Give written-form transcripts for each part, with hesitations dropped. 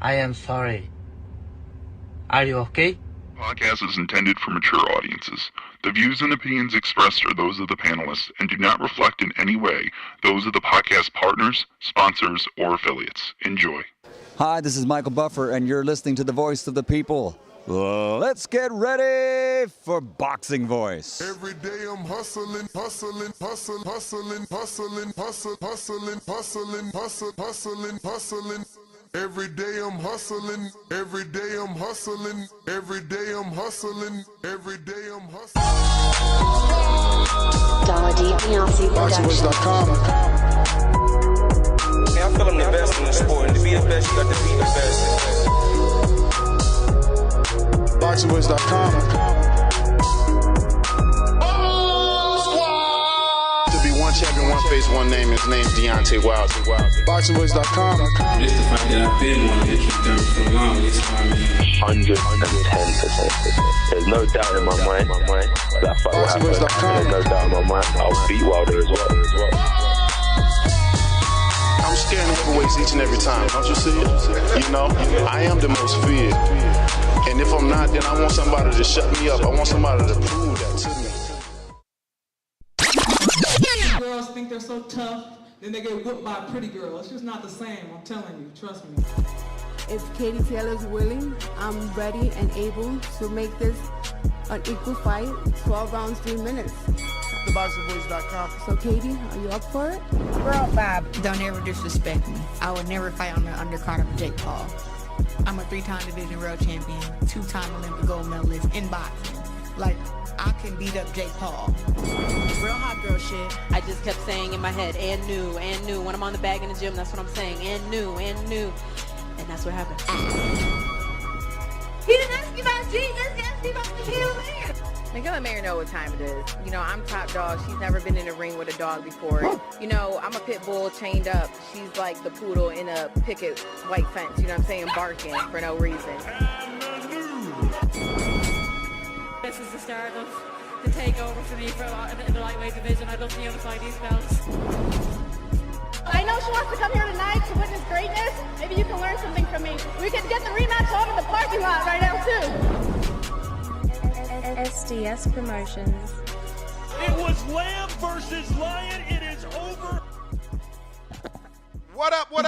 I am sorry. Are you okay? Podcast is intended for mature audiences. The views and opinions expressed are those of the panelists and do not reflect in any way those of the podcast partners, sponsors, or affiliates. Enjoy. Hi, this is Michael Buffer, and you're listening to the Voice of the People. Let's get ready for Boxing Voice. Every day I'm hustling, hustling, hustling, hustling, hustling, hustling, hustling, hustling, hustling, hustling, hustling. Every day I'm hustling, every day I'm hustling, every day I'm hustling, every day I'm hustling. BoxingVoice.com. I feel I'm the best in the sport, and to be the best, you got to be the best. BoxingVoice.com. To be one champion, one face, one name. His name's Deontay Wilder. BoxingVoice.com. This the fight that I've been wanting to keep done for the longest time. 110%. There's no doubt in my mind that fight will happen. There's no doubt in my mind I'll beat Wilder as well. I'm scaring heavyweights each and every time. Don't you see it? You know, I am the most feared. And if I'm not, then I want somebody to shut me up. I want somebody to prove that to me. Girls think they're so tough, then they get whipped by a pretty girl. It's just not the same, I'm telling you, trust me. If Katie Taylor's willing, I'm ready and able to make this an equal fight, 12 rounds, 3 minutes. TheBoxingVoice.com. So Katie, are you up for it? Girl, Bob, don't ever disrespect me. I would never fight on the undercard of Jake Paul. I'm a 3-time division world champion, 2-time Olympic gold medalist in boxing. Like, I can beat up Jake Paul. Real hot girl shit. I just kept saying in my head, and new. When I'm on the bag in the gym, that's what I'm saying, and new. And that's what happened. He didn't ask you about Jesus, he asked you about the Mayor. Nigga, let Mayor know what time it is. You know, I'm top dog. She's never been in a ring with a dog before. You know, I'm a pit bull chained up. She's like the poodle in a picket white fence. You know what I'm saying? Barking for no reason. This is the start of the takeover for me in the lightweight division. I'd love to unify these belts. I know she wants to come here tonight to witness greatness. Maybe you can learn something from me. We could get the rematch on in the parking lot right now, too. SDS Promotions. It was Lamb versus Lion. It is over. What up? What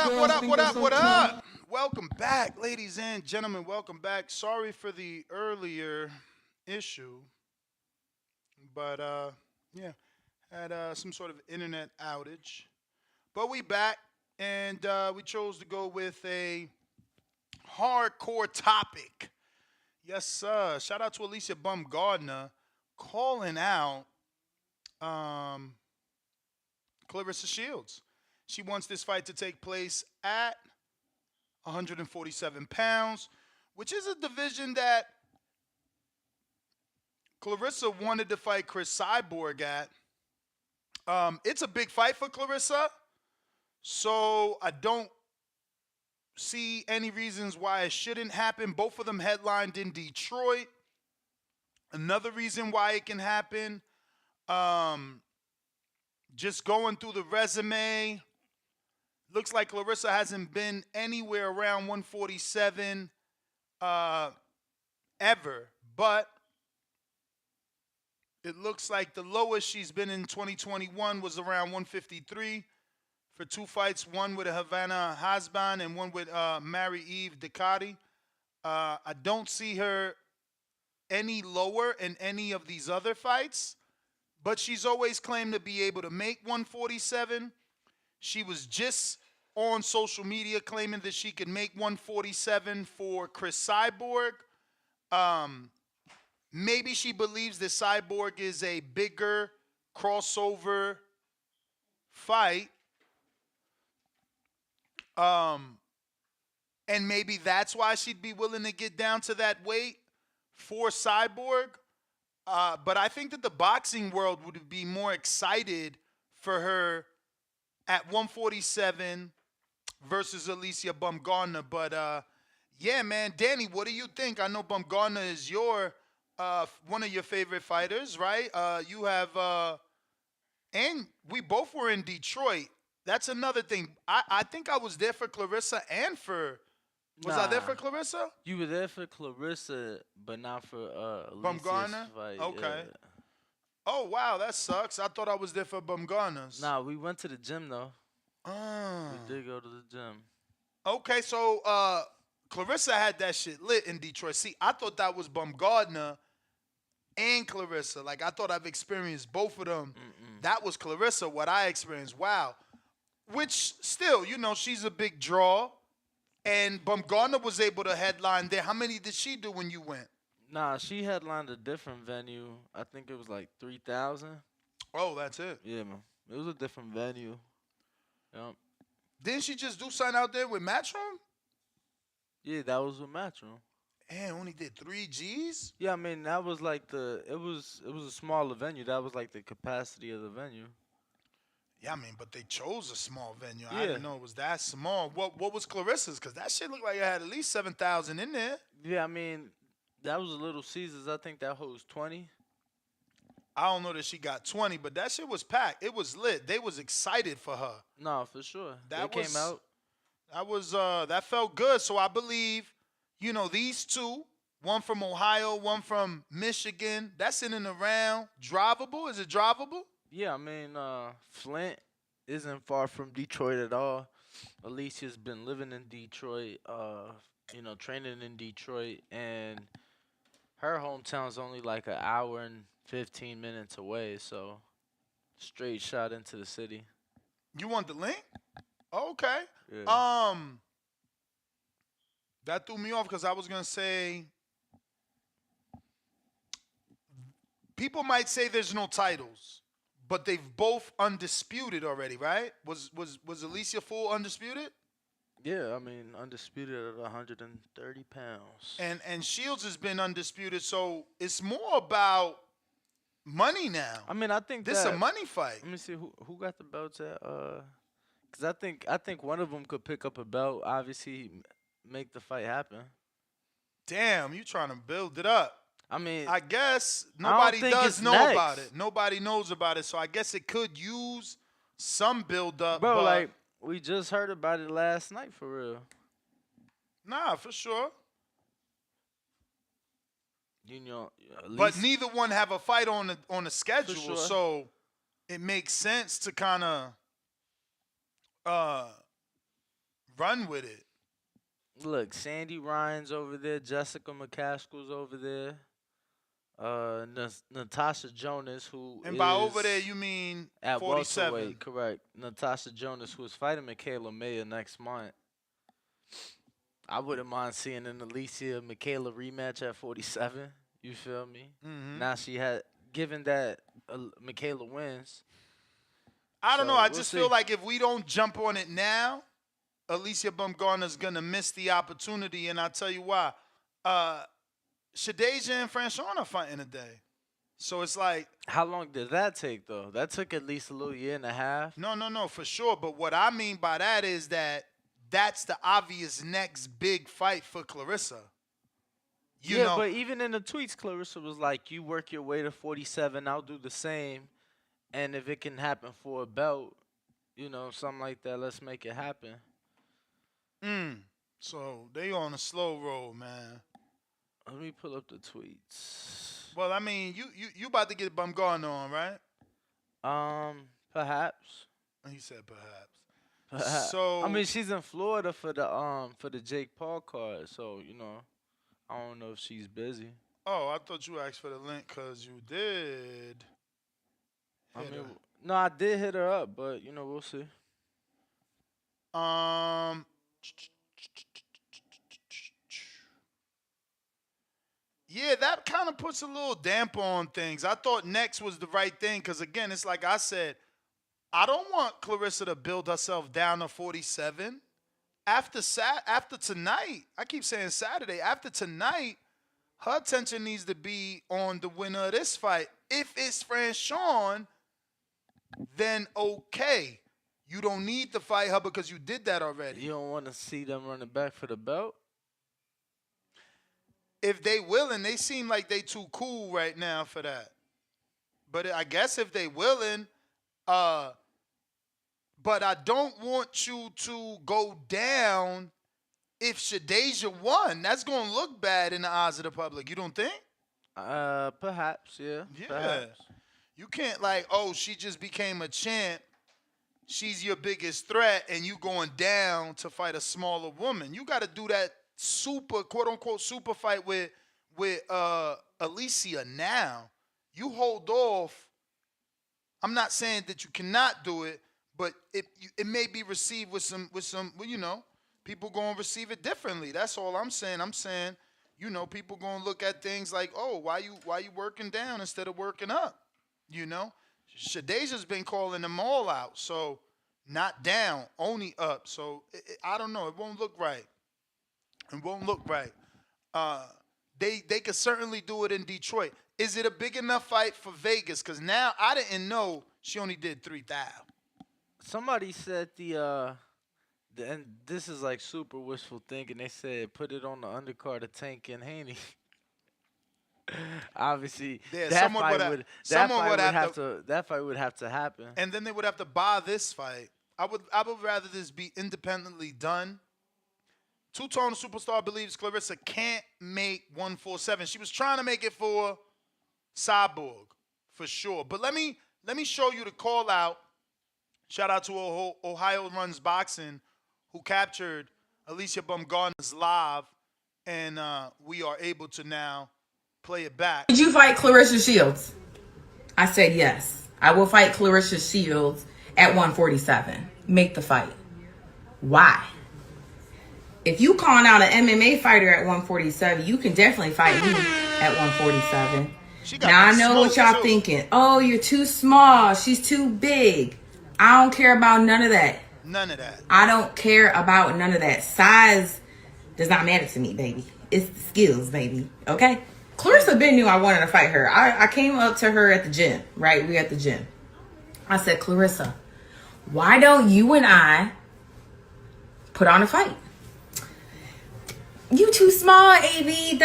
up? Welcome back, ladies and gentlemen. Welcome back. Sorry for the earlier issue, but yeah, had some sort of internet outage. But we back, and we chose to go with a hardcore topic. Yes, sir. Shout out to Alycia Baumgardner calling out Claressa Shields. She wants this fight to take place at 147 pounds, which is a division that Claressa wanted to fight Chris Cyborg at. It's a big fight for Claressa, so I don't see any reasons why it shouldn't happen. Both of them headlined in Detroit. Another reason why it can happen, just going through the resume, looks like Claressa hasn't been anywhere around 147 ever, but it looks like the lowest she's been in 2021 was around 153 for 2 fights, one with Havana Hasban and one with Marie-Eve Ducati. I don't see her any lower in any of these other fights, but she's always claimed to be able to make 147. She was just on social media claiming that she could make 147 for Chris Cyborg. Maybe she believes that Cyborg is a bigger crossover fight. And maybe that's why she'd be willing to get down to that weight for Cyborg. But I think that the boxing world would be more excited for her at 147 versus Alycia Baumgardner. But, yeah, man, Danny, what do you think? I know Baumgardner is your one of your favorite fighters, right? You have, and we both were in Detroit. That's another thing. I think I was there for Claressa and for Was I there for Claressa? You were there for Claressa, but not for Alicia's Baumgardner? fight. Okay. Yeah. Oh, wow, that sucks. I thought I was there for Baumgardner's. Nah, we went to the gym, though. Ah. We did go to the gym. Okay, so Claressa had that shit lit in Detroit. See, I thought that was Baumgardner and Claressa. Like, I thought I've experienced both of them. That was Claressa, what I experienced. Wow. Which, still, you know, she's a big draw. And Baumgardner was able to headline there. How many did she do when you went? Nah, she headlined a different venue. I think it was like 3,000. Oh, that's it. Yeah, man. It was a different venue. Yep. Didn't she just do something out there with Matchroom? Yeah, that was with Matchroom. And only did 3 Gs? Yeah, I mean, that was like it was a smaller venue. That was like the capacity of the venue. Yeah, I mean, but they chose a small venue. Yeah. I didn't know it was that small. What was Claressa's? Because that shit looked like it had at least 7,000 in there. Yeah, I mean, that was a Little Caesars. I think that holds 20. I don't know that she got 20, but that shit was packed. It was lit. They was excited for her. No, for sure. That they came out. That felt good. So I believe, you know, these two, one from Ohio, one from Michigan, that's in and around. Drivable? Is it drivable? Yeah, I mean, Flint isn't far from Detroit at all. Alicia's been living in Detroit, you know, training in Detroit, and her hometown's only like an hour and 15 minutes away, so straight shot into the city. You want the link? Okay. Yeah. That threw me off because I was gonna say people might say there's no titles, but they've both undisputed already, right? Was Alycia full undisputed? Yeah, I mean, undisputed at 130 pounds. And Shields has been undisputed, so it's more about money now. I mean, I think this is a money fight. Let me see who got the belts at. Because I think one of them could pick up a belt. Obviously, make the fight happen. Damn, you trying to build it up. I mean, I guess nobody does know next. about it. Nobody knows about it, so I guess it could use some build up. Bro, but like, we just heard about it last night, for real. Nah, for sure. You know, but neither one have a fight on the schedule, sure. So it makes sense to kind of run with it. Look, Sandy Ryan's over there, Jessica McCaskill's over there, Natasha Jonas, who and by over there you mean at 47. welterweight, correct? Natasha Jonas, who is fighting Michaela Mayer next month. I wouldn't mind seeing an Alycia Michaela rematch at 47. You feel me? Mm-hmm. Now she had, given that Michaela wins. I don't know. I just feel like if we don't jump on it now, Alycia Baumgardner's gonna miss the opportunity, and I'll tell you why. Shadeja and Franchon are fighting today, so it's like. How long did that take though? That took at least a little year and a half. No, for sure. But what I mean by that is that that's the obvious next big fight for Claressa. You know, but even in the tweets, Claressa was like, "You work your way to 47, I'll do the same, and if it can happen for a belt, you know, something like that, let's make it happen." So they on a slow roll, man. Let me pull up the tweets. Well, I mean, you about to get Baumgardner on, right? Perhaps. He said perhaps. So I mean, she's in Florida for the Jake Paul card, so you know, I don't know if she's busy. Oh, I thought you asked for the link because you did. No, I did hit her up, but you know, we'll see. Yeah, that kind of puts a little damper on things. I thought next was the right thing because, again, it's like I said, I don't want Claressa to build herself down to 47. After tonight, I keep saying Saturday, after tonight, her attention needs to be on the winner of this fight. If it's Franchon, then okay. You don't need to fight her because you did that already. You don't want to see them running back for the belt? If they willing, they seem like they too cool right now for that. But I guess if they willing, but I don't want you to go down if Shadeja won, that's going to look bad in the eyes of the public. You don't think? Perhaps, yeah. Yeah. Perhaps. You can't she just became a champ. She's your biggest threat, and you going down to fight a smaller woman. You got to do that super, quote unquote, super fight with Alycia now. You hold off. I'm not saying that you cannot do it, but it may be received with some people going to receive it differently. That's all I'm saying. I'm saying, people going to look at things like, oh, why you working down instead of working up? Shadeja's been calling them all out, so not down, only up. So I don't know. It won't look right. It won't look right. They could certainly do it in Detroit. Is it a big enough fight for Vegas? Because now I didn't know she only did 3,000. Somebody said and this is like super wishful thinking. They said put it on the undercard of Tank and Haney. Obviously, Yeah, that fight would have to happen. And then they would have to buy this fight. I would rather this be independently done. Two-tone superstar believes Claressa can't make 147. She was trying to make it for Cyborg, for sure. But let me show you the call out. Shout out to Ohio Runs Boxing, who captured Alycia Baumgardner's live, and we are able to now play it back. Would you fight Claressa Shields? I said yes. I will fight Claressa Shields at 147. Make the fight. Why? If you calling out an MMA fighter at 147, you can definitely fight me at 147. Now I know what y'all thinking. Oh, you're too small. She's too big. I don't care about none of that. None of that. I don't care about none of that. Size does not matter to me, baby. It's the skills, baby. Okay? Claressa been knew I wanted to fight her. I came up to her at the gym, right? We at the gym. I said, Claressa, why don't you and I put on a fight? You too small, AB.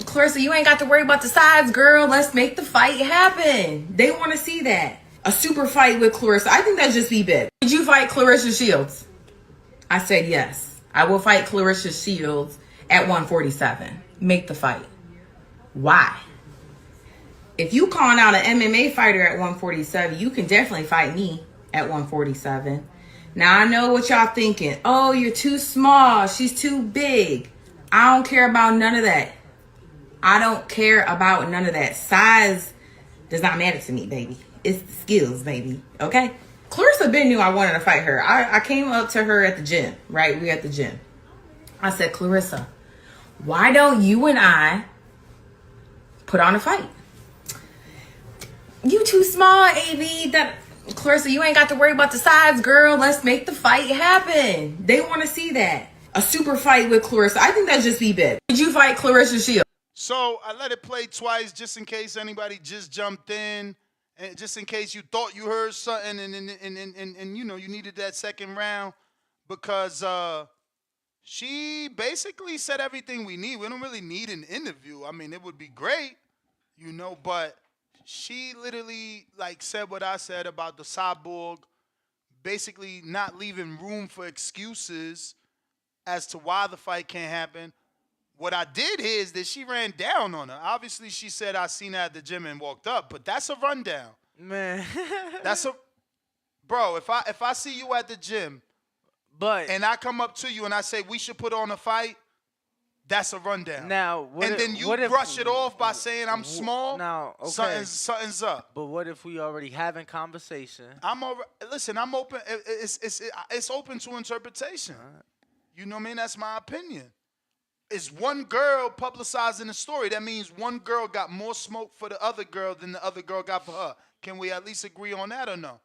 Claressa, you ain't got to worry about the size, girl. Let's make the fight happen. They want to see that. A super fight with Claressa. I think that'd just be big. Did you fight Claressa Shields? I said yes. I will fight Claressa Shields at 147. Make the fight. Why? If you calling out an MMA fighter at 147, you can definitely fight me at 147. Now I know what y'all thinking. Oh, you're too small. She's too big. I don't care about none of that. I don't care about none of that. Size does not matter to me, baby. It's the skills, baby. Okay? Claressa been knew I wanted to fight her. I came up to her at the gym, right? We at the gym. I said, Claressa, why don't you and I put on a fight? You too small, AB. Claressa, you ain't got to worry about the size, girl. Let's make the fight happen. They want to see that. A super fight with Claressa. I think that'd just be big. Did you fight Claressa Shields? So I let it play twice just in case anybody just jumped in, and just in case you thought you heard something and you needed that second round, because she basically said everything we need. We don't really need an interview. I mean, it would be great, but she literally said what I said about the Cyborg, basically not leaving room for excuses as to why the fight can't happen. What I did here is that she ran down on her. Obviously, she said, I seen her at the gym and walked up, but that's a rundown. Man. Bro, if I see you at the gym and I come up to you and I say we should put on a fight, that's a rundown. Now, then you brush it off by saying I'm small. Now, okay. Something's up. But what if we already having conversation? Listen, I'm open. It's open to interpretation. Right. You know what I mean? That's my opinion. It's one girl publicizing the story. That means one girl got more smoke for the other girl than the other girl got for her. Can we at least agree on that or no?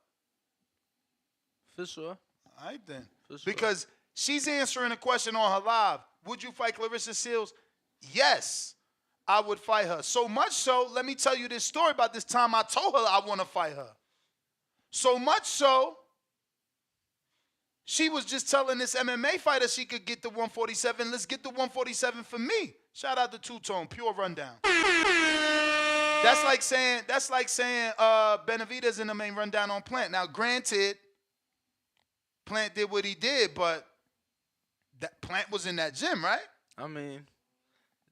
For sure. All right, then. For sure. Because she's answering a question on her live. Would you fight Claressa Shields? Yes, I would fight her. So much so, let me tell you this story about this time I told her I want to fight her. So much so, she was just telling this MMA fighter she could get the 147. Let's get the 147 for me. Shout out to Two-Tone, pure rundown. That's like saying Benavidez in the main rundown on Plant. Now, granted, Plant did what he did, but That Plant was in that gym, right? I mean,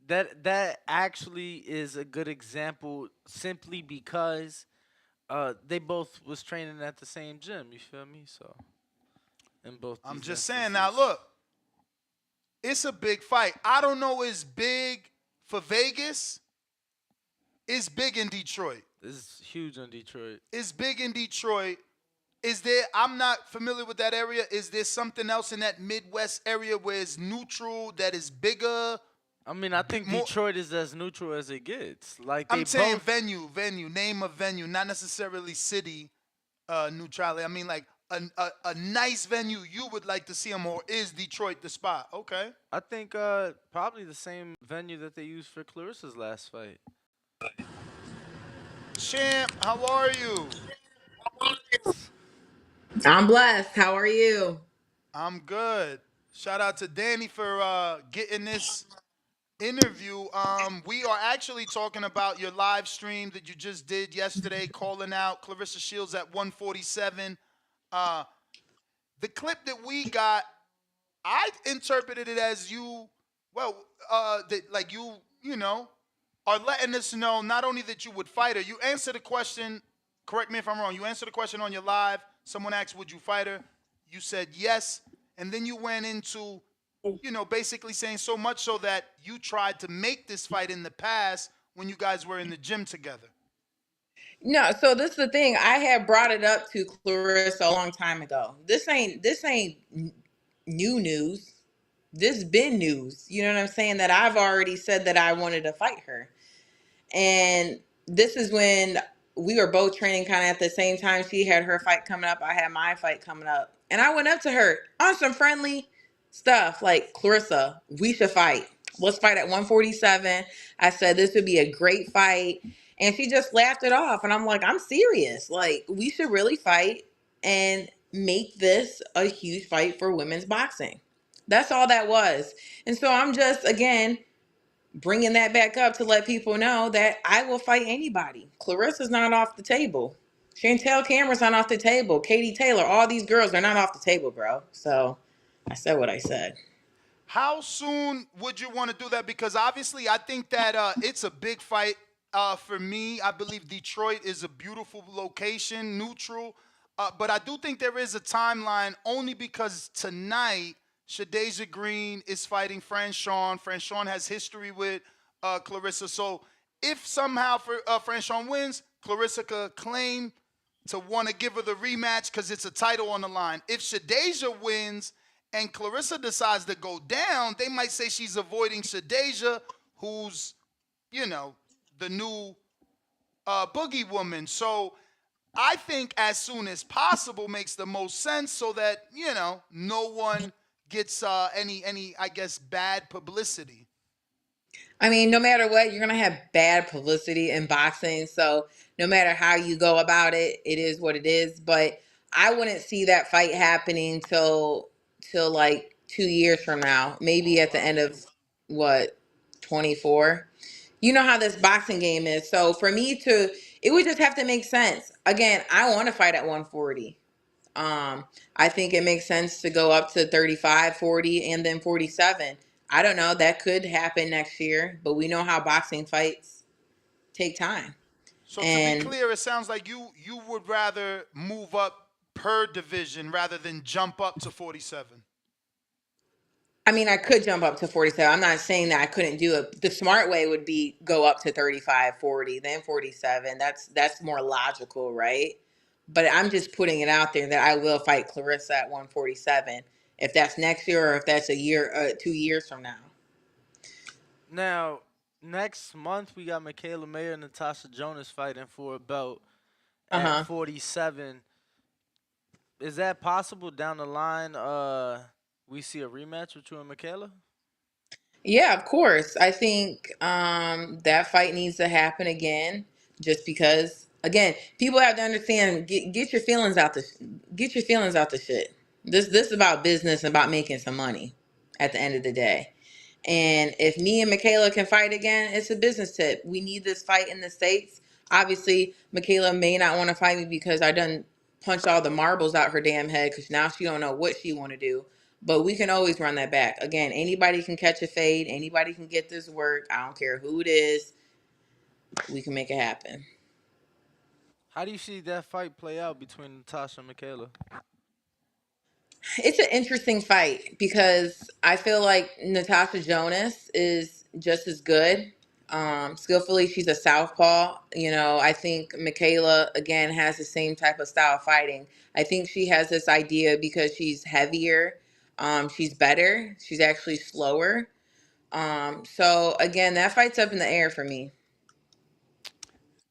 that actually is a good example simply because they both was training at the same gym. You feel me? So in both I'm these just saying. instances, Now look, it's a big fight. I don't know. It's big for Vegas. It's big in Detroit. it's huge in Detroit. It's big in Detroit. Is there? I'm not familiar with that area. Is there something else in that Midwest area where it's neutral that is bigger? I mean, I think More. Detroit is as neutral as it gets. Like they I'm saying both. venue, name of venue, not necessarily city neutrality. I mean like a nice venue you would like to see them, or is Detroit the spot? Okay. I think probably the same venue that they used for Clarissa's last fight. Champ, how are you? I'm blessed. How are you? I'm good. Shout out to Danny for getting this interview. We are actually talking about your live stream that you just did yesterday, calling out Claressa Shields at 147. The clip that we got, I interpreted it as you, well, that like you know, are letting us know not only that you would fight her. You answered the question. Correct me if I'm wrong. You answered the question on your live. Someone asked, "Would you fight her?" You said yes, and then you went into, basically saying so much so that you tried to make this fight in the past when you guys were in the gym together. No, so this is the thing. I had brought it up to Clarissa a long time ago. This ain't new news. This been news. You know what I'm saying? That I've already said that I wanted to fight her. And this is when we were both training kind of at the same time. She had her fight coming up. I had my fight coming up. And I went up to her on some friendly stuff like, Clarissa, we should fight. Let's fight at 147. I said this would be a great fight. And she just laughed it off. And I'm like, I'm serious. Like, we should really fight and make this a huge fight for women's boxing. That's all that was. And so I'm just, again, bringing that back up to let people know that I will fight anybody. Clarissa's not off the table. Chantel Cameron's not off the table. Katie Taylor, all these girls, they're not off the table, bro. So I said what I said. How soon would you want to do that? Because obviously, I think that it's a big fight for me. I believe Detroit is a beautiful location, neutral. But I do think there is a timeline only because tonight, Shadeja Green is fighting Franchon. Franchon has history with Claressa. So if somehow Franchon wins, Claressa could claim to want to give her the rematch because it's a title on the line. If Shadeja wins and Claressa decides to go down, they might say she's avoiding Shadeja, who's, the new boogie woman. So I think as soon as possible makes the most sense so that, no one gets any, I guess, bad publicity. I mean, no matter what, you're going to have bad publicity in boxing. So no matter how you go about it, it is what it is. But I wouldn't see that fight happening till like 2 years from now, maybe at the end of 24. You know how this boxing game is. So for me it would just have to make sense. Again, I want to fight at 140. I think it makes sense to go up to 35, 40, and then 47. I don't know. That could happen next year, but we know how boxing fights take time. So to be And clear, it sounds like you would rather move up per division rather than jump up to 47. I mean, I could jump up to 47. I'm not saying that I couldn't do it. The smart way would be go up to 35, 40, then 47. That's more logical, right? But I'm just putting it out there that I will fight Claressa at 147. If that's next year or if that's a year, 2 years from now. Now, next month we got Michaela Mayer and Natasha Jonas fighting for a belt at 47. Is that possible down the line? We see a rematch with you and Michaela? Yeah, of course. I think that fight needs to happen again, just because. Again, people have to understand. Get your feelings out the shit. This is about business, about making some money. At the end of the day, and if me and Michaela can fight again, it's a business tip. We need this fight in the States. Obviously, Michaela may not want to fight me because I done punched all the marbles out her damn head because now she don't know what she want to do. But we can always run that back. Again, anybody can catch a fade. Anybody can get this work. I don't care who it is. We can make it happen. How do you see that fight play out between Natasha and Michaela? It's an interesting fight because I feel like Natasha Jonas is just as good. Skillfully, she's a southpaw. You know, I think Michaela, again, has the same type of style of fighting. I think she has this idea because she's heavier. She's better. She's actually slower. So, again, that fight's up in the air for me.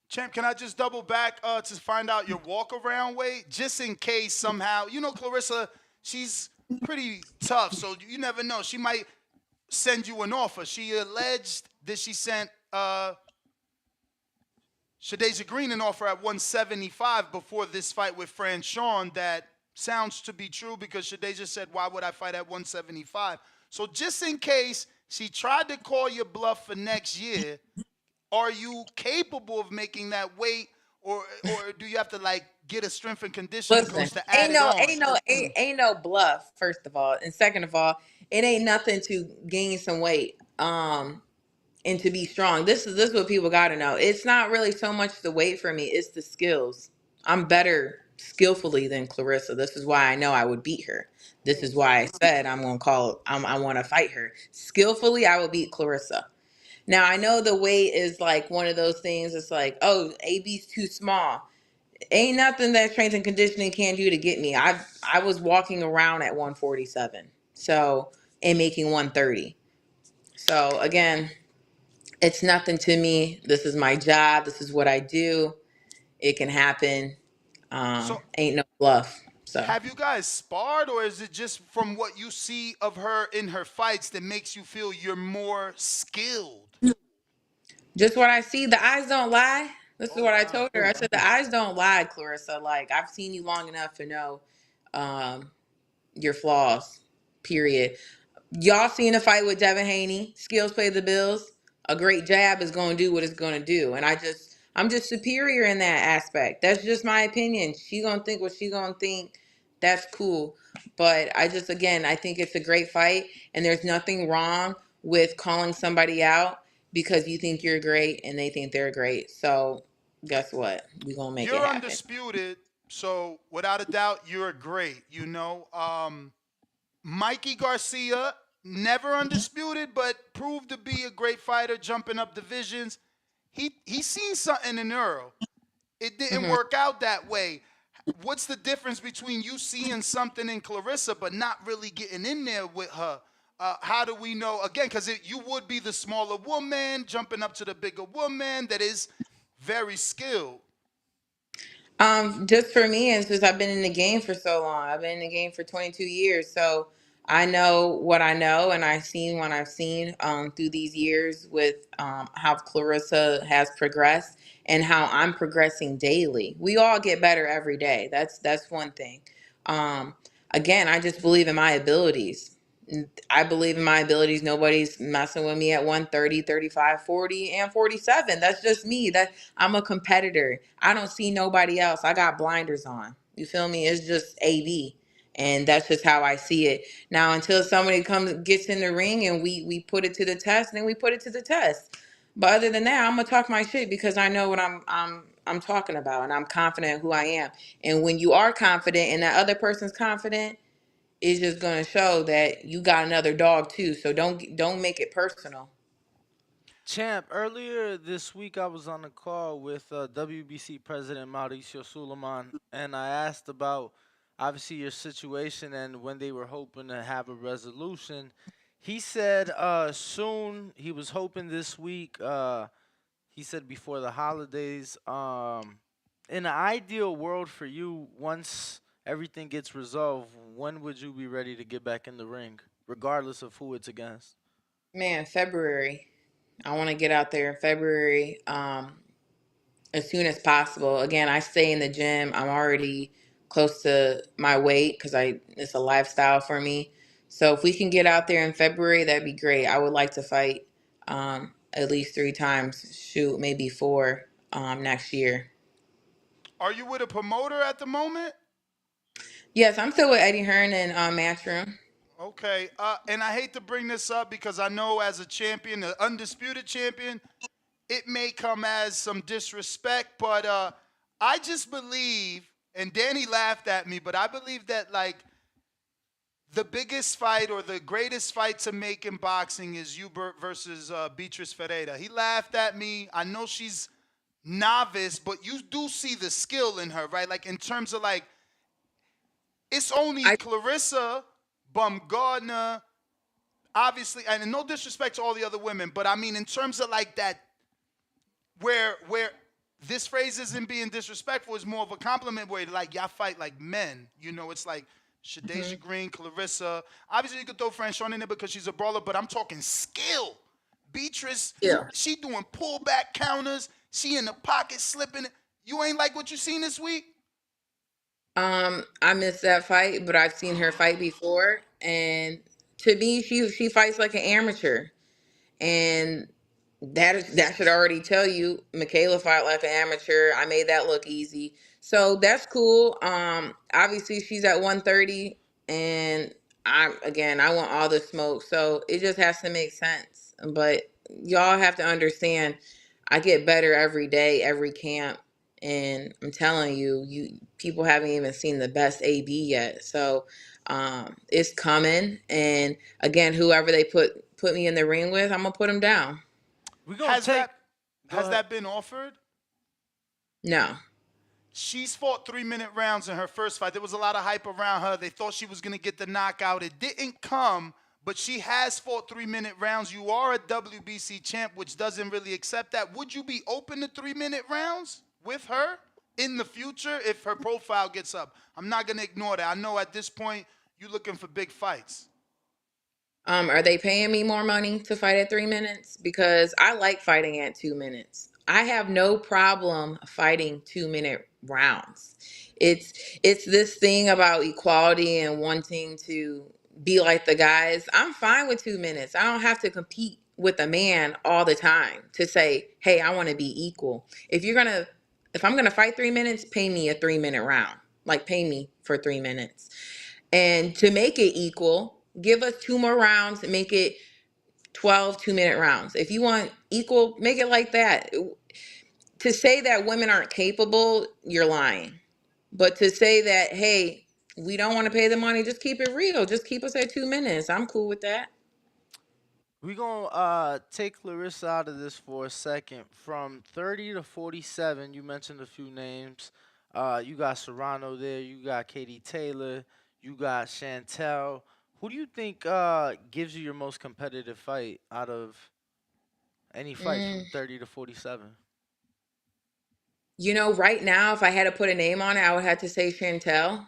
Champ, can I just double back to find out your walk around weight, just in case somehow, Claressa, she's pretty tough, so you never know. She might send you an offer. She alleged that she sent Shadeja Green an offer at 175 before this fight with Franchon. That sounds to be true because Shadeja said, why would I fight at 175? So just in case she tried to call your bluff for next year, are you capable of making that weight, or do you have to like get a strength and conditioning Listen, coach to add it on? ain't no bluff, first of all. And second of all, it ain't nothing to gain some weight. And to be strong. This is what people gotta know. It's not really so much the weight for me, it's the skills. I'm better skillfully than Claressa. This is why I know I would beat her. This is why I said I want to fight her. Skillfully, I will beat Claressa. Now I know the weight is like one of those things. It's like, oh, AB's too small. Ain't nothing that strength and conditioning can do to get me. I was walking around at 147, so and making 130. So again, it's nothing to me. This is my job. This is what I do. It can happen. So Ain't no bluff. So have you guys sparred, or is it just from what you see of her in her fights that makes you feel you're more skilled? just what I see. The eyes don't lie. This is what I told her. I said the eyes don't lie, Claressa. Like I've seen you long enough to know um, your flaws. Period. Y'all seen a fight with Devin Haney. Skills pay the bills. A great jab is going to do what it's going to do. And I'm just superior in that aspect. That's just my opinion. She going to think what she going to think. That's cool. But again, I think it's a great fight. And there's nothing wrong with calling somebody out because you think you're great and they think they're great. So guess what? We going to make it You're happen. undisputed, so without a doubt, you're great. Mikey Garcia, never undisputed, but proved to be a great fighter, jumping up divisions. He seen something in Earl. It didn't work out that way. What's the difference between you seeing something in Claressa but not really getting in there with her? How do we know? Again, because you would be the smaller woman jumping up to the bigger woman that is very skilled. Just for me, it's just I've been in the game for so long. I've been in the game for 22 years. So I know what I know and I've seen what I've seen through these years with how Claressa has progressed and how I'm progressing daily. We all get better every day. That's one thing. Um, Again, I just believe in my abilities. I believe in my abilities. Nobody's messing with me at 130, 35, 40, and 47. That's just me. That I'm a competitor. I don't see nobody else. I got blinders on. You feel me? It's just AB. And that's just how I see it. Now until somebody gets in the ring and we put it to the test, then we put it to the test. But other than that, I'm gonna talk my shit because I know what I'm talking about and I'm confident in who I am. And when you are confident and that other person's confident, it's just gonna show that you got another dog too. So don't make it personal. Champ, earlier this week I was on a call with WBC President Mauricio Suleiman, and I asked about obviously your situation and when they were hoping to have a resolution. He said soon. He was hoping this week. He said before the holidays. In an ideal world for you, once everything gets resolved, when would you be ready to get back in the ring, regardless of who it's against? Man, February. I want to get out there in February as soon as possible. Again, I stay in the gym. I'm already close to my weight because it's a lifestyle for me. So if we can get out there in February, that'd be great. I would like to fight at least 3 times. Shoot, maybe 4 next year. Are you with a promoter at the moment? Yes, I'm still with Eddie Hearn and Matchroom. Okay. And I hate to bring this up because I know as a champion, the undisputed champion, it may come as some disrespect, but I just believe, and Danny laughed at me, but I believe that like the biggest fight or the greatest fight to make in boxing is Hubert versus Beatrice Ferreira. He laughed at me. I know she's novice, but you do see the skill in her, right? Like in terms of like, it's only Claressa, Baumgardner, obviously, and no disrespect to all the other women, but I mean in terms of like that, where this phrase isn't being disrespectful, is more of a compliment where like y'all fight like men. You know, it's like Shadeja Green, Claressa. Obviously, you could throw Franchon in there because she's a brawler, but I'm talking skill. Beatrice, she doing pullback counters. She in the pocket slipping. You ain't like what you seen this week? I missed that fight, but I've seen her fight before, and to me, she fights like an amateur, and that should already tell you Michaela fought like an amateur. I made that look easy, so that's cool. Obviously she's at 130, and I want all the smoke, so it just has to make sense. But y'all have to understand, I get better every day, every camp. And I'm telling you, people haven't even seen the best AB yet. So it's coming. And again, whoever they put me in the ring with, I'm gonna put them down. Has that been offered? No. She's fought 3-minute rounds in her first fight. There was a lot of hype around her. They thought she was going to get the knockout. It didn't come, but she has fought 3-minute rounds. You are a WBC champ, which doesn't really accept that. Would you be open to 3-minute rounds with her in the future if her profile gets up? I'm not going to ignore that. I know at this point you're looking for big fights. Are they paying me more money to fight at 3 minutes? Because I like fighting at 2 minutes. I have no problem fighting 2-minute rounds. It's this thing about equality and wanting to be like the guys. I'm fine with 2 minutes. I don't have to compete with a man all the time to say, hey, I want to be equal. If I'm gonna fight 3 minutes, pay me a 3-minute round. Like pay me for 3 minutes. And to make it equal, give us 2 more rounds and make it 12 2-minute rounds. If you want equal, make it like that. To say that women aren't capable, you're lying. But to say that, hey, we don't want to pay the money, just keep it real. Just keep us at 2 minutes. I'm cool with that. We're going to take Claressa out of this for a second. From 30 to 47, you mentioned a few names. You got Serrano there. You got Katie Taylor. You got Chantel. Who do you think gives you your most competitive fight out of any fights from 30 to 47? You know, right now, if I had to put a name on it, I would have to say Chantel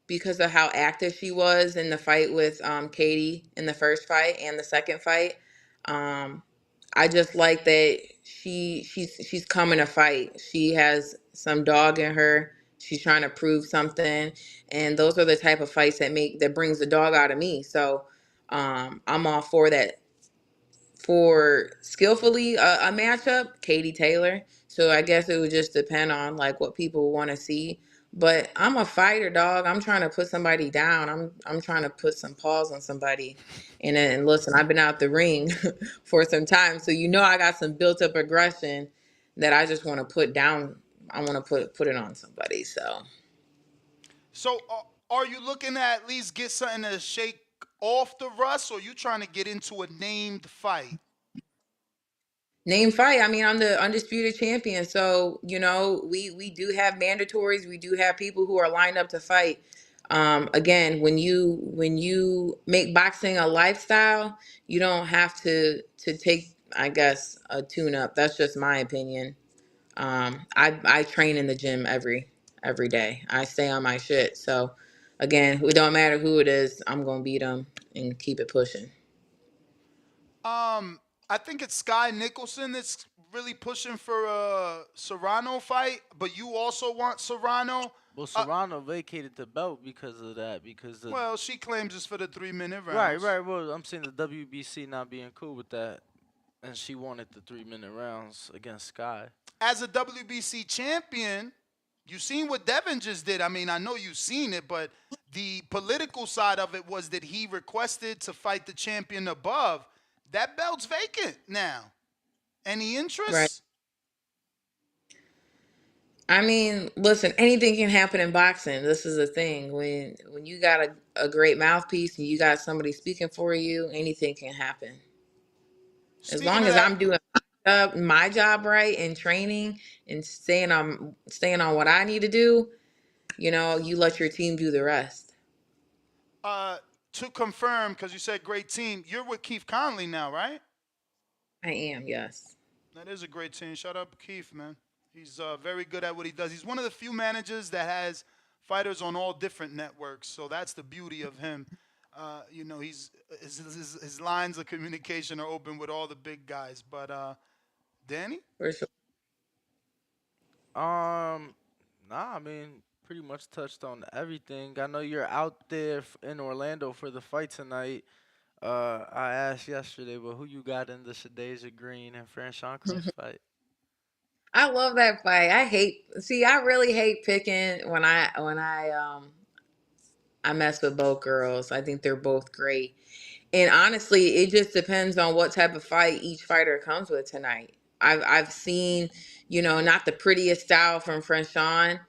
because of how active she was in the fight with Katie in the first fight and the second fight. I just like that she's coming to fight. She has some dog in her. She's trying to prove something, and those are the type of fights that brings the dog out of me. So I'm all for that. For skillfully a matchup, Katie Taylor. So I guess it would just depend on like what people want to see. But I'm a fighter, dog. I'm trying to put somebody down. I'm trying to put some paws on somebody. And listen, I've been out the ring for some time, so you know I got some built up aggression that I just want to put down. I want to put it on somebody. So are you looking to at least get something to shake off the rust, or you trying to get into a named fight? Name fight. I mean, I'm the undisputed champion. So, you know, we do have mandatories. We do have people who are lined up to fight. Again, when you make boxing a lifestyle, you don't have to take, I guess, a tune up. That's just my opinion. I train in the gym every day. I stay on my shit. So again, it don't matter who it is, I'm gonna beat them and keep it pushing. I think it's Sky Nicholson that's really pushing for a Serrano fight, but you also want Serrano. Well, Serrano vacated the belt because of that. Well, she claims it's for the 3-minute rounds. Right. Well, I'm saying the WBC not being cool with that, and she wanted the 3-minute rounds against Sky. As a WBC champion, you seen what Devin just did. I mean, I know you've seen it, but The political side of it was that he requested to fight the champion above. That belt's vacant now. Any interest? Right. I mean, listen, anything can happen in boxing. This is the thing. When you got a great mouthpiece and you got somebody speaking for you, anything can happen. As Speaking long of as that, I'm doing my job right and training and staying on what I need to do, you let your team do the rest. to confirm, because you said great team, you're with Keith Conley now, right? I am, yes. That is a great team. Shout out Keith, man. He's very good at what he does. He's one of the few managers that has fighters on all different networks. So that's the beauty of him. His lines of communication are open with all the big guys. But Danny? For sure. Nah, I mean, pretty much touched on everything. I know you're out there in Orlando for the fight tonight. I asked yesterday, but who you got in the Shadeja Green and Franchon Cruz fight? I love that fight. I really hate picking when I mess with both girls. I think they're both great. And honestly, it just depends on what type of fight each fighter comes with tonight. I've seen, not the prettiest style from Franchon.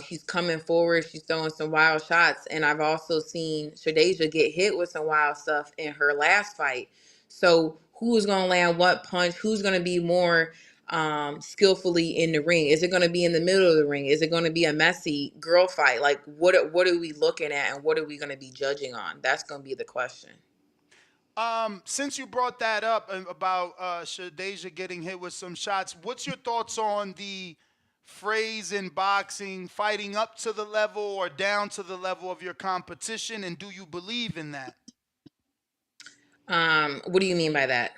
She's coming forward, she's throwing some wild shots, and I've also seen Shadeja get hit with some wild stuff in her last fight. So who's gonna land what punch? Who's gonna be more skillfully in the ring? Is it gonna be in the middle of the ring? Is it gonna be a messy girl fight? Like what are we looking at and what are we gonna be judging on? That's gonna be the question. Since you brought that up about Shadeja getting hit with some shots, what's your thoughts on the phrase in boxing, fighting up to the level or down to the level of your competition, and do you believe in that? What do you mean by that?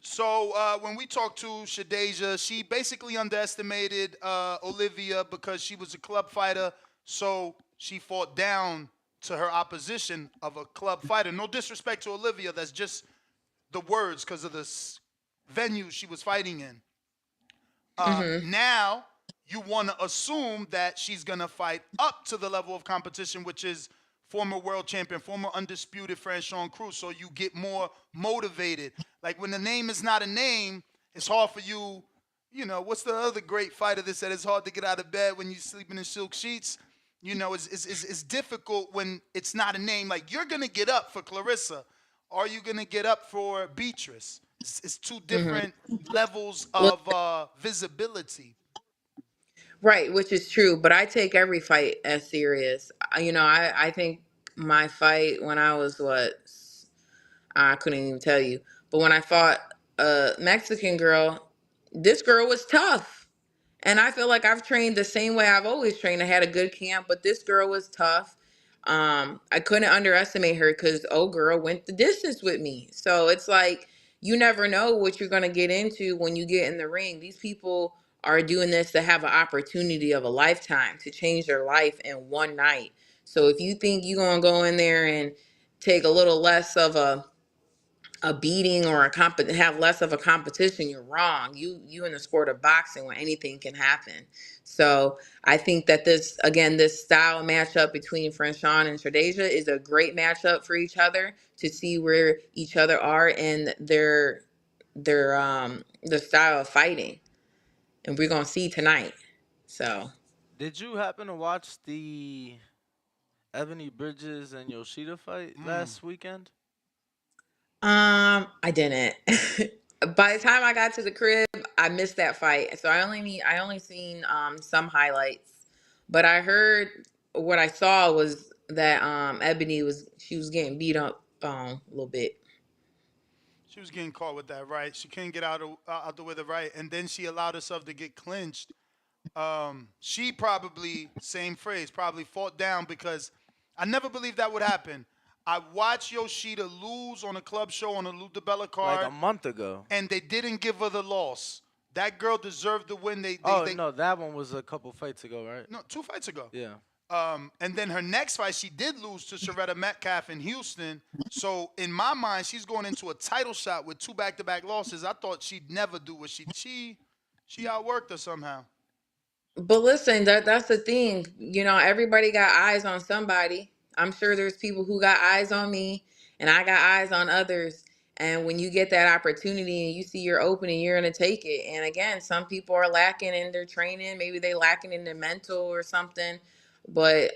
So when we talked to Shadeja, she basically underestimated Olivia because she was a club fighter, so she fought down to her opposition of a club fighter. No disrespect to Olivia, that's just the words because of the venue she was fighting in. Now you want to assume that she's going to fight up to the level of competition, which is former world champion, former undisputed Franchon Cruz, so you get more motivated. Like when the name is not a name, it's hard for you, what's the other great fighter that said it's hard to get out of bed when you're sleeping in silk sheets? It's difficult when it's not a name. Like you're going to get up for Claressa. Are you going to get up for Beatrice? It's two different levels of visibility. Right, which is true, but I take every fight as serious. I think my fight when I was I couldn't even tell you, but when I fought a Mexican girl, this girl was tough. And I feel like I've trained the same way I've always trained. I had a good camp, but this girl was tough. I couldn't underestimate her because old girl went the distance with me. So it's like you never know what you're gonna get into when you get in the ring. These people are doing this to have an opportunity of a lifetime to change their life in one night. So if you think you're gonna go in there and take a little less of a beating or have less of a competition, you're wrong. You in the sport of boxing where anything can happen. So I think that this style matchup between Franchon and Shadeja is a great matchup for each other to see where each other are in their the style of fighting, and we're gonna see tonight. So Did you happen to watch the Ebony Bridges and Yoshida fight last weekend? I didn't. By the time I got to the crib, I missed that fight. So I only seen some highlights. But I heard what I saw was that Ebony was getting beat up a little bit. She was getting caught with that right. She couldn't get out the way the right, and then she allowed herself to get clinched. She probably, same phrase, probably fought down because I never believed that would happen. I watched Yoshida lose on a club show on a Lou DiBella card. Like a month ago. And they didn't give her the loss. That girl deserved to win. No, that one was a couple fights ago, right? No, 2 fights ago. Yeah. And then her next fight, she did lose to Sharetta Metcalf in Houston. So in my mind, she's going into a title shot with 2 back-to-back losses. I thought she'd never do what she outworked her somehow. But listen, that's the thing. You know, everybody got eyes on somebody. I'm sure there's people who got eyes on me, and I got eyes on others. And when you get that opportunity and you see you're open and you're gonna take it. And again, some people are lacking in their training. Maybe they lacking in their mental or something. But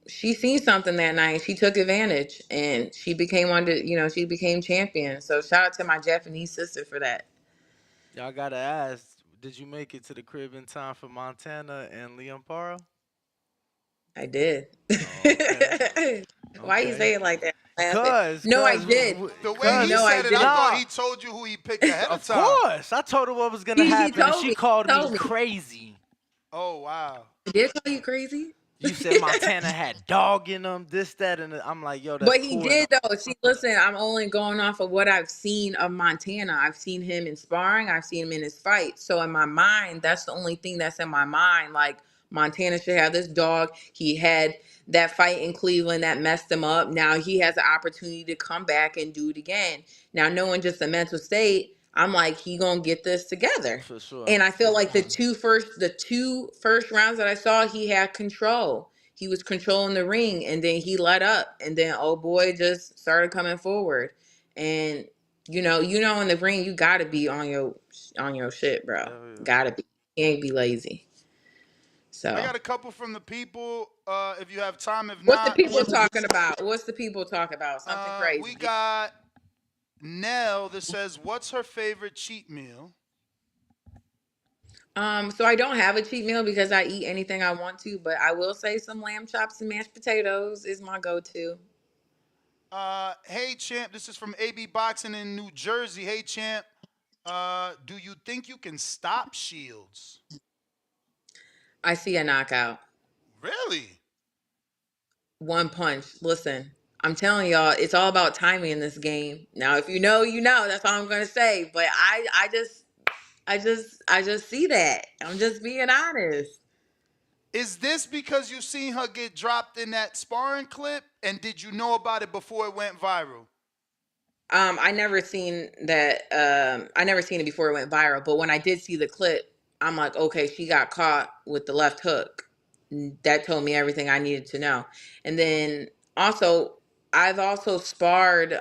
she seen something that night. She took advantage, and she became she became champion. So shout out to my Japanese sister for that. Y'all gotta ask, did you make it to the crib in time for Montana and Liam Paro? I did. Oh, okay. Why you Okay. say it like that? Laughing. Cause, No, I cause, did. The way he cause, No, I said it, I did. thought nah, he told you who he picked ahead of of time. course. I told her what was gonna He happen and told she me. called He me told me. crazy. Oh wow. I did call you crazy. You said Montana had dog in them, this, that, and I'm like, yo, that's But he cool. And did though. See, listen, I'm only going off of what I've seen of Montana. I've seen him in sparring. I've seen him in his fight. So in my mind, that's the only thing that's in my mind. Like Montana should have this dog. He had that fight in Cleveland that messed him up. Now he has the opportunity to come back and do it again. Now knowing just the mental state, I'm like, he gonna get this together. for sure. And I feel like the two first rounds that I saw, he had control. He was controlling the ring, and then he let up, and then old boy just started coming forward. And in the ring, you gotta be on your shit, bro. Hell yeah. Gotta be. You can't be lazy. I So, got a couple from the people. If you have time, if what's the not, people talking about? What's the people talking about? Something we crazy. got Nell that says, "What's her favorite cheat meal?" So I don't have a cheat meal because I eat anything I want to, but I will say some lamb chops and mashed potatoes is my go-to. Hey champ, this is from AB Boxing in New Jersey. Hey champ, do you think you can stop Shields? I see a knockout. Really? One punch. Listen, I'm telling y'all, it's all about timing in this game. Now, if you know, you know. That's all I'm gonna say. But I just see that. I'm just being honest. Is this because you seen her get dropped in that sparring clip, and did you know about it before it went viral? I never seen that. I never seen it before it went viral. But when I did see the clip, I'm like, okay, she got caught with the left hook. That told me everything I needed to know. And then also, I've also sparred.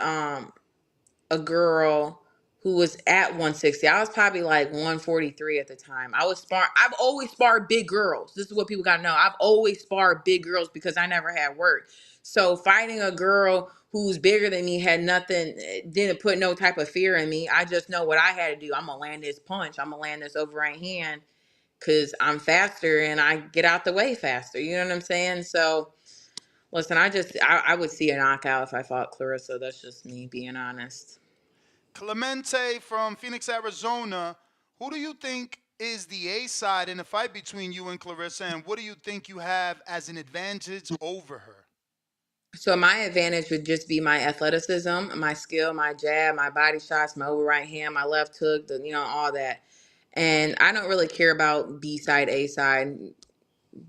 A girl who was at 160. I was probably like 143 at the time. I've always sparred big girls. This is what people gotta know. I've always sparred big girls because I never had work. So fighting a girl who's bigger than me had nothing, didn't put no type of fear in me. I just know what I had to do. I'm gonna land this punch. I'm gonna land this overhand hand because I'm faster and I get out the way faster. You know what I'm saying? So listen, I would see a knockout if I fought Claressa. That's just me being honest. Clemente from Phoenix, Arizona. Who do you think is the A side in the fight between you and Claressa, and what do you think you have as an advantage over her? So my advantage would just be my athleticism, my skill, my jab, my body shots, my over right hand, my left hook, all that. And I don't really care about B side, A side.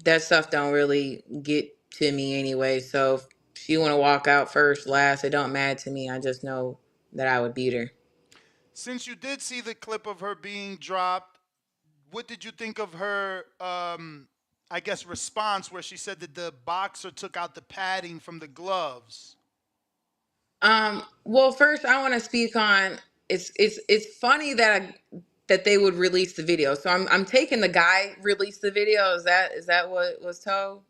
That stuff don't really get to me anyway. So if she want to walk out first, last, it don't matter to me. I just know that I would beat her. Since you did see the clip of her being dropped, what did you think of her, I guess, response where she said that the boxer took out the padding from the gloves? Well, first I want to speak on it's funny that they would release the video. So I'm taking the guy released the video. Is that what was told?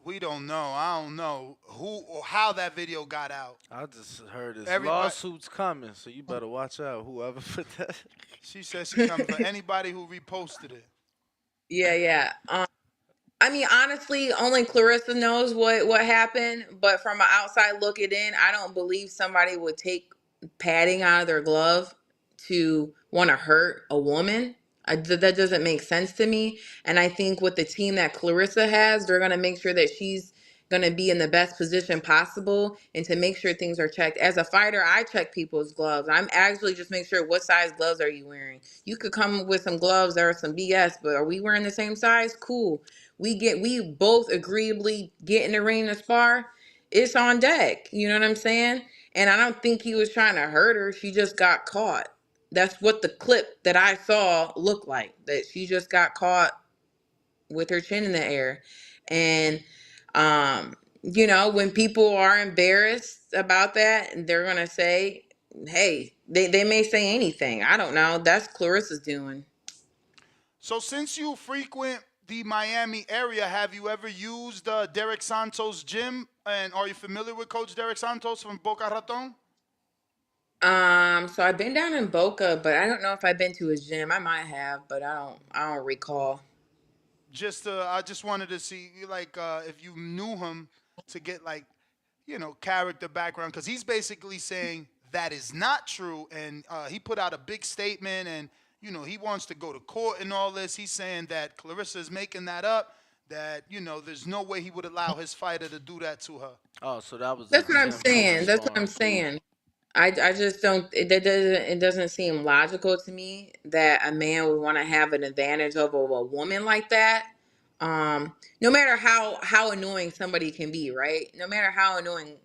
We don't know. I don't know who or how that video got out. I just heard this Everybody, lawsuit's coming, so you better watch out. Whoever put that. she said she coming for anybody who reposted it. Yeah, yeah. I mean, honestly, only Clarissa knows what happened. But from an outside looking in, I don't believe somebody would take padding out of their glove to want to hurt a woman. That doesn't make sense to me. And I think with the team that Clarissa has, they're going to make sure that she's going to be in the best position possible and to make sure things are checked. As a fighter, I check people's gloves. I'm actually just make sure what size gloves are you wearing. You could come with some gloves that are some BS, but are we wearing the same size? Cool. We both agreeably get in the ring to spar. It's on deck. You know what I'm saying? And I don't think he was trying to hurt her. She just got caught. That's what the clip that I saw looked like. That she just got caught with her chin in the air. And you know, when people are embarrassed about that, they're gonna say, hey, they may say anything. I don't know. That's Clarissa's doing. So since you frequent the Miami area, have you ever used Derek Santos' gym? And are you familiar with Coach Derek Santos from Boca Raton? So I've been down in Boca, but I don't know if I've been to his gym. I might have, but I don't recall. I just wanted to see like if you knew him to get like character background, because he's basically saying that is not true, and he put out a big statement, and he wants to go to court and all this. He's saying that Claressa is making that up, that there's no way he would allow his fighter to do that to her. Oh, so that was a That's what I'm gym over saying. That's what I'm sparring. saying. I just don't it doesn't seem logical to me that a man would want to have an advantage over a woman like that. No matter how annoying somebody can be, right? No matter how annoying,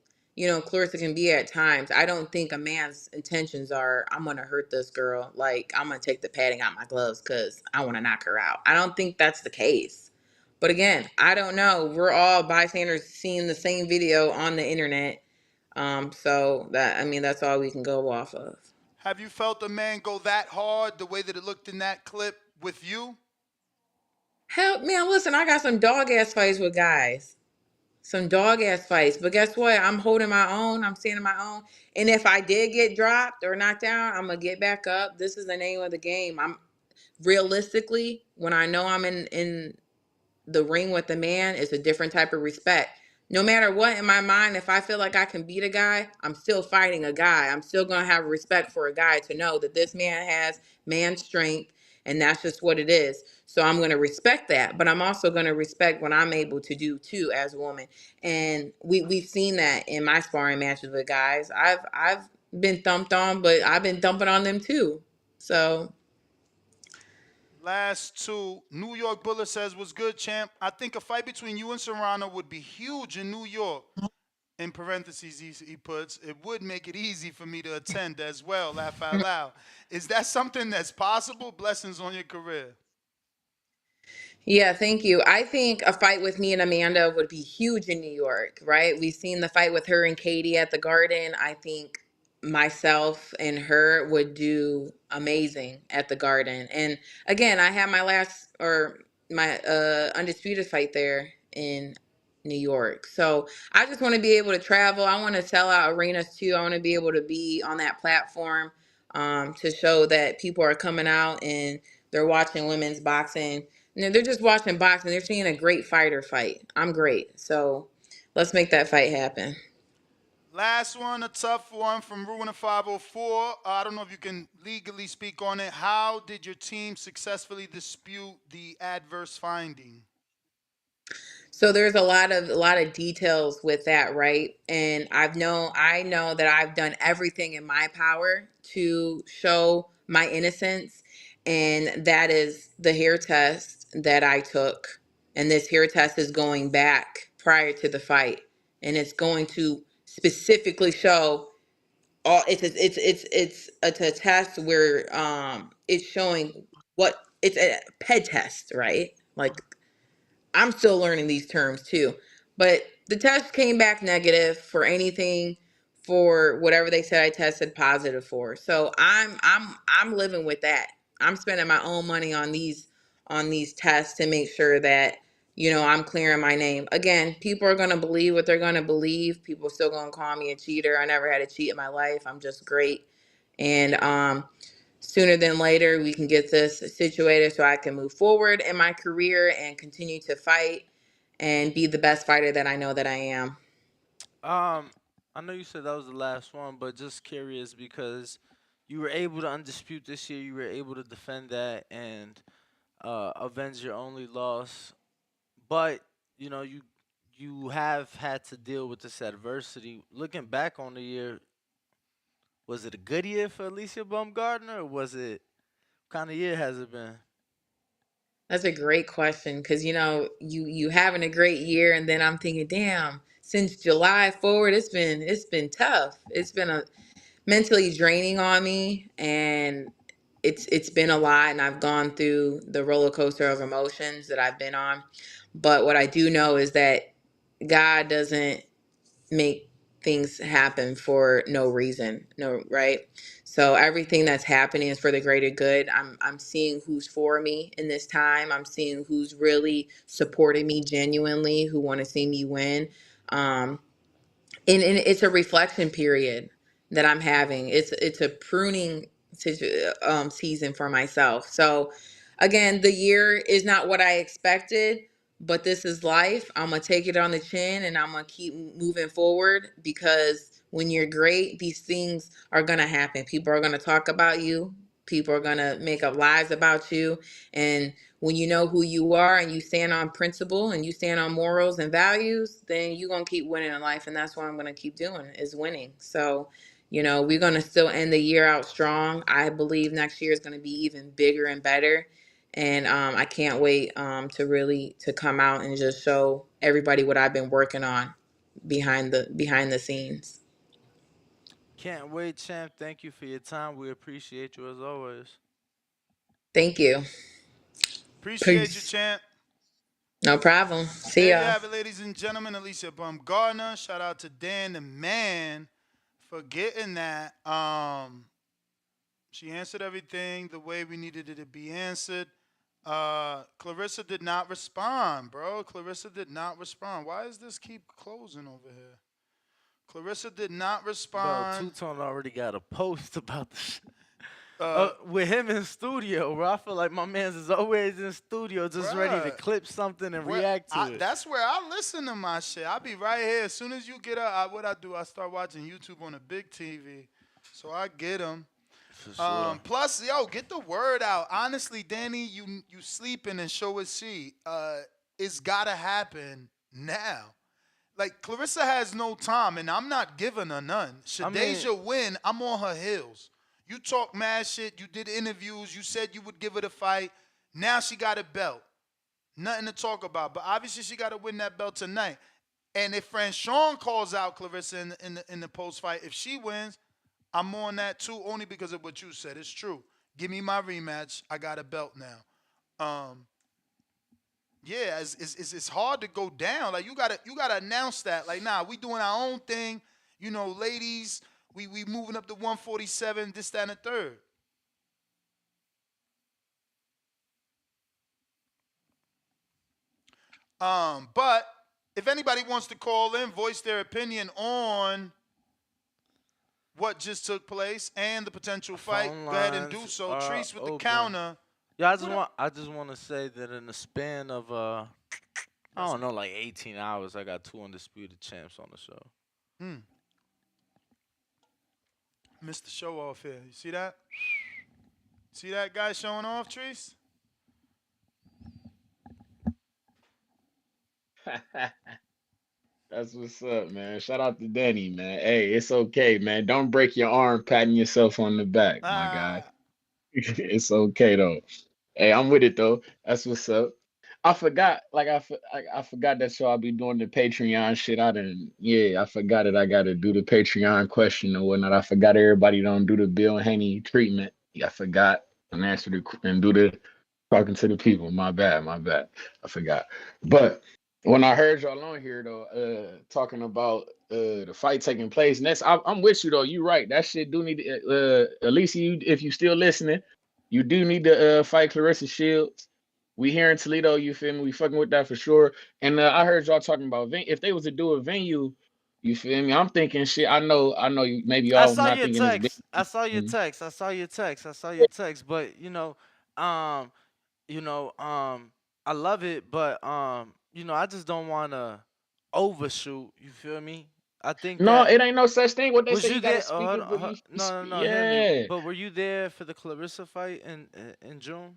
Clarissa can be at times, I don't think a man's intentions are, I'm gonna hurt this girl, like I'm gonna take the padding out my gloves because I want to knock her out. I don't think that's the case. But again, I don't know. We're all bystanders seeing the same video on the internet, so that, I mean, that's all we can go off of. Have you felt a man go that hard the way that it looked in that clip with you? Hell, man, listen, I got some dog ass fights with guys. Some dog ass fights. But guess what? I'm holding my own. I'm standing my own. And if I did get dropped or knocked down, I'm gonna get back up. This is the name of the game. I'm realistically, when I know I'm in the ring with the man, is a different type of respect. No matter what, in my mind, if I feel like I can beat a guy, I'm still fighting a guy. I'm still going to have respect for a guy to know that this man has man strength, and that's just what it is. So I'm going to respect that, but I'm also going to respect what I'm able to do too as a woman. And we've seen that in my sparring matches with guys. I've been thumped on, but I've been thumping on them too. So Last two. New York Bullet says, "Was good, champ. I think a fight between you and Serrano would be huge in New York." In parentheses, he puts, "It would make it easy for me to attend as well." Laugh out loud. Is that something that's possible? Blessings on your career. yeah, thank you. I think a fight with me and Amanda would be huge in New York, right? We've seen the fight with her and Katie at the Garden. I think myself and her would do amazing at the Garden. And again, I had my undisputed fight there in New York. So I just want to be able to travel. I want to sell out arenas too. I want to be able to be on that platform, to show that people are coming out and they're watching women's boxing. No, they're just watching boxing. They're seeing a great fighter fight. I'm great. So let's make that fight happen. Last one, a tough one from Ruin 504. I don't know if you can legally speak on it. How did your team successfully dispute the adverse finding? So there's a lot of details with that, right? And I know that I've done everything in my power to show my innocence, and that is the hair test that I took. And this hair test is going back prior to the fight, and it's going to specifically show all. It's a test where it's showing what it's a ped test, right? Like, I'm still learning these terms too. But the test came back negative for anything, for whatever they said I tested positive for. So I'm living with that. I'm spending my own money on these tests to make sure that, I'm clearing my name. Again, people are going to believe what they're going to believe. People are still going to call me a cheater. I never had a cheat in my life. I'm just great. And sooner than later, we can get this situated so I can move forward in my career and continue to fight and be the best fighter that I know that I am. I know you said that was the last one, but just curious because you were able to undispute this year. You were able to defend that and avenge your only loss. But you have had to deal with this adversity. Looking back on the year, was it a good year for Alycia Baumgardner, or was it what kind of year has it been? That's a great question, because you having a great year, and then I'm thinking, damn, since July forward, it's been tough. It's been a mentally draining on me, and it's been a lot, and I've gone through the roller coaster of emotions that I've been on. But what I do know is that God doesn't make things happen for no reason, no, right? So everything that's happening is for the greater good. I'm seeing who's for me in this time. I'm seeing who's really supporting me genuinely, who want to see me win. Um, and it's a reflection period that I'm having. It's a pruning season for myself. So again, the year is not what I expected, but this is life. I'm gonna take it on the chin, and I'm gonna keep moving forward, because when you're great, these things are gonna happen. People are gonna talk about you. People are gonna make up lies about you, and when you know who you are and you stand on principle and you stand on morals and values, then you're going to keep winning in life. And that's what I'm going to keep doing, is winning. So, we're going to still end the year out strong. I believe next year is going to be even bigger and better. And I can't wait to come out and just show everybody what I've been working on behind the scenes. Can't wait, champ. Thank you for your time. We appreciate you as always. Thank you. Appreciate you, Peace. champ. No problem. See There you y'all. have it, ladies and gentlemen. Alycia Baumgardner. Shout out to Dan the man for getting that. She answered everything the way we needed it to be answered. Claressa did not respond, bro. Claressa did not respond. Why does this keep closing over here? Claressa did not Bro, respond. Two-Tone already got a post about this. Uh, With him in studio, bro. I feel like my man's is always in studio, just ready to Bruh, clip something and react to it. That's where I listen to my shit. I'll be right here. As soon as you get up, what I do, I start watching YouTube on a big TV. So I get them. For sure. Plus, yo, get the word out. Honestly, Danny, you sleeping and show us see. It's gotta happen now. Like, Claressa has no time, and I'm not giving her none. Shadeja win, I'm on her heels. You talk mad shit. You did interviews. You said you would give her the fight. Now she got a belt. Nothing to talk about. But obviously she got to win that belt tonight. And if Franchon calls out Claressa in the post fight, if she wins, I'm on that too, only because of what you said. It's true. Give me my rematch. I got a belt now. Yeah, it's hard to go down. Like, you gotta announce that. Like, nah, we doing our own thing. Ladies, we moving up to 147, this, that, and the third. But if anybody wants to call in, voice their opinion on what just took place and the potential fight, Phone go ahead and lines do so. are Treese with the open. counter. Yeah, I just want to say that in the span of I don't know, like 18 hours, I got 2 undisputed champs on the show. Missed the show off here. You see that? See that guy showing off, Treese? That's what's up, man. Shout out to Danny, man. Hey, it's okay, man. Don't break your arm patting yourself on the back, my guy. It's okay though. Hey, I'm with it though. That's what's up. I forgot, like I forgot that so I'll be doing the Patreon shit. I forgot it. I got to do the Patreon question or whatnot. I forgot everybody don't do the Bill Haney treatment. I forgot and answer and do the talking to the people. My bad, my bad. I forgot. But when I heard y'all on here though, talking about the fight taking place, and I'm with you though. You right. That shit do need to, Alycia, if you still listening, you do need to fight Claressa Shields. We here in Toledo, you feel me? We fucking with that for sure. And I heard y'all talking about if they was to do a venue, you feel me? I'm thinking shit. I know. Maybe I y'all saw not your thinking this big. text. I saw your text. I saw your text. I saw your text. But um, I love it, but I just don't want to overshoot. You feel me? I think No, that it ain't no such thing. What they was say, you you got to there? Oh, speak hold it, on, but you, no. Hear me. yeah. But were you there for the Claressa fight in June?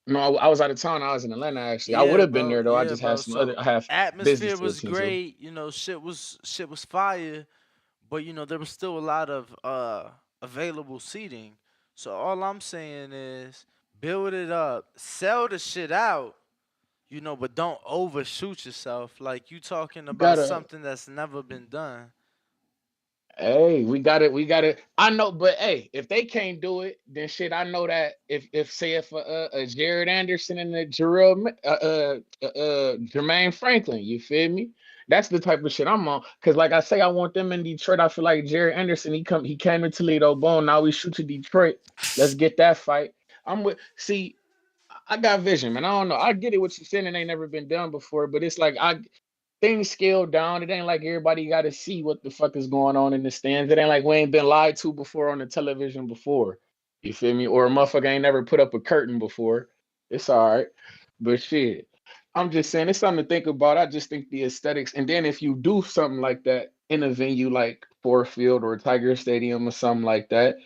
No, I was out of town. I was in Atlanta actually. I would Yeah, have been bro. there though. I Yeah, just had bro. some So I have business atmosphere to was attend to. great. Shit was fire. But there was still a lot of available seating. So all I'm saying is build it up, sell the shit out, but don't overshoot yourself. Like, you talking You about gotta something that's never been done. Hey, we got it. I know, but hey, if they can't do it, then shit, I know that if Jared Anderson and the Jermaine Franklin, you feel me? That's the type of shit I'm on. Cause like I say, I want them in Detroit. I feel like Jared Anderson, he came to Toledo, boom. Now we shoot to Detroit. Let's get that fight. I'm with. See, I got vision, man. I don't know. I get it what you're saying. It ain't never been done before, but it's like things scaled down. It ain't like everybody got to see what the fuck is going on in the stands. It ain't like we ain't been lied to before on the television before. You feel me? Or a motherfucker ain't never put up a curtain before. It's all right. But shit, I'm just saying it's something to think about. I just think the aesthetics. And then if you do something like that in a venue like Ford Field or Tiger Stadium or something like that,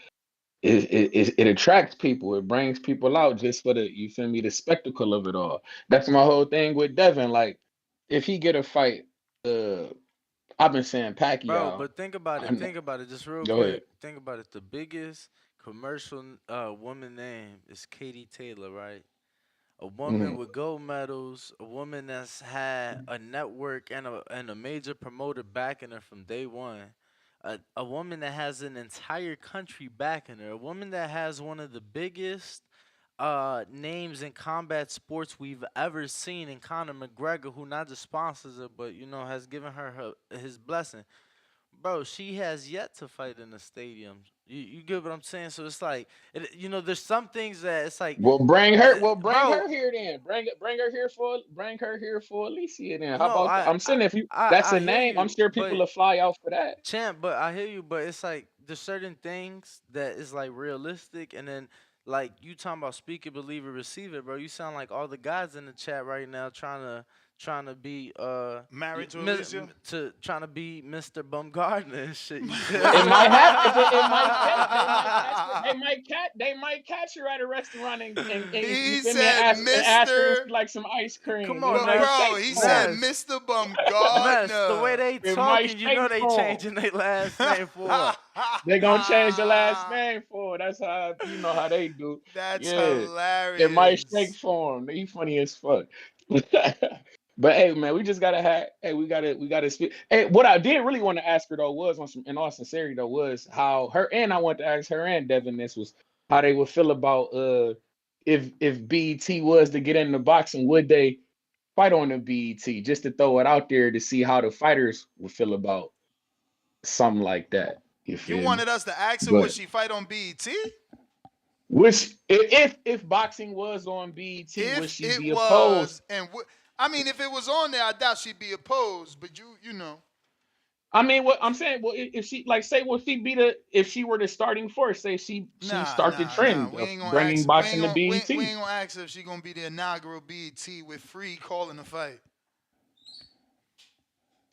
it attracts people. It brings people out just for the, you feel me, the spectacle of it all. That's my whole thing with Devin. Like, if he get a fight, uh, I've been saying Bro, Pacquiao. but think about it. I'm, Think about it. Just real go ahead. quick. Think about it. The biggest commercial woman name is Katie Taylor, right? A woman Mhm. with gold medals, a woman that's had a network and a major promoter backing her from day one. A woman that has an entire country backing her. A woman that has one of the biggest names in combat sports we've ever seen in Conor McGregor, who not just sponsors her, but has given her his blessing. Bro, she has yet to fight in a stadium. You get what I'm saying? So it's like, there's some things that it's like, Well, bring her. Well, bring bro. her here then. Bring her here for Alicia then. How No, about that? I'm saying if you that's I a hear name, I'm you, sure people but will fly out for that. champ, but I hear you, but it's like there's certain things that is like realistic, and then like you talking about speak it, believe it, receive it, bro. You sound like all the guys in the chat right now trying to be Married to Alycia? trying to be Mr. Baumgardner and shit. You It feel might have it might take me? they might catch her at a restaurant and you He feel me, and said, ask her if Mr. she like some ice cream. Come It on, But might Ness. bro, shake he for said him. Ness. Mr. Mess, the way Baumgardner. they It might talking, shake they for him. changing their last name for it. They gonna change the last name for her. That's how you know how they do. That's Yeah, it might shake hilarious. for him. He funny as fuck. But hey, man, we just gotta have. Hey, we gotta speak. Hey, what I did really want to ask her though was in all sincerity though was how her and I want to ask her and Devin this was how they would feel about if BET was to get into boxing, would they fight on the BET just to throw it out there to see how the fighters would feel about something like that. You You feel me? wanted us to ask her would But she fight on BET? which if boxing was on BET, would If she it be opposed? was, I mean, if it was on there, I doubt she'd be opposed. But you know, I mean, what I'm saying, well, if she like say, will she be the if she were the starting force, say she start the nah. trend We of ain't gonna bringing ask. We boxing ain't to gonna. We BET? ain't gonna ask her if she gonna be the inaugural BET with Free calling the fight.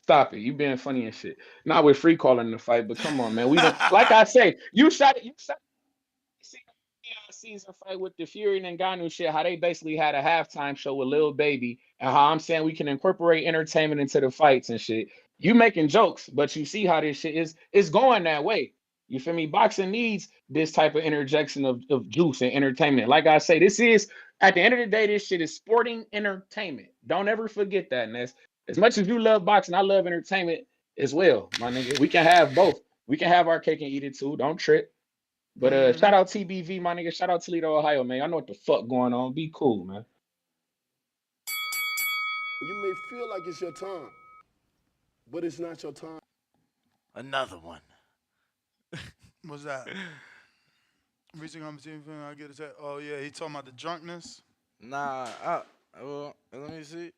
Stop it, you being funny and shit. Not with free calling the fight, but come on, man. We don't like I say, you shot see season fight with the Fury and Ngannou shit, how they basically had a halftime show with Lil Baby, and how I'm saying we can incorporate entertainment into the fights and shit. You making jokes, but you see how this shit is going that way. You feel me? Boxing needs this type of interjection of juice and entertainment. Like I say, this is at the end of the day, this shit is sporting entertainment. Don't ever forget that. And as much as you love boxing, I love entertainment as well, my nigga. We can have both. We can have our cake and eat it too. Don't trip. But shout out TBV, my nigga. Shout out Toledo, Ohio, man. I know what the fuck going on. Be cool, man. You may feel like it's your time, but it's not your time. Another one. What's that? Reaching on the team, I get it. Oh yeah, he talking about the drunkenness. Nah, let me see.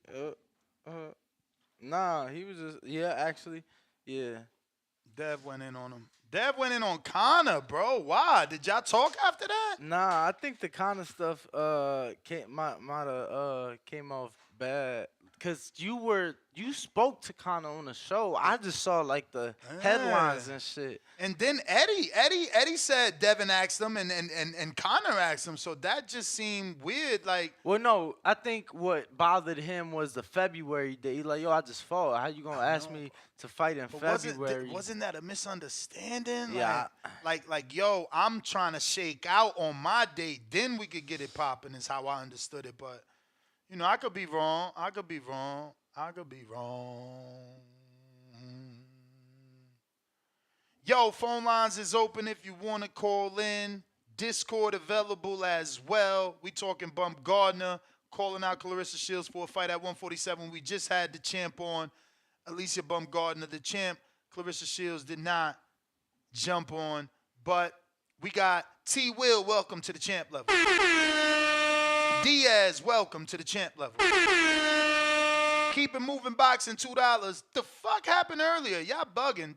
Nah, he was just actually, yeah. Dev went in on him. Dev went in on Connor, bro. Why? Did y'all talk after that? Nah, I think the kind of stuff might have came off bad. Cause you spoke to Connor on the show. I just saw like the headlines and shit. And then Eddie said Devin asked him and Connor asked him. So that just seemed weird. Like, well, no, I think what bothered him was the February date. He like, yo, I just fought. How you gonna ask me to fight in February? Wasn't that a misunderstanding? Yeah. Like, yo, I'm trying to shake out on my date. Then we could get it popping. Is how I understood it. But you know, I could be wrong. I could be wrong. Yo, Yo, phone lines is open if you want to call in. Discord available as well. We talking Baumgardner, calling out Claressa Shields for a fight at 147. We just had the champ on, Alycia Baumgardner, the champ. Claressa Shields did not jump on, but we got T. Will, welcome to the champ level. Diaz, welcome to the champ level. Keep it moving, boxing, $2. The fuck happened earlier? Y'all bugging.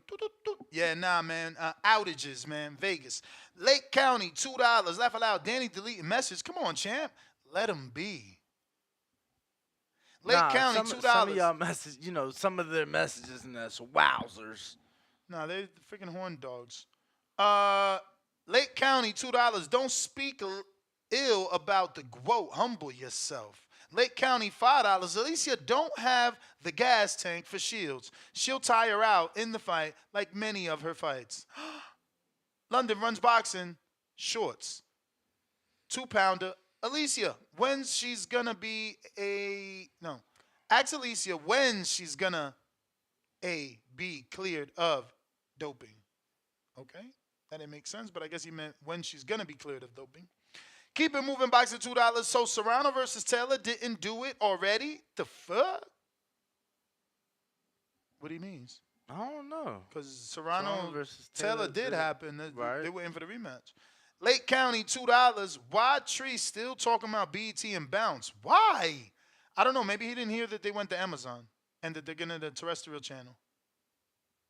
Yeah, nah, man. Outages, man. Vegas. Lake County, $2. Laugh aloud. Danny deleting message. Come on, champ. Let him be. Lake County, $2. Some of y'all message, some of their messages and that's wowzers. Nah, they're the freaking horn dogs. Lake County, $2. Don't speak ill about the GWOAT. Humble yourself. Lake County, $5. Alycia don't have the gas tank for Shields. She'll tire out in the fight like many of her fights. London runs boxing, shorts. 2-pounder. Alycia, when she's gonna be ask Alycia when she's gonna be cleared of doping. Okay, that didn't make sense, but I guess he meant when she's gonna be cleared of doping. Keep it moving, boxing, $2. So Serrano versus Taylor didn't do it already? The fuck? What he means? I don't know. Because Serrano versus Taylor did happen. Right. They're waiting for the rematch. Lake County, $2. Why Tree still talking about BET and Bounce? Why? I don't know. Maybe he didn't hear that they went to Amazon and that they're getting the terrestrial channel.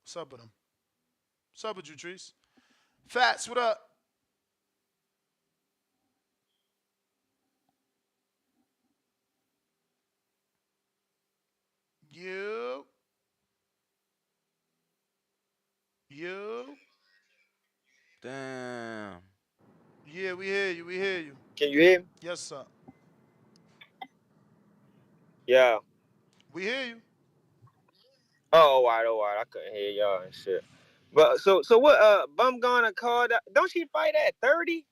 What's up with him? What's up with you, Trees? Fats, what up? You. Damn. Yeah, we hear you. We hear you. Can you hear me? Yes, sir. Yeah. We hear you. Oh, all right. I couldn't hear y'all and shit. But so what? Baumgardner called. Don't she fight at 30?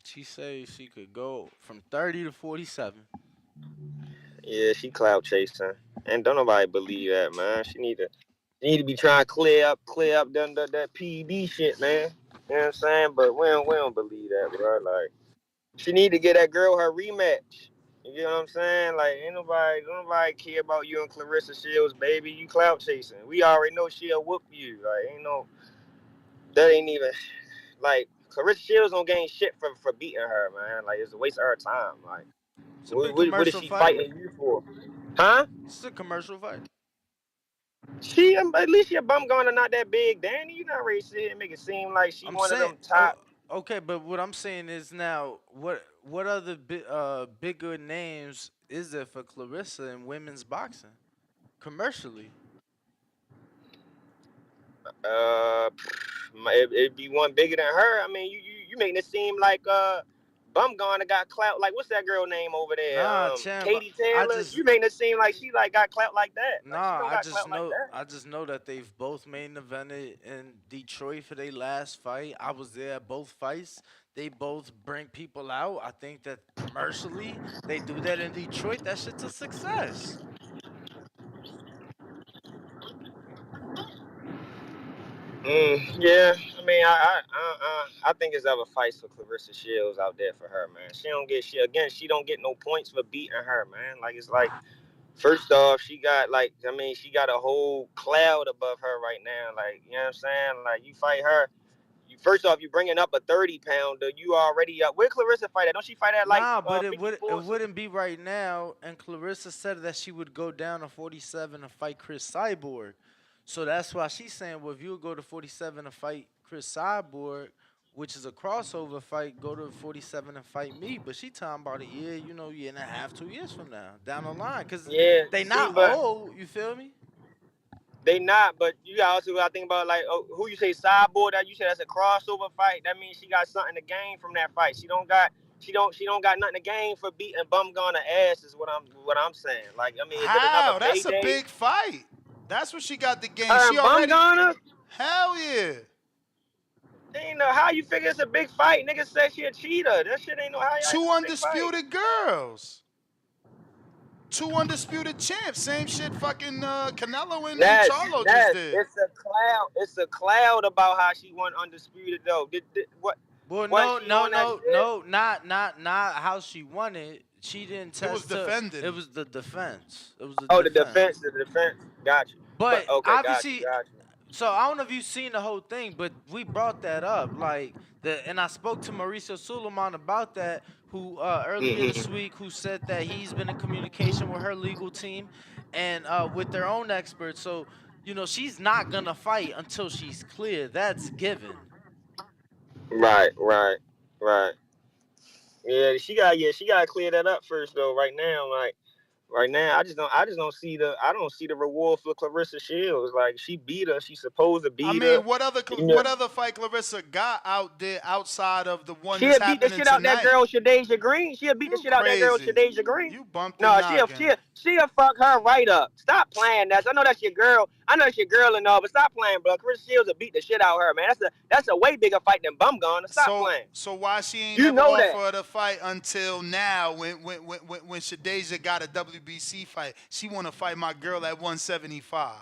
She says she could go from 30 to 47. Yeah, she clout chasing, and don't nobody believe that, man. She need to be trying to clear up that PED shit, man. You know what I'm saying? But we don't believe that, bro. Like, she need to get that girl her rematch. You know what I'm saying? Like, don't nobody care about you and Claressa Shields, baby. You clout chasing. We already know she'll whoop you. Like, that ain't even, like, Claressa Shields don't gain shit for beating her, man. Like, it's a waste of her time. Like, It's a big what is commercial she fight. fighting you for? Huh? It's a commercial fight. At least your Baumgardner not that big, Danny. You not ready to sit here and make it seem like she I'm one of saying, them top. okay, but what I'm saying is now, what other bigger names is there for Claressa in women's boxing commercially? It'd be one bigger than her. I mean, you making it seem like Baumgardner got clout. Like, what's that girl name over there? Nah, champ. Katie Taylor. You making it seem like she like got clout like that. Like, she Nah, don't got clout like that. I just know that they've both main evented in Detroit for their last fight. I was there at both fights. They both bring people out. I think that commercially they do that in Detroit. That shit's a success. Yeah, I mean, I think it's other fights for Claressa Shields out there for her, man. She don't get no points for beating her, man. Like, it's like, first off, she got a whole cloud above her right now. Like, you know what I'm saying? Like, you fight her. First off, you bringing up a 30-pounder. You already up. Where Claressa fight at? Don't she fight at like Nah, but 54? it wouldn't be right now. And Claressa said that she would go down to 47 to fight Chris Cyborg. So that's why she's saying, well, if you would go to 47 to fight Chris Cyborg, which is a crossover fight, go to 47 and fight me. But she talking about a year, year and a half, 2 years from now, down the line. Because they not old, you feel me? They not, but you also got to think about, like, who you say Cyborg, that you say that's a crossover fight. That means she got something to gain from that fight. She don't got nothing to gain for beating Baumgardner ass is what I'm saying. Like, I mean, is it another That's payday? a big fight. That's what she got the game. Her She and already. Baumgardner? Hell yeah. Ain't no how you figure it's a big fight. Nigga said she a cheater. That shit ain't no how. Two undisputed girls. 2 undisputed champs. Same shit fucking Canelo and Ness, Charlo just Ness, did. it's a cloud. It's a cloud about how she won undisputed though. What? Well, Was no, she no, on that no, shit? no, not how she won it. She didn't It was test her. defending. It was the defense. It was the Oh, defense. the defense. Got you. But But okay, got you, obviously, got you. so I don't know if you've seen the whole thing, but we brought that up. Like and I spoke to Mauricio Suleiman about that, who earlier this week, who said that he's been in communication with her legal team and with their own experts. So she's not gonna fight until she's clear. That's given. Right, right, right. She got to clear that up first though. Right now, I just don't see the reward for Claressa Shields. Like she beat her, she's supposed to I beat her. mean, what other fight Claressa got out there outside of the one that's She'll beat the happening shit out that tonight? girl Shadeja Green. She'll beat the You shit out that girl crazy. Shadeja Green. You bumped the No, noggin. she'll fuck her right up. Stop playing that. I know that's your girl. I know that's your girl and all, but stop playing, bro. Claressa Shields will beat the shit out of her, man. That's a way bigger fight than Baumgardner. Stop playing. So why she ain't You never know offer that. her the fight until now when Shadeja got a WBC fight? She want to fight my girl at 175.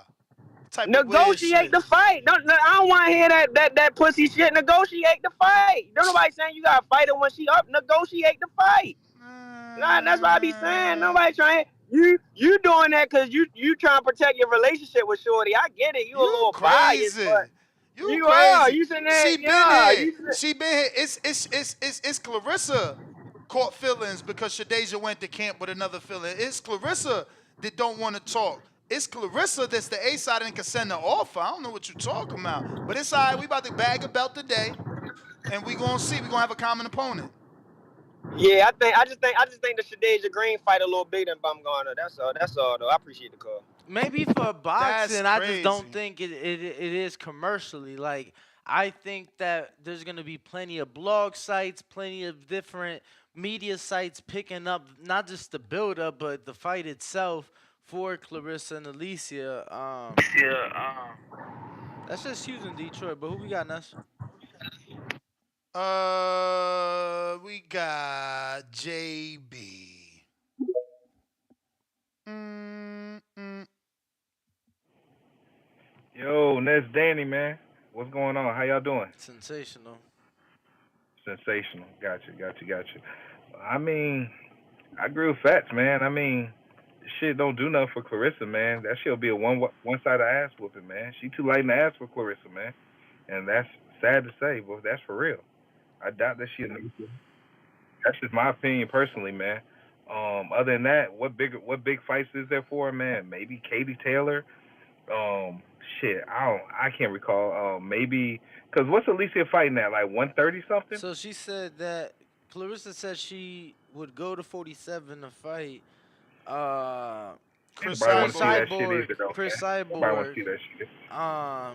Type of weird Negotiate shit. the fight. I don't want to hear that pussy shit. Negotiate the fight. Don't nobody saying you gotta fight her when she up. Negotiate the fight. Nah, that's what I be saying. Nobody trying. You doing that because you trying to protect your relationship with Shorty. I get it. You a little biased, Crazy. but You you are. crazy. You sitting there. She been Yeah. here. She been here. It's Claressa caught feelings because Shadeja went to camp with another feeling. It's Claressa that don't want to talk. It's Claressa that's the A side and can send the offer. I don't know what you're talking about. But it's all right. We about to bag a belt today. And we gonna see. We gonna have a common opponent. Yeah, I just think the Shadeja Green fight a little bigger than Baumgardner. That's all though. I appreciate the call. Maybe for boxing, I just don't crazy. think it is commercially. Like, I think that there's going to be plenty of blog sites, plenty of different media sites picking up not just the build-up, but the fight itself for Claressa and Alycia. That's just huge in Detroit. But who we got, Ness? We got JB. Yo, that's Danny, man. What's going on? How y'all doing? Sensational. Sensational. Gotcha. I mean, I agree with Fats, man. I mean, shit don't do nothing for Claressa, man. That shit'll be a one-sided ass whooping, man. She too light in the ass for Claressa, man. And that's sad to say, but that's for real. I doubt that she'll. That's just my opinion personally, man. Other than that, what big fights is there for her, man? Maybe Katie Taylor. I can't recall. Maybe because what's Alycia fighting at, like 130 something? So she said that Claressa said she would go to 47 to fight. Chris Nobody want to see that shit Cyborg. either, though. Chris Man. Cyborg. Nobody want to see that shit.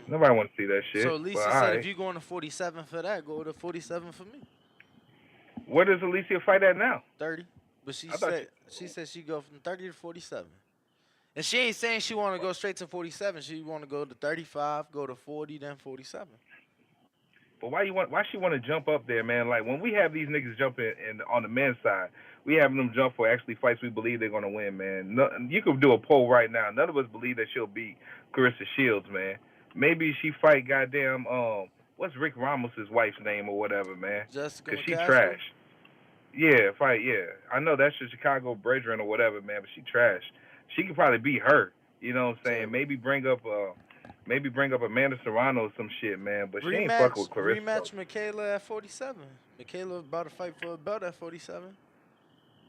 Nobody want to see that shit. So Alycia said, if you're going to 47 for that, go to 47 for me. Where does Alycia fight at now? 30. But she said she go from 30 to 47. And she ain't saying she want to go straight to 47. She want to go to 35, go to 40, then 47. But why she want to jump up there, man? Like when we have these niggas jumping on the men's side, we having them jump for actually fights we believe they're gonna win, man. No, you could do a poll right now. None of us believe that she'll beat Claressa Shields, man. Maybe she fight goddamn what's Rick Ramos's wife's name or whatever, man? Jessica Cause she McCaskill? trash. Yeah, fight. Yeah, I know that's your Chicago brethren or whatever, man. But she trash. She could probably beat her. You know what I'm saying? Maybe bring up Amanda Serrano or some shit, man. But she ain't fucking with Claressa. Rematch Michaela at 47. Michaela about to fight for a belt at 47.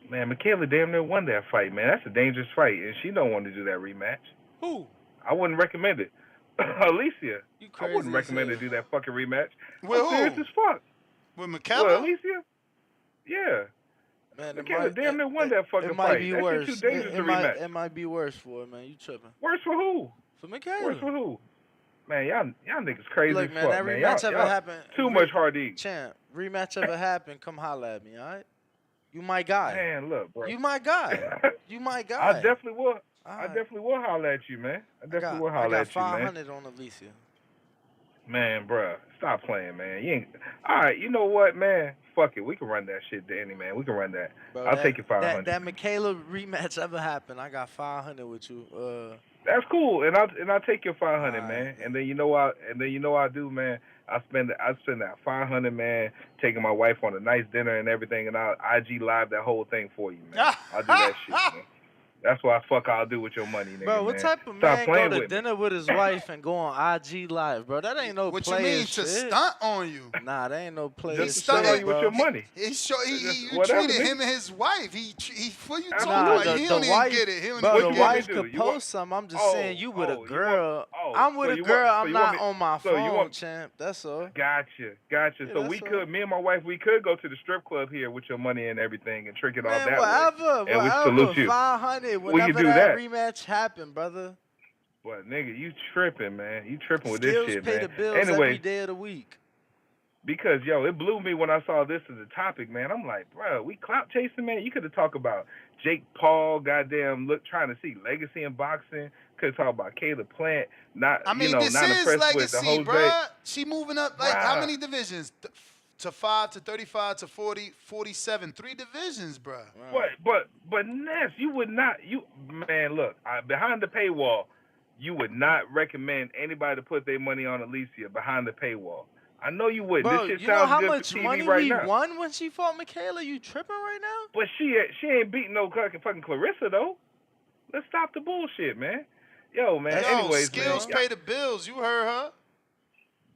Man, Michaela damn near won that fight, man. That's a dangerous fight, and she don't want to do that rematch. Who? I wouldn't recommend it. Alycia. You crazy. I wouldn't recommend her to do that fucking rematch. With I'm serious who? as fuck. With Michaela? With Alycia? Yeah. Man, Michaela damn near won that fucking fight. Be that worse. shit too dangerous to rematch. It might be worse for her, man. You tripping. Worse for who? For Michaela. Worse for who? Man, y'all niggas crazy Look, as man, fuck, that man. rematch Y'all ever happen. Too much hard to eat. Champ, rematch ever happen, come holla at me, all right? You my guy. Man, look, bro. You my guy. You my guy. I definitely will. Right. I definitely will holler at you, man. I definitely will holler at you, man. I got 500 on Alycia. Man, bro, stop playing, man. You ain't. All right, you know what, man? fuck it. We can run that shit, Danny, man. We can run that. Bro, I'll take your 500. that Michaela rematch ever happened, I got 500 with you. That's cool, and I'll take your 500, Alright. man. And then you know what I do, man. I spend that 500, man, taking my wife on a nice dinner and everything, and I'll IG live that whole thing for you, man. I'll do that shit, man. That's what I'll do with your money, nigga. Bro, what man. type of Stop man playing go to with dinner with his wife and go on IG live, bro? That ain't no What player you mean shit. to stunt on you? Nah, that ain't no player Just shit, stunt on you bro. with your money. You whatever, treated nigga. him and his wife. He what you talking Nah, about? He don't even wife, get it. He don't bro, even the get wife it. could post something. I'm just saying, you with a girl. I'm with a girl. I'm not on my phone, champ. That's all. Gotcha. Yeah, So me and my wife, we could go to the strip club here with your money and everything and trick it all Man, that whatever, way. And we salute you. 500 We whenever can do that that. rematch happen, brother. But nigga, you tripping, man. You tripping with Skills this shit, pay man. the bills Anyway, every day of the week. because it blew me when I saw this as a topic, man. I'm like, bro, we clout chasing, man. You could have talked about Jake Paul, goddamn, trying to see legacy in boxing. Could have talked about Caleb Plant, not This not is impressed with the legacy, Jose. bruh. She moving up like how Bruh. many divisions? To 5 to 35 to 40, 47. 3 divisions, bruh. But Ness, you would not. Man, look, behind the paywall, you would not recommend anybody to put their money on Alycia behind the paywall. I know you wouldn't. Bro, This shit you know sounds how good much for TV money right we now. won when she fought Michaela? You tripping right now? But she ain't beating no fucking Claressa though. Let's stop the bullshit, man. Yo, man. Anyways, Skills man. pay the bills. You heard her.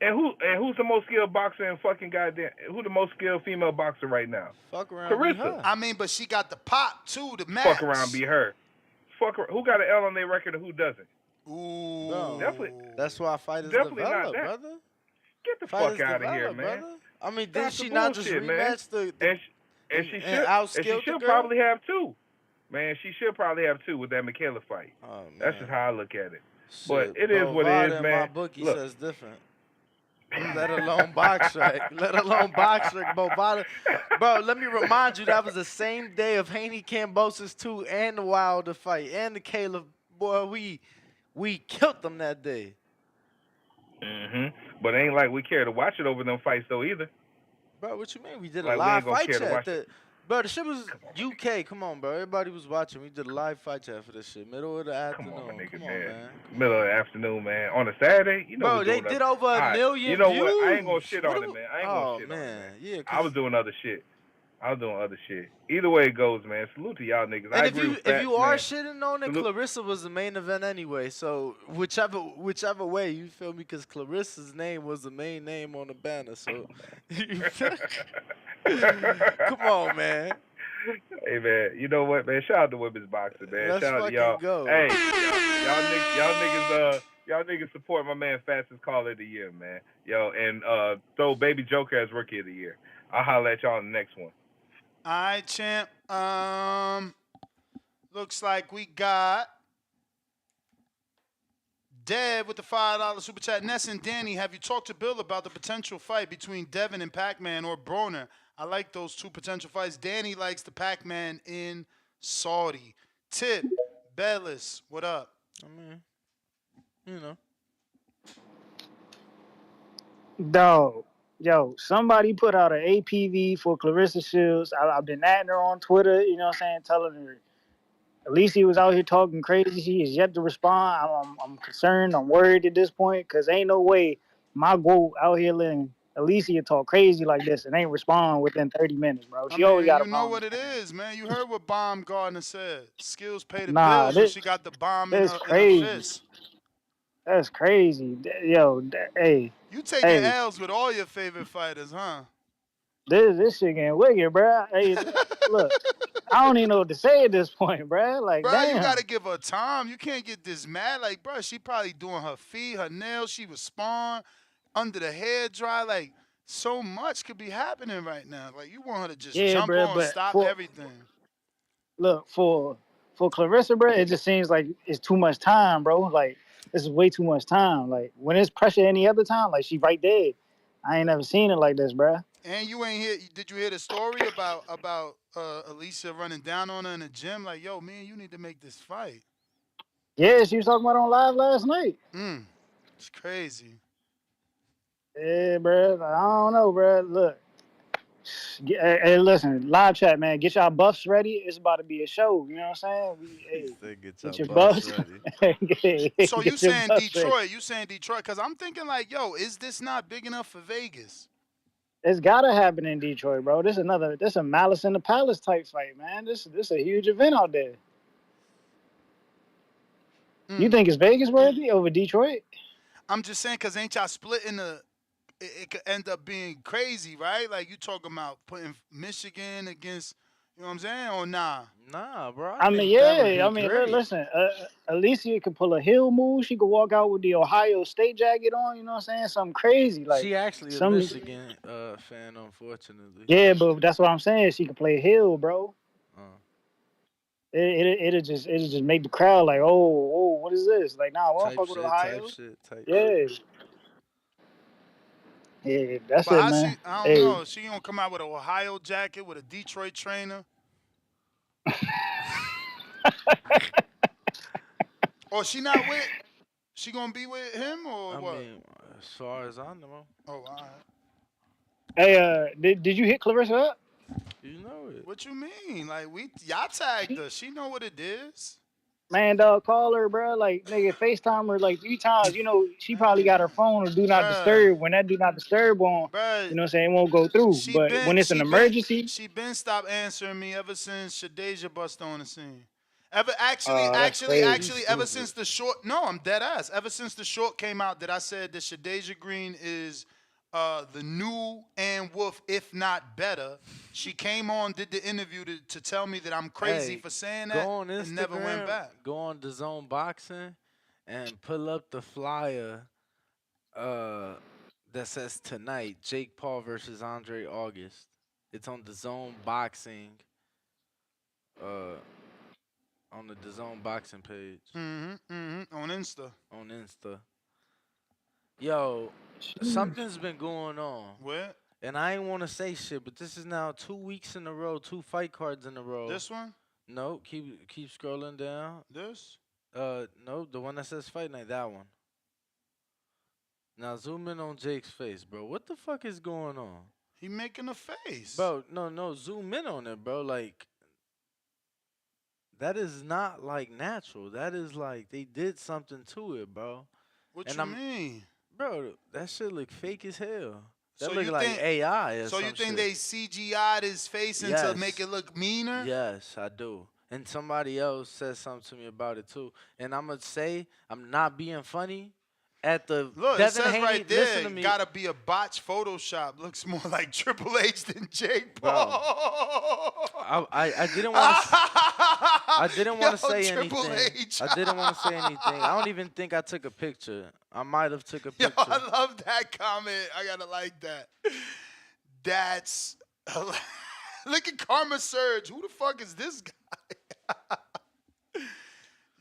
And who's the most skilled boxer in fucking goddamn? Who the most skilled female boxer right now? Fuck around, Claressa. be her. I mean, but she got the pop too. The match. Fuck around, be her. Fuck her. Who got an L on their record and who doesn't? Ooh. Bro, definitely. That's why fighters Definitely develop, not that. brother. Get the Fighters fuck out of here, develop, man. brother. I mean, Stop did she the not just bullshit, rematch man. and she should probably have two. Man, she should probably have two with that Michaela fight. Oh, man. That's just how I look at it. Shit, but it is what it is, in man. My bookie Look. says different. Let alone box track. Let alone box track. Bro, let me remind you, that was the same day of Haney Cambosis 2 and the Wilder fight and the Caleb. Boy, we killed them that day. But it ain't like we care to watch it over them fights though either. Bro, what you mean? We did a Like, we live ain't gonna fight care to watch chat. Bro, the shit was UK. Come on, bro. Everybody was watching. We did a live fight chat for this shit. Middle of the afternoon. Come on, nigga, man. Middle of the afternoon, man. On a Saturday, you know. Bro, they did over a million You know views. what? I ain't gonna shit on it, man. I ain't gonna shit on it, man. Yeah, I was doing other shit. Either way it goes, man. Salute to y'all niggas. And I if agree you with Fats, if you are man. shitting on it, Claressa was the main event anyway. So whichever way, you feel me? Because Claressa's name was the main name on the banner. So come on, man. Hey, man. You know what, man? Shout out to women's boxing, man. Let's Shout out to fucking y'all. go. Hey, y'all niggas support my man Fastest Caller of the Year, man. Yo, and throw Baby Joker as Rookie of the Year. I'll holler at y'all on the next one. All right, champ. Looks like we got Dev with the $5 super chat. Ness and Danny, have you talked to Bill about the potential fight between Devin and Pac-Man or Broner? I like those two potential fights. Danny likes the Pac-Man in Saudi. Tip, Bellis, what up? I mean, you know. Dog, yo, somebody put out an APV for Claressa Shields. I've been at her on Twitter, you know what I'm saying, telling her Alycia was out here talking crazy. She is yet to respond. I'm concerned. I'm worried at this point because ain't no way my goat out here letting Alycia talk crazy like this and ain't respond within 30 minutes, bro. She always got a you know bomb. what it is, man. You heard what Baumgardner said. Skills pay the Nah, bills, so she got the bomb in her fist. That's crazy. Yo, hey. You taking L's with all your favorite fighters, huh? This shit getting wicked, bro. Hey, look, I don't even know what to say at this point, bro. Like, bro, damn. You gotta give her time. You can't get this mad. Like, bro, she probably doing her feet, her nails. She was sparring under the hair dry. Like, so much could be happening right now. Like, you want her to just jump on, stop everything. Look, for Claressa, bro, it just seems like it's too much time, bro. Like, this is way too much time. Like, when it's pressure any other time, like, she right there. I ain't never seen it like this, bro. And you ain't hear? Did you hear the story about Alycia running down on her in the gym? Like, yo, man, you need to make this fight. Yeah, she was talking about it on live last night. It's crazy. Yeah, bro. I don't know, bro. Look, Hey, listen, live chat, man. Get y'all buffs ready. It's about to be a show. You know what I'm saying? He Hey, said, "Get get your your buffs buffs. ready." So you Get your saying buffs ready. Detroit? You saying Detroit? Because I'm thinking like, yo, is this not big enough for Vegas? It's gotta happen in Detroit, bro. This a Malice in the Palace type fight, man. This a huge event out there. You think it's Vegas worthy over Detroit? I'm just saying, because ain't y'all splitting the. It could end up being crazy, right? Like you talking about putting Michigan against, you know what I'm saying, or nah? Nah, bro. I I mean, think that would yeah. be I mean, great. listen. Alycia could pull a heel move. She could walk out with the Ohio State jacket on. You know what I'm saying? Something crazy, like She actually a some. Michigan fan, unfortunately. Yeah, but that's what I'm saying. She could play heel, bro. Uh, It'll just make the crowd like, oh, what is this? Like, nah, we don't type fuck with shit, type Ohio. shit, type Yeah, shit. yeah, that's But it, how man. she? I don't Hey, know. She gonna come out with an Ohio jacket with a Detroit trainer, or she not with? She gonna be with him or I what? mean, as far as I know, Oh, all right. hey, did you hit Claressa up? you know it. What you mean? Like y'all tagged her. She know what it is. Man, dog, call her, bro. Like, nigga, FaceTime her like 3 times. You know, she probably got her phone or do not Bruh, disturb. When that do not disturb on, bruh. you know what I'm saying, it won't go through. She But been when it's an she been emergency, she been stopped answering me ever since Shadeja bust on the scene. Ever actually, that's actually, crazy. actually, ever since the short. No, I'm dead ass. Ever since the short came out, that I said that Shadeja Green is the new Ann Wolf, if not better. She came on, did the interview to tell me that I'm crazy Hey, for saying go that, on and never went Instagram, back. go on the Zone Boxing, and pull up the flyer. Uh, that says tonight Jake Paul versus Andre August. It's on the Zone Boxing. Uh, on the DAZN boxing page On Insta. on Insta. Yo, something's been going on. What? And I ain't want to say shit, but this is now 2 weeks in a row, 2 fight cards in a row. This one? No, keep scrolling down. This? No, the one that says fight night, that one. Now zoom in on Jake's face, bro. What the fuck is going on? He making a face. Bro, no, zoom in on it, bro. Like, that is not like natural. That is like they did something to it, bro. What And you mean? bro, that shit look fake as hell. That So look you like think AI or So you some think shit. they CGI'd his face in to make Yes. it look meaner? Yes, I do. And somebody else said something to me about it too. And I'm gonna say I'm not being funny. At the Look, it Devin says Haney, right listen there, to me, gotta be a botch Photoshop. Looks more like Triple H than Jake bro. Paul. I didn't want to. I didn't want to Yo, say Triple anything. H. I didn't want to say anything. I don't even think I took a picture. I might have took a Yo, picture. I love that comment. I gotta like that. That's look at Karma Surge. Who the fuck is this guy?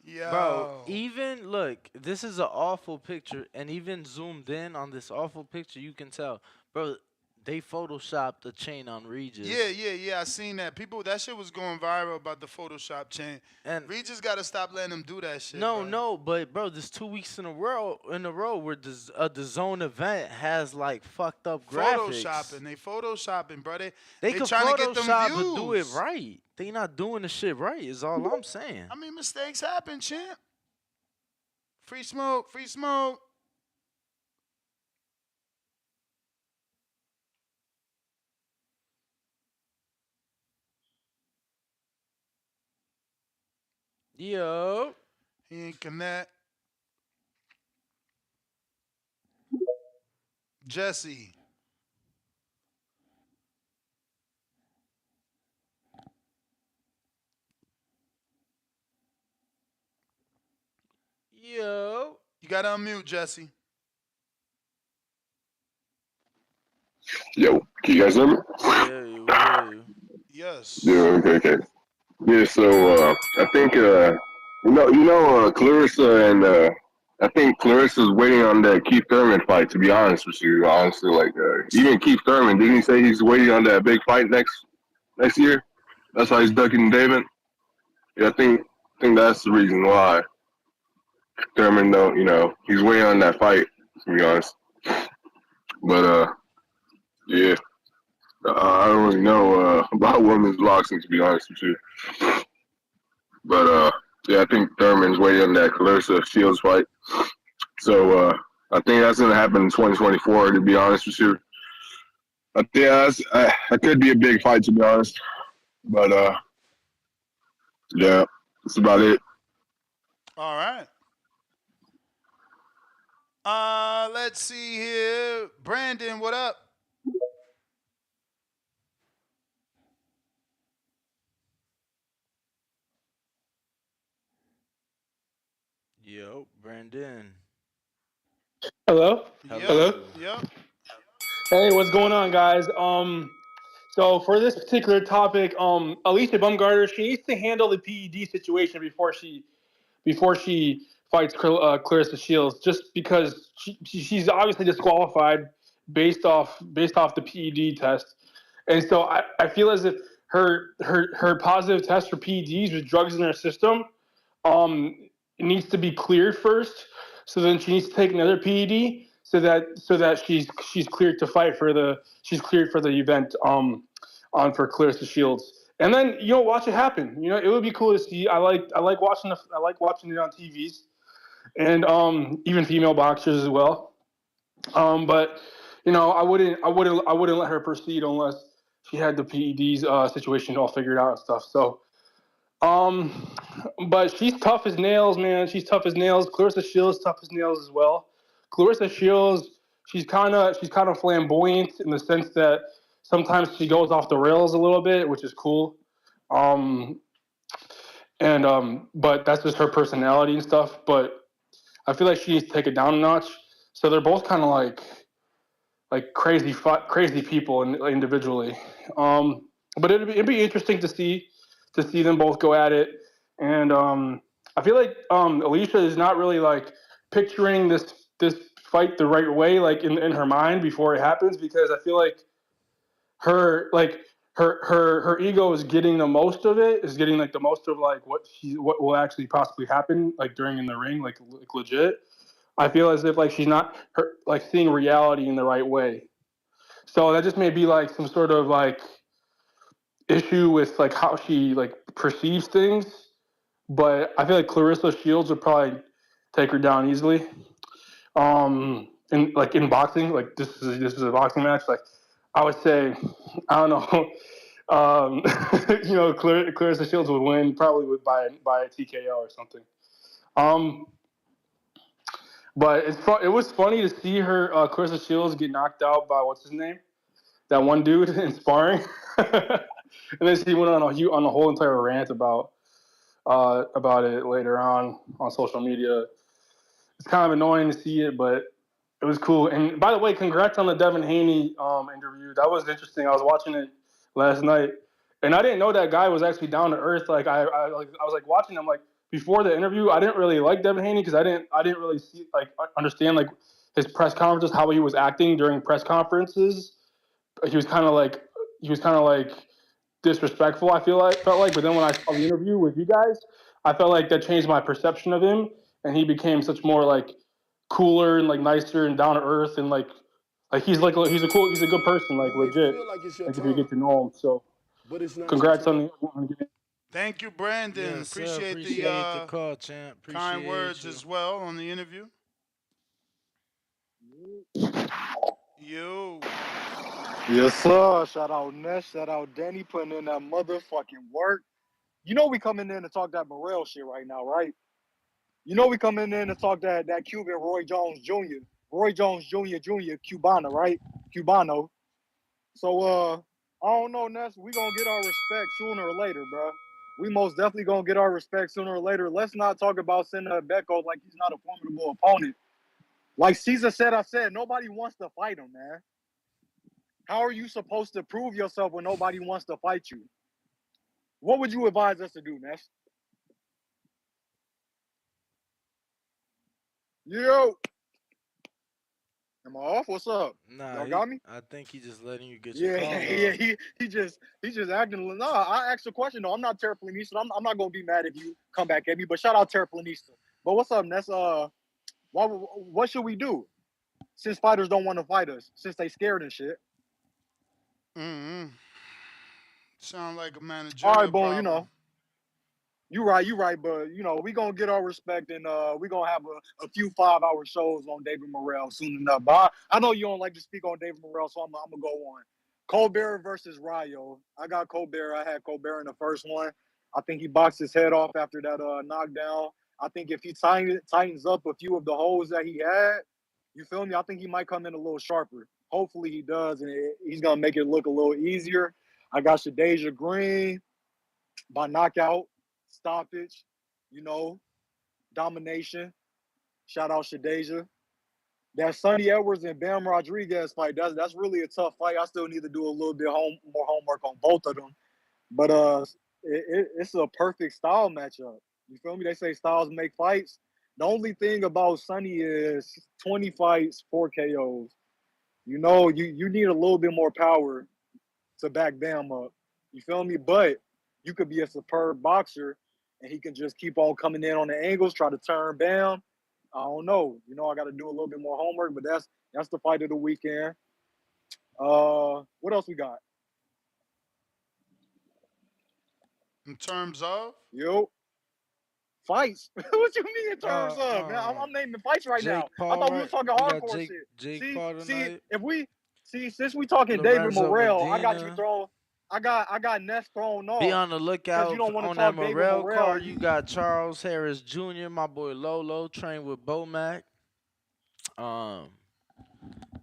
Yo. Bro, even look, this is an awful picture, and even zoomed in on this awful picture, you can tell, bro. They photoshopped the chain on Regis. Yeah. I seen that. People, that shit was going viral about the Photoshop chain. And Regis got to stop letting them do that shit. No, but bro, this 2 weeks in a row where the zone event has like fucked up graphics. They photoshopping, bro. They could trying to get them Photoshop views. but do it right. They not doing the shit right. Is all I'm saying. I mean, mistakes happen, champ. Free smoke, free smoke. Yo. He ain't connect. Jesse. Yo. You got to unmute, Jesse. Yo, can you guys hear me? Yeah, we hear you. Yes. Yeah, okay. Yeah, so I think Claressa and I think Clarissa's waiting on that Keith Thurman fight. To be honest with you, honestly, like even Keith Thurman, didn't he say he's waiting on that big fight next year? That's why he's ducking David. Yeah, I think that's the reason why Thurman don't. He's waiting on that fight. To be honest, but yeah. I don't really know about women's boxing, to be honest with you. But yeah, I think Thurman's waiting on that Claressa Shields fight. So I think that's gonna happen in 2024. To be honest with you, I think that could be a big fight, to be honest. But yeah, that's about it. All right. Let's see here. Brandon, what up? Yo, Brandon. Hello? Yep. Hello? Hello. Yep. Hey, what's going on, guys? So for this particular topic, Alycia Baumgardner, she needs to handle the PED situation before she fights Claressa Shields, just because she's obviously disqualified based off the PED test, and so I feel as if her positive test for PEDs with drugs in her system um, it needs to be cleared first. So then she needs to take another PED so that she's cleared to fight for the she's cleared for the event on for Claressa Shields. And then watch it happen. It would be cool to see. I like watching it on TVs and even female boxers as well. But I wouldn't let her proceed unless she had the PEDs situation all figured out and stuff. So um, but she's tough as nails, man. She's tough as nails. Claressa Shields tough as nails as well. Claressa Shields, she's kind of flamboyant in the sense that sometimes she goes off the rails a little bit, which is cool. Um, and but that's just her personality and stuff. But I feel like she needs to take it down a notch. So they're both kind of like crazy people individually. But it'd be interesting to see them both go at it, and I feel like Alycia is not really like picturing this fight the right way, like in her mind before it happens, because I feel like her ego is getting the most of it, is getting like the most of like what will actually possibly happen like during in the ring, like legit. I feel as if like she's not like seeing reality in the right way. So that just may be like some sort of like issue with like how she like perceives things. But I feel like Claressa Shields would probably take her down easily. In boxing, like this is a boxing match. Like I would say, I don't know. Claressa Shields would win probably by a TKO or something. Um, but it was funny to see her Claressa Shields get knocked out by what's his name, that one dude in sparring, and then she went on a whole entire rant about it later on social media. It's kind of annoying to see it, but it was cool. And by the way, congrats on the Devin Haney interview. That was interesting. I was watching it last night, and I didn't know that guy was actually down to earth. Like I was like watching him like before the interview. I didn't really like Devin Haney because I didn't really see like understand like his press conferences, how he was acting during press conferences. He was kind of like disrespectful. Felt like, but then when I saw the interview with you guys, I felt like that changed my perception of him, and he became such more like cooler and like nicer and down to earth and like he's a good person, like You may legit. feel like it's your Like if you time, get to know him, so but it's not your congrats time. on getting. Thank you, Brandon. Yes, sir. Appreciate the Appreciate the call, champ. kind Appreciate words you. as well on the interview. You. Yes, sir. Shout out Ness. Shout out Danny putting in that motherfucking work. You know we coming in to talk that Morel shit right now, right? You know we coming in to talk that Cuban Roy Jones Jr. Roy Jones Jr. Cubano, right? Cubano. So I don't know, Ness. We gonna get our respect sooner or later, bro. We most definitely gonna get our respect sooner or later. Let's not talk about Senator Becko like he's not a formidable opponent. Like Caesar said, nobody wants to fight him, man. How are you supposed to prove yourself when nobody wants to fight you? What would you advise us to do, Ness? Yo, am I off? What's up? Nah, Y'all got me? I think he just letting you get your Yeah, call yeah. off. He just acting. Nah, I asked a question though. I'm not Terraplanista. I'm not gonna be mad if you come back at me. But shout out Terraplanista. But what's up, Ness? What should we do? Since fighters don't want to fight us, since they scared and shit. Mm-hmm. Sound like a All managerial right, boom. problem. You right, but we gonna get our respect and we gonna have a few 5-hour shows on David Morrell soon enough. But I know you don't like to speak on David Morrell, so I'm gonna go on. Colbert versus Rayo. I got Colbert. I had Colbert in the first one. I think he boxed his head off after that knockdown. I think if he tightens up a few of the holes that he had, you feel me? I think he might come in a little sharper. Hopefully he does, and he's gonna make it look a little easier. I got Shadeja Green by knockout, stoppage, you know, domination. Shout out Shadeja. That Sonny Edwards and Bam Rodriguez fight, that's really a tough fight. I still need to do a little bit more homework on both of them. But it's a perfect style matchup. You feel me? They say styles make fights. The only thing about Sonny is 20 fights, 4 KOs. You need a little bit more power to back Bam up. You feel me? But you could be a superb boxer and he can just keep on coming in on the angles, try to turn Bam. I don't know. I got to do a little bit more homework, but that's the fight of the weekend. What else we got? In terms of Yo, fights. What you mean in terms of, man? I'm naming fights right Jake now. I Paul, thought we was right? talking We got hardcore Jake shit. Jake See, Paul see, tonight. if we since we talking David Lorenzo Morrell, I got you Medina. thrown. I got Ness thrown Be off on the because you lookout don't want to on that talk David Morel Morrell. card. You got Charles Harris Jr., my boy Lolo, trained with Bomac. Um,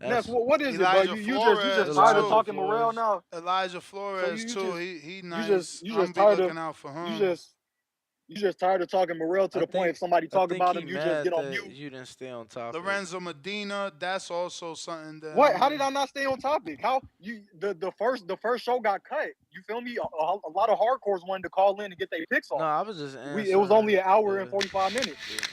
Ness, that's what is it, bro? Elijah You just Flores tired of too. Elijah talking Morrell Flores. now? Elijah So Flores you too. just He you just nice. you I'm just be tired of looking out for you him. just you just tired of talking Morrell to I the point think if somebody I talk think about he him, you just mad get on that mute. you didn't stay on topic. Lorenzo Medina. That's also something that I What? How did mean. I not stay on topic? How you the first show got cut? You feel me? A lot of hardcores wanted to call in and get their picks No, off. I was just It was only answering. an hour and Yeah, 45 minutes. yeah,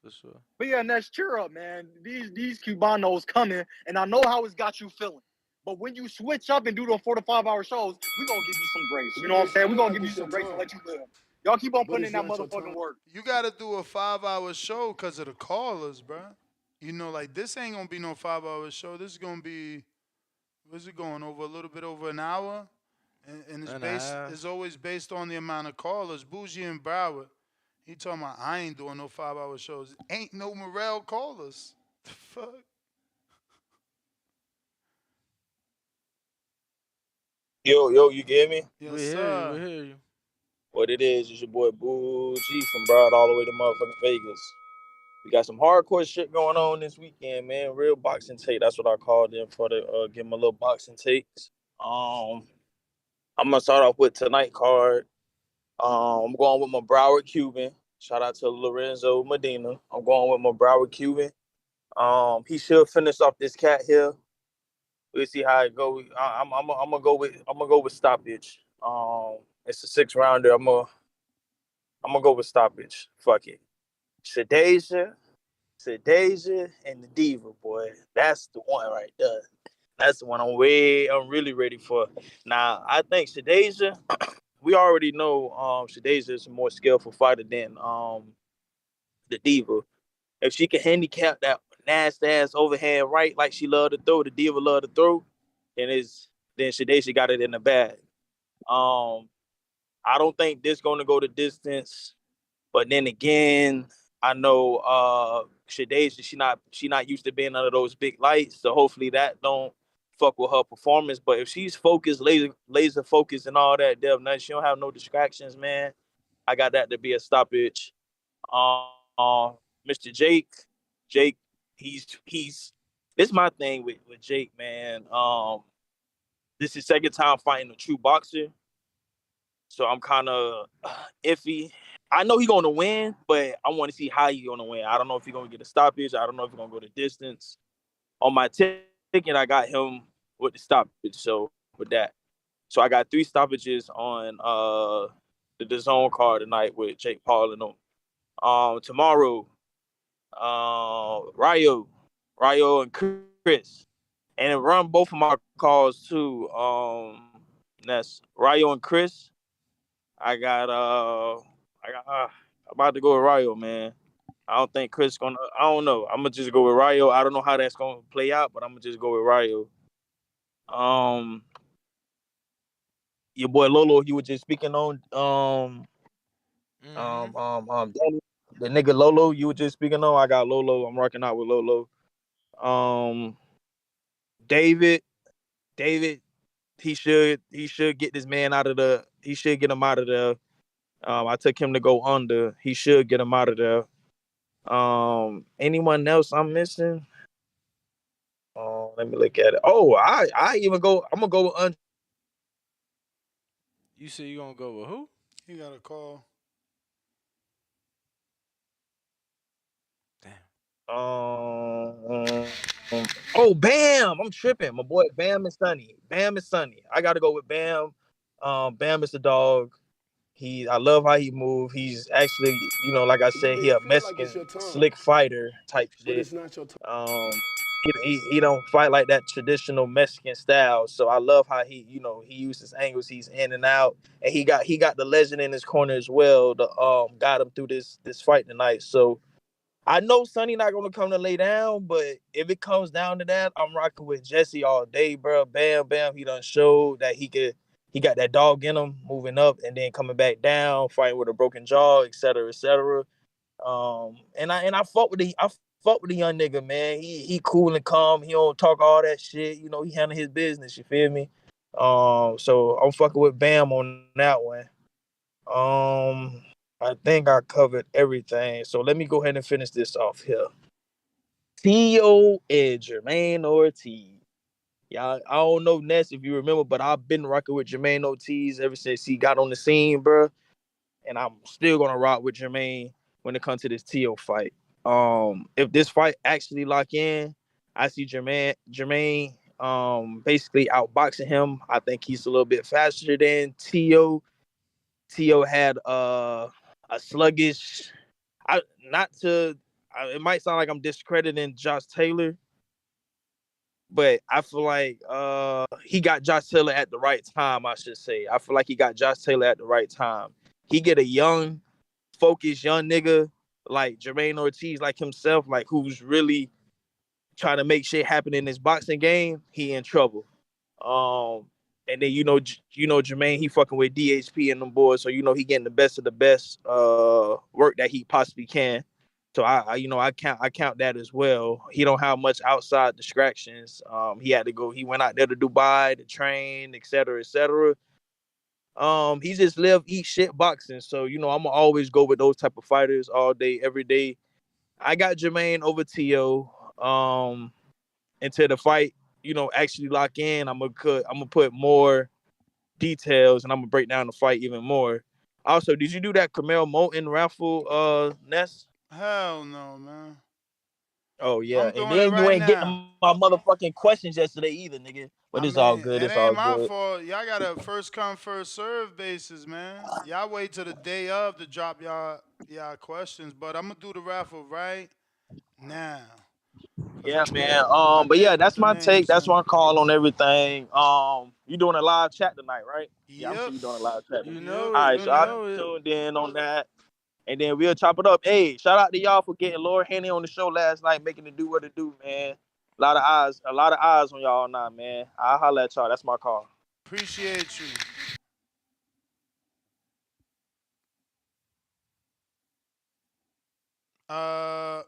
for sure. But yeah, Ness, cheer up, man. These Cubanos coming, and I know how it's got you feeling. But when you switch up and do the 4 to 5 hour shows, we're gonna give you some grace. You know You what I'm just saying? We're feel gonna like give you it's your some grace and time, let you live. Y'all keep on but putting in it's that not your motherfucking time. work. You gotta do a 5 hour show because of the callers, bruh. Like this ain't gonna be no 5 hour show. This is gonna be what's it going over a little bit over an hour, and And a half. it's always based on the amount of callers. Bougie and Broward, he talking about I ain't doing no 5 hour shows. Ain't no Morel callers. The fuck. Yo, you get me? Yes, We hear you. sir. We hear you. What it is your boy Boo G from Broad all the way to motherfucking Vegas. We got some hardcore shit going on this weekend, man. Real boxing tape. That's what I called in for to give them a little boxing takes. I'm gonna start off with tonight card. I'm going with my Broward Cuban. Shout out to Lorenzo Medina. I'm going with my Broward Cuban. He should finish off this cat here. We'll see how it go. I'm gonna go with stoppage. It's a 6 rounder. I'm gonna go with stoppage. Fuck it. Shadeja, and the Diva, boy. That's the one right there. That's the one I'm really ready for. Now, I think Shadeja, we already know Shadeja is a more skillful fighter than the Diva. If she can handicap that nasty ass overhand right like she loved to throw, the Diva loved to throw, then Shadeja got it in the bag. Um, I don't think this gonna go the distance. But then again, I know Shadeja, she not used to being under those big lights, so hopefully that don't fuck with her performance. But if she's focused, laser focused, and all that, she don't have no distractions, man. I got that to be a stoppage. Mr. Jake, he's this is my thing with Jake, man. This is second time fighting a true boxer, so I'm kind of iffy. I know he's going to win, but I want to see how he's going to win. I don't know if he's going to get a stoppage. I don't know if he's going to go the distance. On my ticket, I got him with the stoppage. So with that, so I got 3 stoppages on the zone card tonight with Jake Paul and them. Tomorrow, Ryo and Chris, and run both of my calls too. That's Ryo and Chris. I got I'm about to go with Ryo, man. I don't think Chris gonna. I don't know. I'm gonna just go with Ryo. I don't know how that's gonna play out, but I'm gonna just go with Ryo. Um, your boy Lolo, you were just speaking on Danny, the nigga Lolo, you were just speaking on. I got Lolo. I'm rocking out with Lolo. Um, David, David, he should get this man out of the. He should get him out of there. I took him to go under. He should get him out of there. Anyone else I'm missing? Let me look at it. Oh, I even go. I'm gonna go with under. You say you gonna go with who? He got a call. Oh, Bam! I'm tripping. My boy Bam is Sunny. Bam is Sunny. I gotta go with Bam. Bam is the dog. I love how he move. He's actually, like I You said, may he a feel like it's Mexican your time, slick fighter type but shit. it's not your time. He don't fight like that traditional Mexican style. So I love how he uses angles. He's in and out, and he got the legend in his corner as well. To got him through this fight tonight. So I know Sonny not gonna come to lay down, but if it comes down to that, I'm rocking with Jesse all day, bro. Bam, bam. He done showed that he could. He got that dog in him, moving up and then coming back down, fighting with a broken jaw, etc., etc. And I fought with the young nigga, man. He cool and calm. He don't talk all that shit. He handle his business. You feel me? So I'm fucking with Bam on that one. I think I covered everything. So let me go ahead and finish this off here. T.O. and Jermaine Ortiz. Y'all, I don't know Ness if you remember, but I've been rocking with Jermaine Ortiz ever since he got on the scene, bro. And I'm still gonna rock with Jermaine when it comes to this T.O. fight. If this fight actually lock in, I see Jermaine basically outboxing him. I think he's a little bit faster than T.O. T.O. had a sluggish. I not to. It might sound like I'm discrediting Josh Taylor, but I feel like he got Josh Taylor at the right time. I should say. I feel like he got Josh Taylor at the right time. He get a young, focused young nigga like Jermaine Ortiz, like himself, like who's really trying to make shit happen in this boxing game. He in trouble. Um, and then Jermaine, he fucking with DHP and them boys, so he getting the best of the best work that he possibly can. So I count that as well. He don't have much outside distractions. He had to go. He went out there to Dubai to train, et cetera, et cetera. He just live, eat shit boxing. So I'm gonna always go with those type of fighters all day, every day. I got Jermaine over T.O. Until the fight, actually lock in. I'm gonna put more details and I'm gonna break down the fight even more. Also, did you do that Camille Moulton raffle, Ness? Hell no, man. Oh yeah, I'm and doing it then you right ain't getting now. my motherfucking questions yesterday either, nigga. But I it's all mean, good. it It's ain't all my good. fault. Y'all got a first come first serve basis, man. Y'all wait till the day of to drop y'all questions, but I'm gonna do the raffle right now, cause Yeah, man. I But yeah, did put that's the my take. names That's in. my call on everything. You doing a live chat tonight, right? Yeah, I'm sure Yep. you doing a live chat. You Yep. know All it. right, You so I'll Yep. know be it. tuned in on that. And then we'll chop it up. Hey, shout out to y'all for getting Laura Haney on the show last night, making it do what it do, man. A lot of eyes on y'all now, man. I'll holler at y'all. That's my call. Appreciate you.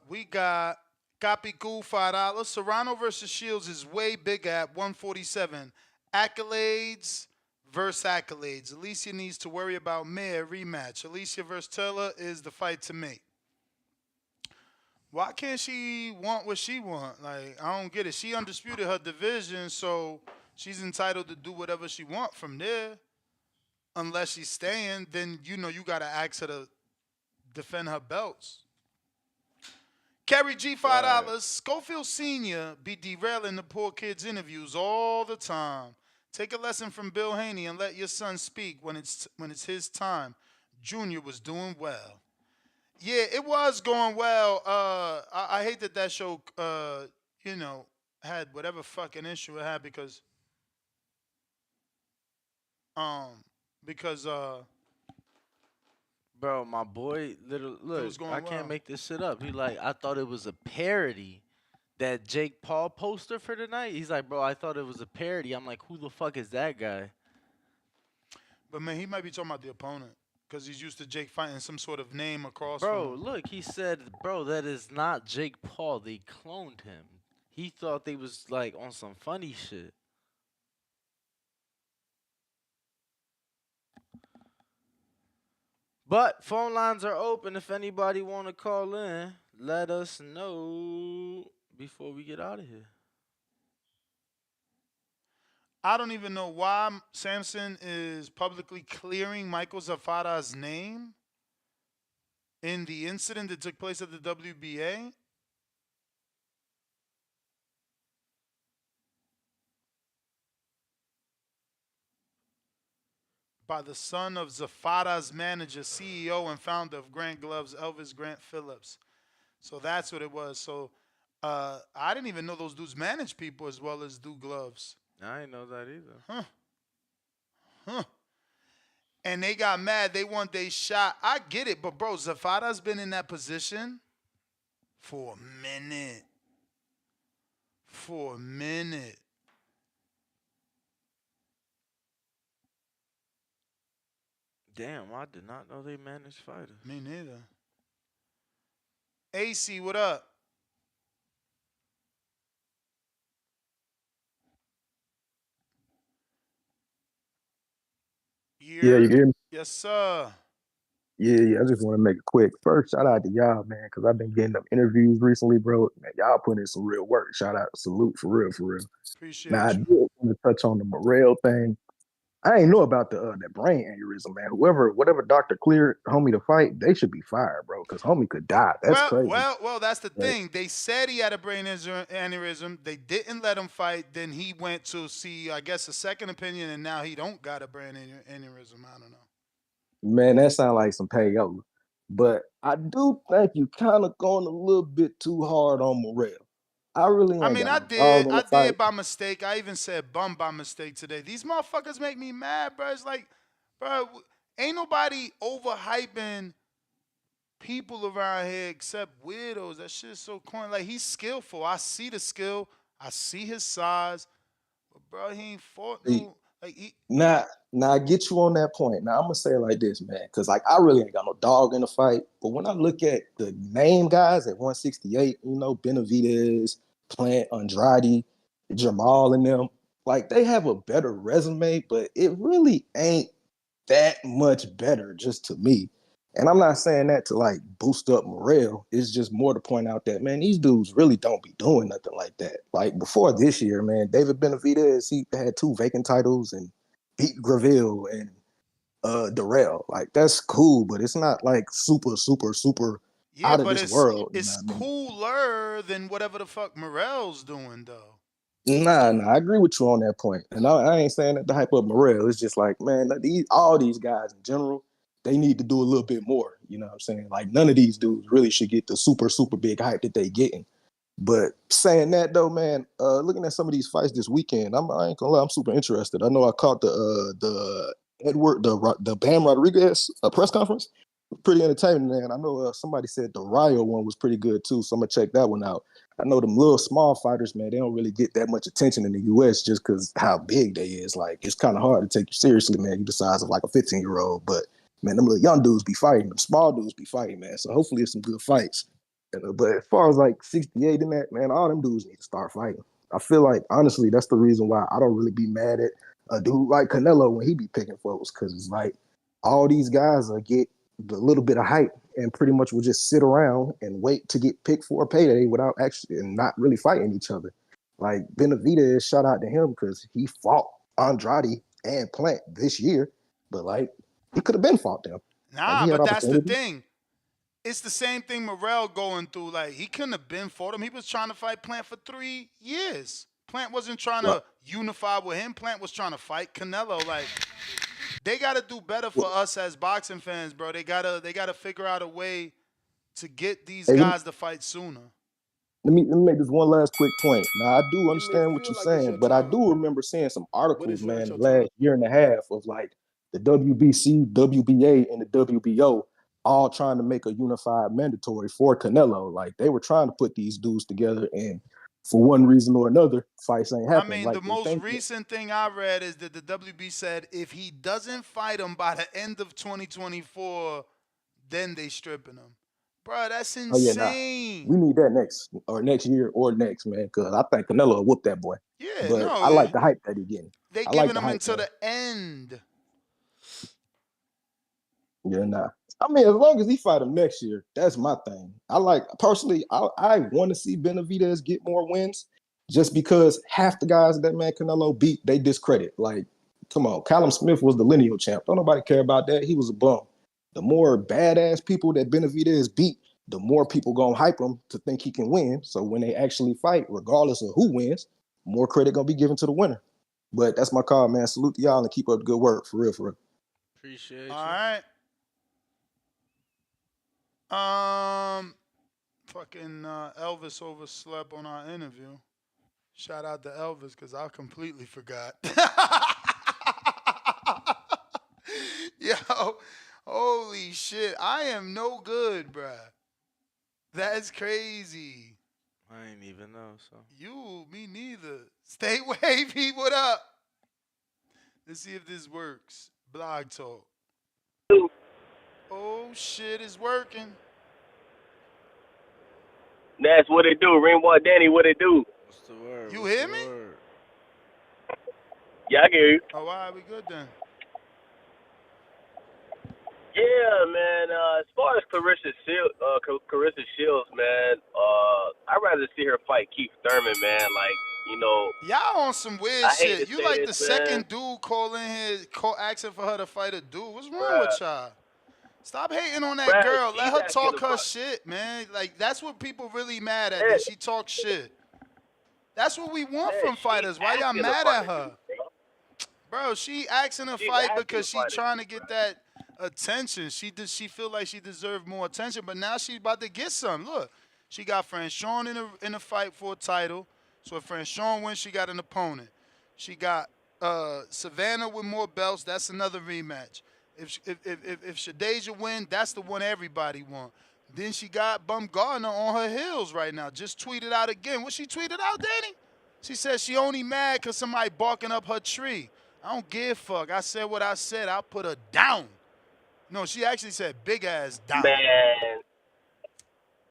We got Capicu $5. Serrano versus Shields is way bigger at 147. Accolades versus accolades. Alycia needs to worry about Mayor rematch. Alycia versus Taylor is the fight to make. Why can't she want what she want? Like, I don't get it. She undisputed her division, so she's entitled to do whatever she want from there. Unless she's staying, then you gotta ask her to defend her belts. Kerry G Right. $5. Schofield Sr. be derailing the poor kids' interviews all the time. Take a lesson from Bill Haney and let your son speak when it's his time. Junior was doing well. Yeah, it was going well. I hate that show you know, had whatever fucking issue it had um because Bro, my boy, little it look, was I going can't well. make this shit up. He like, I thought it was a parody that Jake Paul poster for tonight. He's like, bro, I thought it was a parody. I'm like, who the fuck is that guy? But man, he might be talking about the opponent because he's used to Jake fighting some sort of name across from Bro, him. look, he said, bro, that is not Jake Paul. They cloned him. He thought they was like on some funny shit. But phone lines are open. If anybody want to call in, let us know before we get out of here. I don't even know why Samson is publicly clearing Michael Zafada's name in the incident that took place at the WBA. By the son of Zafada's manager, CEO, and founder of Grant Gloves, Elvis Grant Phillips. So that's what it was. So I didn't even know those dudes manage people as well as do gloves. I didn't know that either. Huh. And they got mad. They want their shot. I get it, but bro, Zafada's been in that position for a minute. For a minute. Damn, I did not know they managed fighters. Me neither. AC, what up? Yeah, you hear me? Yes, sir. Yeah. I just want to make it quick. First, shout out to y'all, man, because I've been getting them interviews recently, bro. Man, y'all put in some real work. Shout out, salute for real, for real. Now, I Appreciate did you. want to touch on the Morel thing. I ain't know about the that brain aneurysm, man. Whatever doctor cleared homie to fight, they should be fired, bro, because homie could die. That's crazy. Well, that's the Right. thing. They said he had a brain aneurysm. They didn't let him fight. Then he went to see, I guess, a second opinion, and now he don't got a brain aneurysm. I don't know. Man, that sounds like some payola. But I do think you kind of going a little bit too hard on Morel. I really I ain't mean, got I no dog did. in I the fight. did by mistake. I even said bum by mistake today. These motherfuckers make me mad, bro. It's like, bro, ain't nobody overhyping people around here except weirdos. That shit's so corny. Like, he's skillful. I see the skill. I see his size. But, bro, he ain't fought See, no, like, he, now I get you on that point. Now I'm gonna say it like this, man, because like I really ain't got no dog in the fight. But when I look at the name guys at 168, Benavidez, Plant, Andrade, Jamal, and them, like they have a better resume, but it really ain't that much better, just to me. And I'm not saying that to like boost up morale. It's just more to point out that, man, these dudes really don't be doing nothing like that. Like before this year, man, David Benavidez, he had 2 vacant titles and beat Graville and Darrell. Like that's cool, but it's not like super yeah, out of but this world. You know it's what I mean? cooler than whatever the fuck Morel's doing, though. Nah, I agree with you on that point. And I ain't saying that to hype up Morel. It's just like, man, all these guys in general, they need to do a little bit more. You know what I'm saying? Like, none of these dudes really should get the super big hype that they getting. But saying that though, man, looking at some of these fights this weekend, I ain't gonna lie, I'm super interested. I know I caught the Bam Rodriguez press conference. Pretty entertaining, man. I know somebody said the Ryo one was pretty good too, so I'm gonna check that one out. I know them little small fighters, man, they don't really get that much attention in the US just because how big they is. Like, it's kind of hard to take you seriously, man. You the size of like a 15-year-old, but man, them little young dudes be fighting, them small dudes be fighting, man. So hopefully it's some good fights. But as far as like 68 in that, man, all them dudes need to start fighting. I feel like honestly, that's the reason why I don't really be mad at a dude like Canelo when he be picking folks, because it's like all these guys will get the little bit of hype and pretty much will just sit around and wait to get picked for a payday without actually and not really fighting each other. Like Benavidez, shout out to him because he fought Andrade and Plant this year, but like he could have been fought them. Like Nah, he had but that's the opportunity. thing. It's the same thing Morel going through. Like, he couldn't have been fought him. He was trying to fight Plant for 3 years. Plant wasn't trying Right. to unify with him. Plant was trying to fight Canelo. Like, they gotta do better for us as boxing fans, bro. They gotta figure out a way to get these Hey, guys to fight sooner. let me make this one last quick point. Now I do You may understand what feel you're like it's saying, your but I time, do remember seeing some but articles, it's not man, the your time. last year and a half of like the WBC, WBA, and the WBO all trying to make a unified mandatory for Canelo. Like they were trying to put these dudes together, and for one reason or another, fights ain't I happening mean, the like they most think. recent thing I read is that the WB said if he doesn't fight him by the end of 2024, then they stripping him. Bro, that's Oh yeah, nah. insane. We need that next year or next, man, because I think Canelo will whoop that boy. Yeah, But no, I like the hype that he getting. they I like giving the him hype, until man. the end. Yeah, nah. I mean, as long as he fight him next year, that's my thing. I like personally, I want to see Benavidez get more wins, just because half the guys that man Canelo beat, they discredit. Like, come on, Callum Smith was the lineal champ. Don't nobody care about that. He was a bum. The more badass people that Benavidez beat, the more people gonna hype him to think he can win. So when they actually fight, regardless of who wins, more credit gonna be given to the winner. But that's my call, man. Salute to y'all and keep up the good work. For real, for real. Appreciate All you. right. Fucking Elvis overslept on our interview. Shout out to Elvis because I completely forgot. Yo, holy shit. I am no good, bruh. That's crazy. I ain't even know, so. You, me neither. Stay wavy, what up? Let's see if this works. Blog talk. Oh shit, it's working. That's what it do. Rainbow Danny, what it do? What's the word? You What's hear the me? word? Yeah, I hear you. Oh, all right, we good then. Yeah, man. As far as Claressa Shields, man, I'd rather see her fight Keith Thurman, man. Like, Y'all on some weird I hate to shit. You say like this, the man, second dude calling here, asking for her to fight a dude. What's wrong with bruh. y'all? Stop hating on that Bruh, girl. Let she's her asking talk her about. shit, man. Like, that's what people really mad at, Man, that she talks shit. That's what we want man, from she's fighters. Why y'all asking to mad fight at a dude, her? bro. Bro, she asking to She's fight asking to because she fight a trying to dude, get bro. that attention. She feel like she deserved more attention, but now she's about to get some. Look, she got Franchon in a fight for a title. So if Franchon wins, she got an opponent. She got Savannah with more belts. That's another rematch. If Shadeja win, that's the one everybody want. Then she got Baumgardner on her heels right now. Just tweeted out again. What she tweeted out, Danny? She said she only mad because somebody barking up her tree. I don't give a fuck. I said what I said. I'll put her down. No, she actually said big ass down. Man,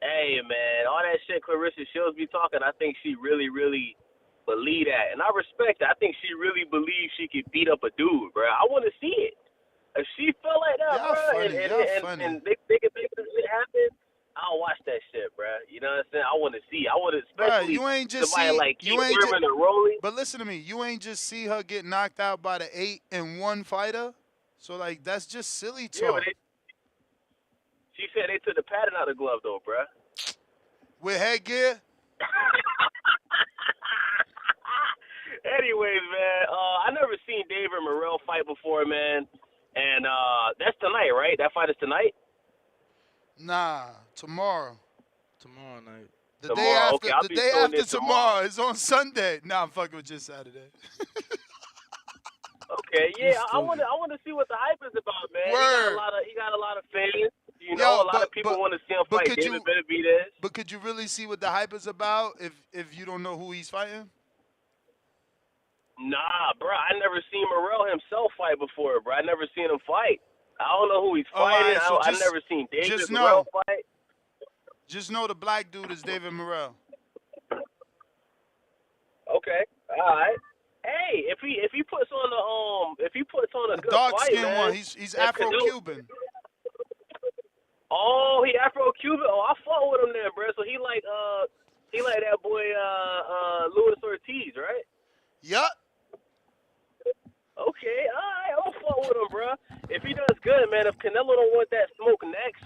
hey, man, all that shit Claressa Shields be talking, I think she really, really believe that. And I respect that. I think she really believes she could beat up a dude, bro. I want to see it. If she felt like that, Y'all bro, and funny. and Y'all and, funny. and they can make this shit happen, I'll watch that shit, bro. You know what I'm saying? I want to see. I want to, Bruh, especially you ain't just somebody see, like you Keith ain't just, Thurman or Rolly. but listen to me. You ain't just see her get knocked out by the 8-1 fighter. So, like, that's just silly Yeah, but talk. she said they took the pattern out of the glove, though, bro. With headgear? Anyways, man, I never seen David Morrell fight before, man. And that's tonight, right? That fight is tonight? Nah, tomorrow. Tomorrow night. The day Tomorrow. after, Okay, I'll the be day tuned after in tomorrow. tomorrow is on Sunday. Nah, I'm fucking with just Saturday. Okay, You yeah, I stupid. want to see what the hype is about, man. Word. He got a lot of fans. You know, Yo, a lot of people want to see him fight David Benavidez. but could you really see what the hype is about if you don't know who he's fighting? Nah, bro, I never seen Morrell himself fight before, bro. I never seen him fight. I don't know who he's Oh, all fighting. right, so I never seen David just Morrell know, fight. just know the black dude is David Morrell. Okay, all right. Hey, if he puts on a The good dark fight, skinned one, man. he's If Canelo, Afro-Cuban. oh, he Afro-Cuban. Oh, I fought with him there, bro. So he like that boy Luis Ortiz, right? Yup. Okay, all right, I'll fuck with him, bro. If he does good, man. If Canelo don't want that smoke next,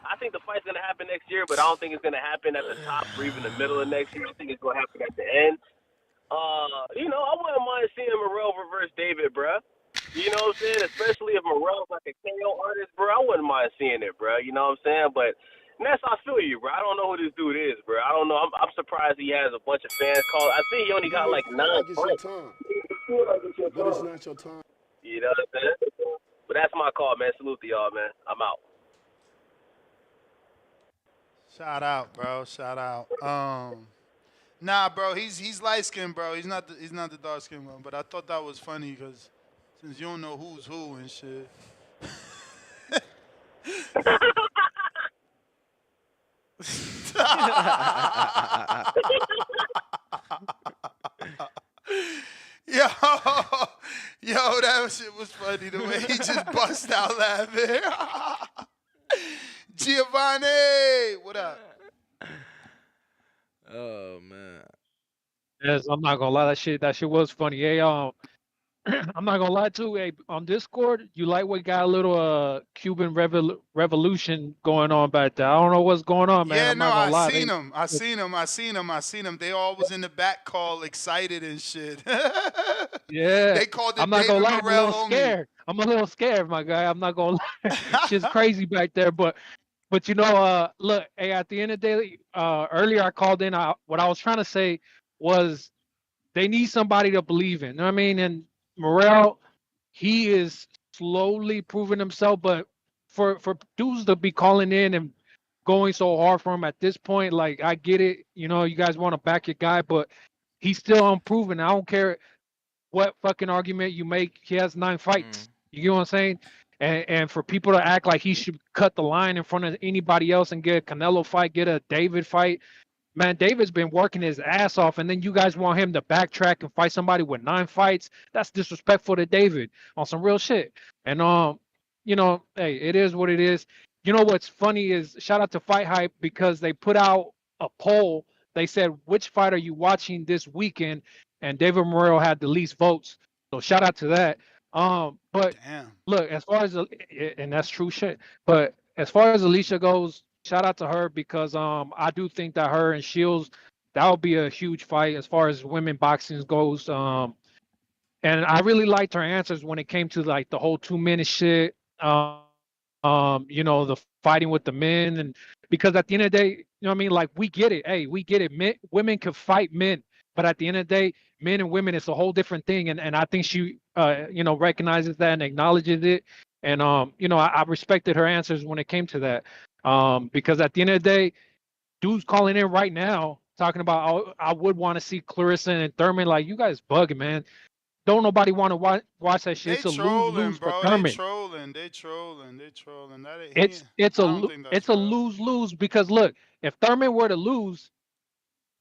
I think the fight's gonna happen next year, but I don't think it's gonna happen at the top or even the middle of next year. I think it's gonna happen at the end. I wouldn't mind seeing Morrell reverse David, bro. You know what I'm saying? Especially if Morrell's like a KO artist, bro. I wouldn't mind seeing it, bro. You know what I'm saying? But Ness, I feel you, bro. I don't know who this dude is, bro. I don't know. I'm surprised he has a bunch of fans call. I see he only got You like feel 9 like it's your fights. time, You but it's not your time. know what I'm saying? But that's my call, man. Salute to y'all, man. I'm out. Shout out, bro. Shout out. Nah, bro, he's light skinned, bro. He's not the dark skinned one. But I thought that was funny because since you don't know who's who and shit. Yo, yo, that shit was funny the way he just bust out laughing. Giovanni, what up? Oh man. Yes, I'm not gonna lie, that shit was funny. Hey, I'm not gonna lie too. Hey, on Discord, you lightweight got a little Cuban revolution going on back there. I don't know what's going on, man. Yeah, I'm no, not gonna I lie. seen him. I seen him. I seen him. I seen him. They all was in the back call, excited and shit. Yeah, They called I'm it not gonna David lie. I'm a little Morrell only. scared. I'm a little scared, my guy. I'm not gonna lie. Shit's crazy back there, but you know, look, hey, at the end of the day, earlier I called in. What I was trying to say was they need somebody to believe in. You know what I mean? And Morrell, he is slowly proving himself, but for dudes to be calling in and going so hard for him at this point, like I get it. You know, you guys want to back your guy, but he's still unproven. I don't care what fucking argument you make. He has 9 fights. You get what I'm saying? And for people to act like he should cut the line in front of anybody else and get a Canelo fight, get a David fight, man, David's been working his ass off, and then you guys want him to backtrack and fight somebody with 9 fights. That's disrespectful to David on some real shit. And you know, hey, it is what it is. You know what's funny is shout out to Fight Hype because they put out a poll. They said which fight are you watching this weekend, and David Morrell had the least votes. So shout out to that. But Damn. look, as far as and that's true shit. But as far as Alycia goes, shout out to her because I do think that her and Shields that would be a huge fight as far as women boxing goes. And I really liked her answers when it came to like the whole 2 minute shit. You know, the fighting with the men and because at the end of the day, you know what I mean? Like we get it. Hey, we get it. Men, women can fight men, but at the end of the day, men and women it's a whole different thing. And I think she you know, recognizes that and acknowledges it. And you know, I respected her answers when it came to that. Because at the end of the day, dudes calling in right now talking about I would want to see Clarissa and Thurman. Like you guys bugging, man. Don't nobody want to watch that shit. They It's a lose trolling, lose for bro. They Thurman. trolling. They trolling. They trolling. That ain't he. It's I don't think that's it's a real. lose lose because look, if Thurman were to lose,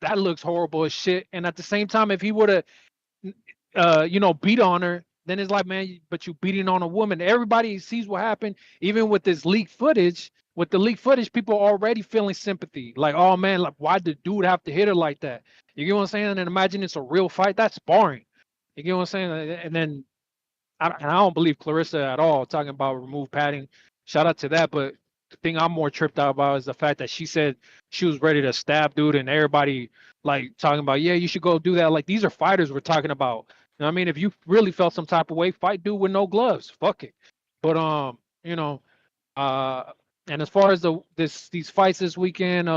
that looks horrible as shit. And at the same time, if he would have you know, beat on her, then it's like, man, but you beating on a woman. Everybody sees what happened, even with this leaked footage. With the leaked footage, people are already feeling sympathy. Like, oh man, like why did dude have to hit her like that? You get what I'm saying? And imagine it's a real fight. That's sparring. You get what I'm saying? And then I don't believe Clarissa at all talking about remove padding. Shout out to that. But the thing I'm more tripped out about is the fact that she said she was ready to stab dude and everybody like talking about, yeah, you should go do that. Like these are fighters we're talking about. You know what I mean? If you really felt some type of way, fight dude with no gloves. Fuck it. But you know, uh, and as far as these fights this weekend,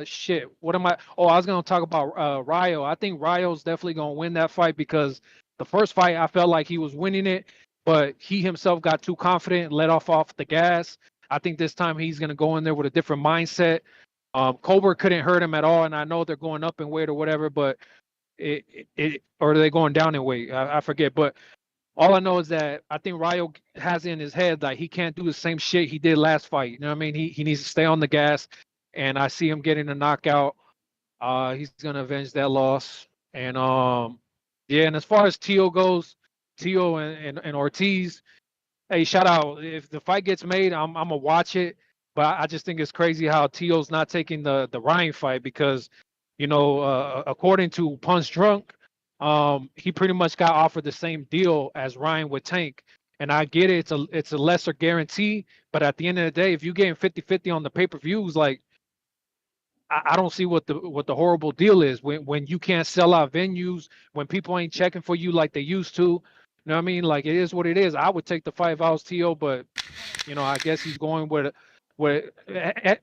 shit, what am I? Oh, I was gonna talk about Ryo. I think Ryo's definitely gonna win that fight because the first fight I felt like he was winning it, but he himself got too confident and let off the gas. I think this time he's gonna go in there with a different mindset. Cobra couldn't hurt him at all, and I know they're going up in weight or whatever, but or are they going down in weight? I forget, but all I know is that I think Ryo has it in his head that he can't do the same shit he did last fight. You know what I mean? He needs to stay on the gas, and I see him getting a knockout. He's gonna avenge that loss. And yeah. And as far as Tio goes, Tio and Ortiz, hey, shout out. If the fight gets made, I'm gonna watch it. But I just think it's crazy how Tio's not taking the Ryan fight because, you know, according to Punch Drunk, he pretty much got offered the same deal as Ryan with Tank. And I get it, it's a lesser guarantee, but at the end of the day, if you're getting 50-50 on the pay-per-views, like I don't see what the horrible deal is when you can't sell out venues, when people ain't checking for you like they used to. You know what I mean? Like it is what it is. I would take the 5 hours TO, but you know, I guess he's going with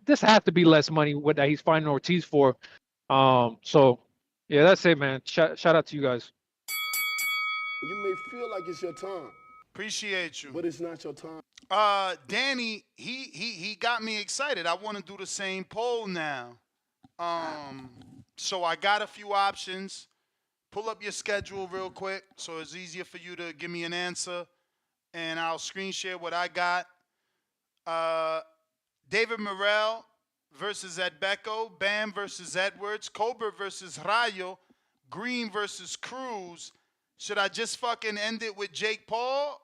this has to be less money what that he's finding Ortiz for. So yeah, that's it, man. Shout out to you guys. You may feel like it's your time, Appreciate you. but it's not your time. Danny, he got me excited. I want to do the same poll now. So I got a few options. Pull up your schedule real quick so it's easier for you to give me an answer, and I'll screen share what I got. Uh, David Morrell versus Edbeko, Bam versus Edwards, Cobra versus Rayo, Green versus Cruz. Should I just fucking end it with Jake Paul?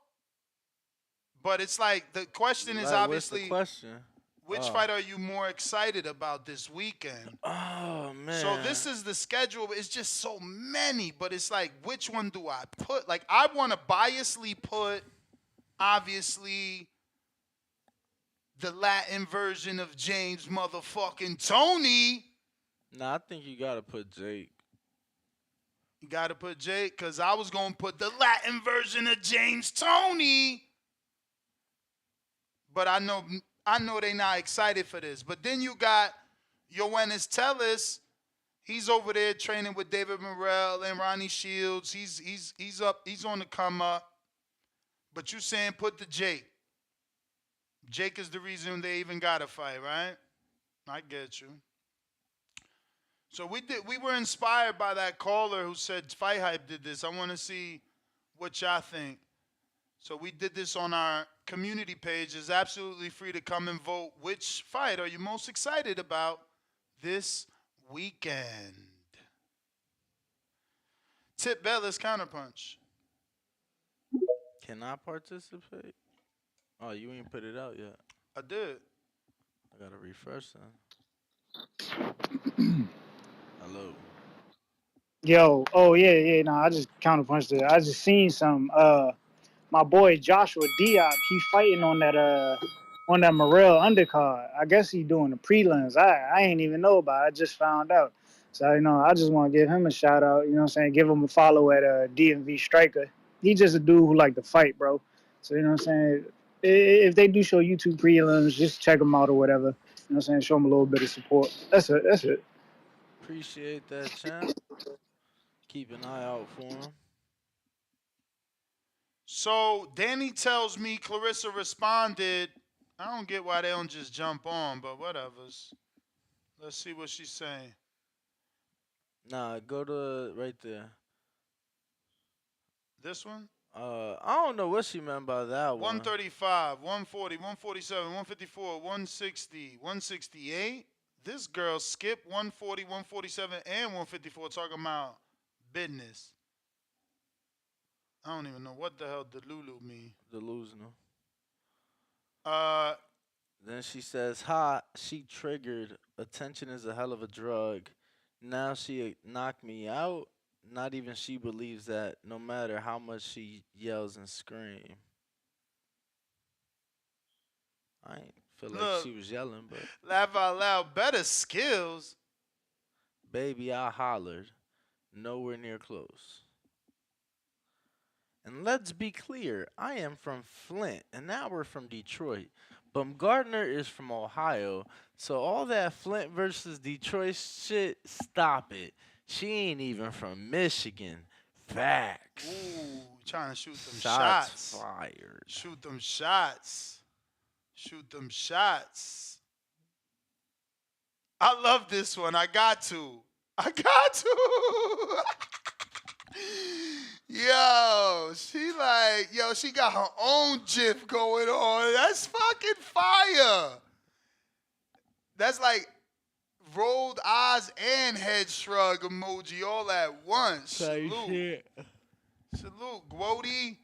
But it's like the question is Like, what's the obviously, question? which fight are you more excited about this weekend? Oh So man. this is the schedule. It's just so many, but it's like, which one do I put? Like, I want to biasly put, obviously, the Latin version of James motherfucking Tony. Nah, I think you gotta put Jake. You got to put Jake, because I was going to put the Latin version of James Tony. But I know they not excited for this. But then you got Yoenis Tellis. He's over there training with David Morrell and Ronnie Shields. He's up. He's on the come up. But you saying put the Jake. Jake is the reason they even got a fight, right? I get you. So we were inspired by that caller who said Fight Hype did this. I want to see what y'all think. So we did this on our community page. It's absolutely free to come and vote. Which fight are you most excited about this weekend? Tip Bella's Counterpunch. Can I participate? Oh, you ain't put it out yet. I did. I gotta refresh then. Hello. Yo, oh yeah, no, I just counterpunched it. I just seen some. My boy Joshua Diop, he fighting on that Morrell undercard. I guess he doing the prelims. I ain't even know about it. I just found out. So I just want to give him a shout out. You know what I'm saying? Give him a follow at DMV Striker. He just a dude who like to fight, bro. So you know what I'm saying? If they do show YouTube prelims, just check them out or whatever. You know what I'm saying? Show them a little bit of support. That's it. That's it. Appreciate that, champ. Keep an eye out for him. So Danny tells me Claressa responded. I don't get why they don't just jump on, but whatever's. Let's see what she's saying. Nah, go to right there. This one? I don't know what she meant by that one. 135, 140, 147, 154, 160, 168. This girl skipped 140, 147, and 154 talking about business. I don't even know what the hell Delulu mean. Delusional. Uh, Then she says, "Ha, she triggered. Attention is a hell of a drug. Now she knocked me out. Not even she believes that, no matter how much she yells and scream." I ain't feel like look, she was yelling, but laugh out loud. Better skills. baby, I hollered. Nowhere near close. And let's be clear, I am from Flint, and now we're from Detroit. Baumgardner is from Ohio, so all that Flint versus Detroit shit, stop it. She ain't even from Michigan. Facts. Ooh, trying to shoot them Shots shots. fired. Shoot them shots. Shoot them shots. I love this one. I got to. Yo, she got her own GIF going on. That's fucking fire. That's like rolled eyes and head shrug emoji all at once. Salute. Salute, Gwody.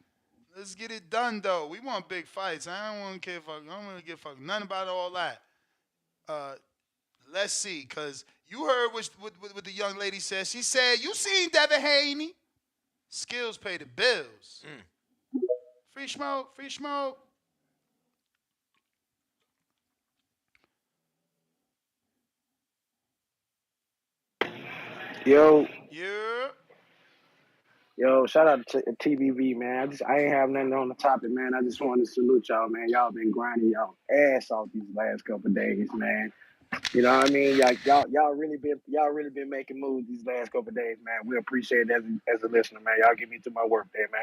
Let's get it done though. We want big fights. I don't want to care. I don't want to give fuck nothing about all that. Let's see, cause you heard what the young lady said. She said, "You seen Devin Haney? Skills pay the bills. Free smoke, free smoke." Yo. Yeah. Yo, shout out to TBV, man. I ain't have nothing on the topic, man. I just wanted to salute y'all, man. Y'all been grinding y'all ass off these last couple of days, man. You know what I mean? Y'all really been making moves these last couple of days, man. We appreciate it as a listener, man. Y'all get me through my work day, man.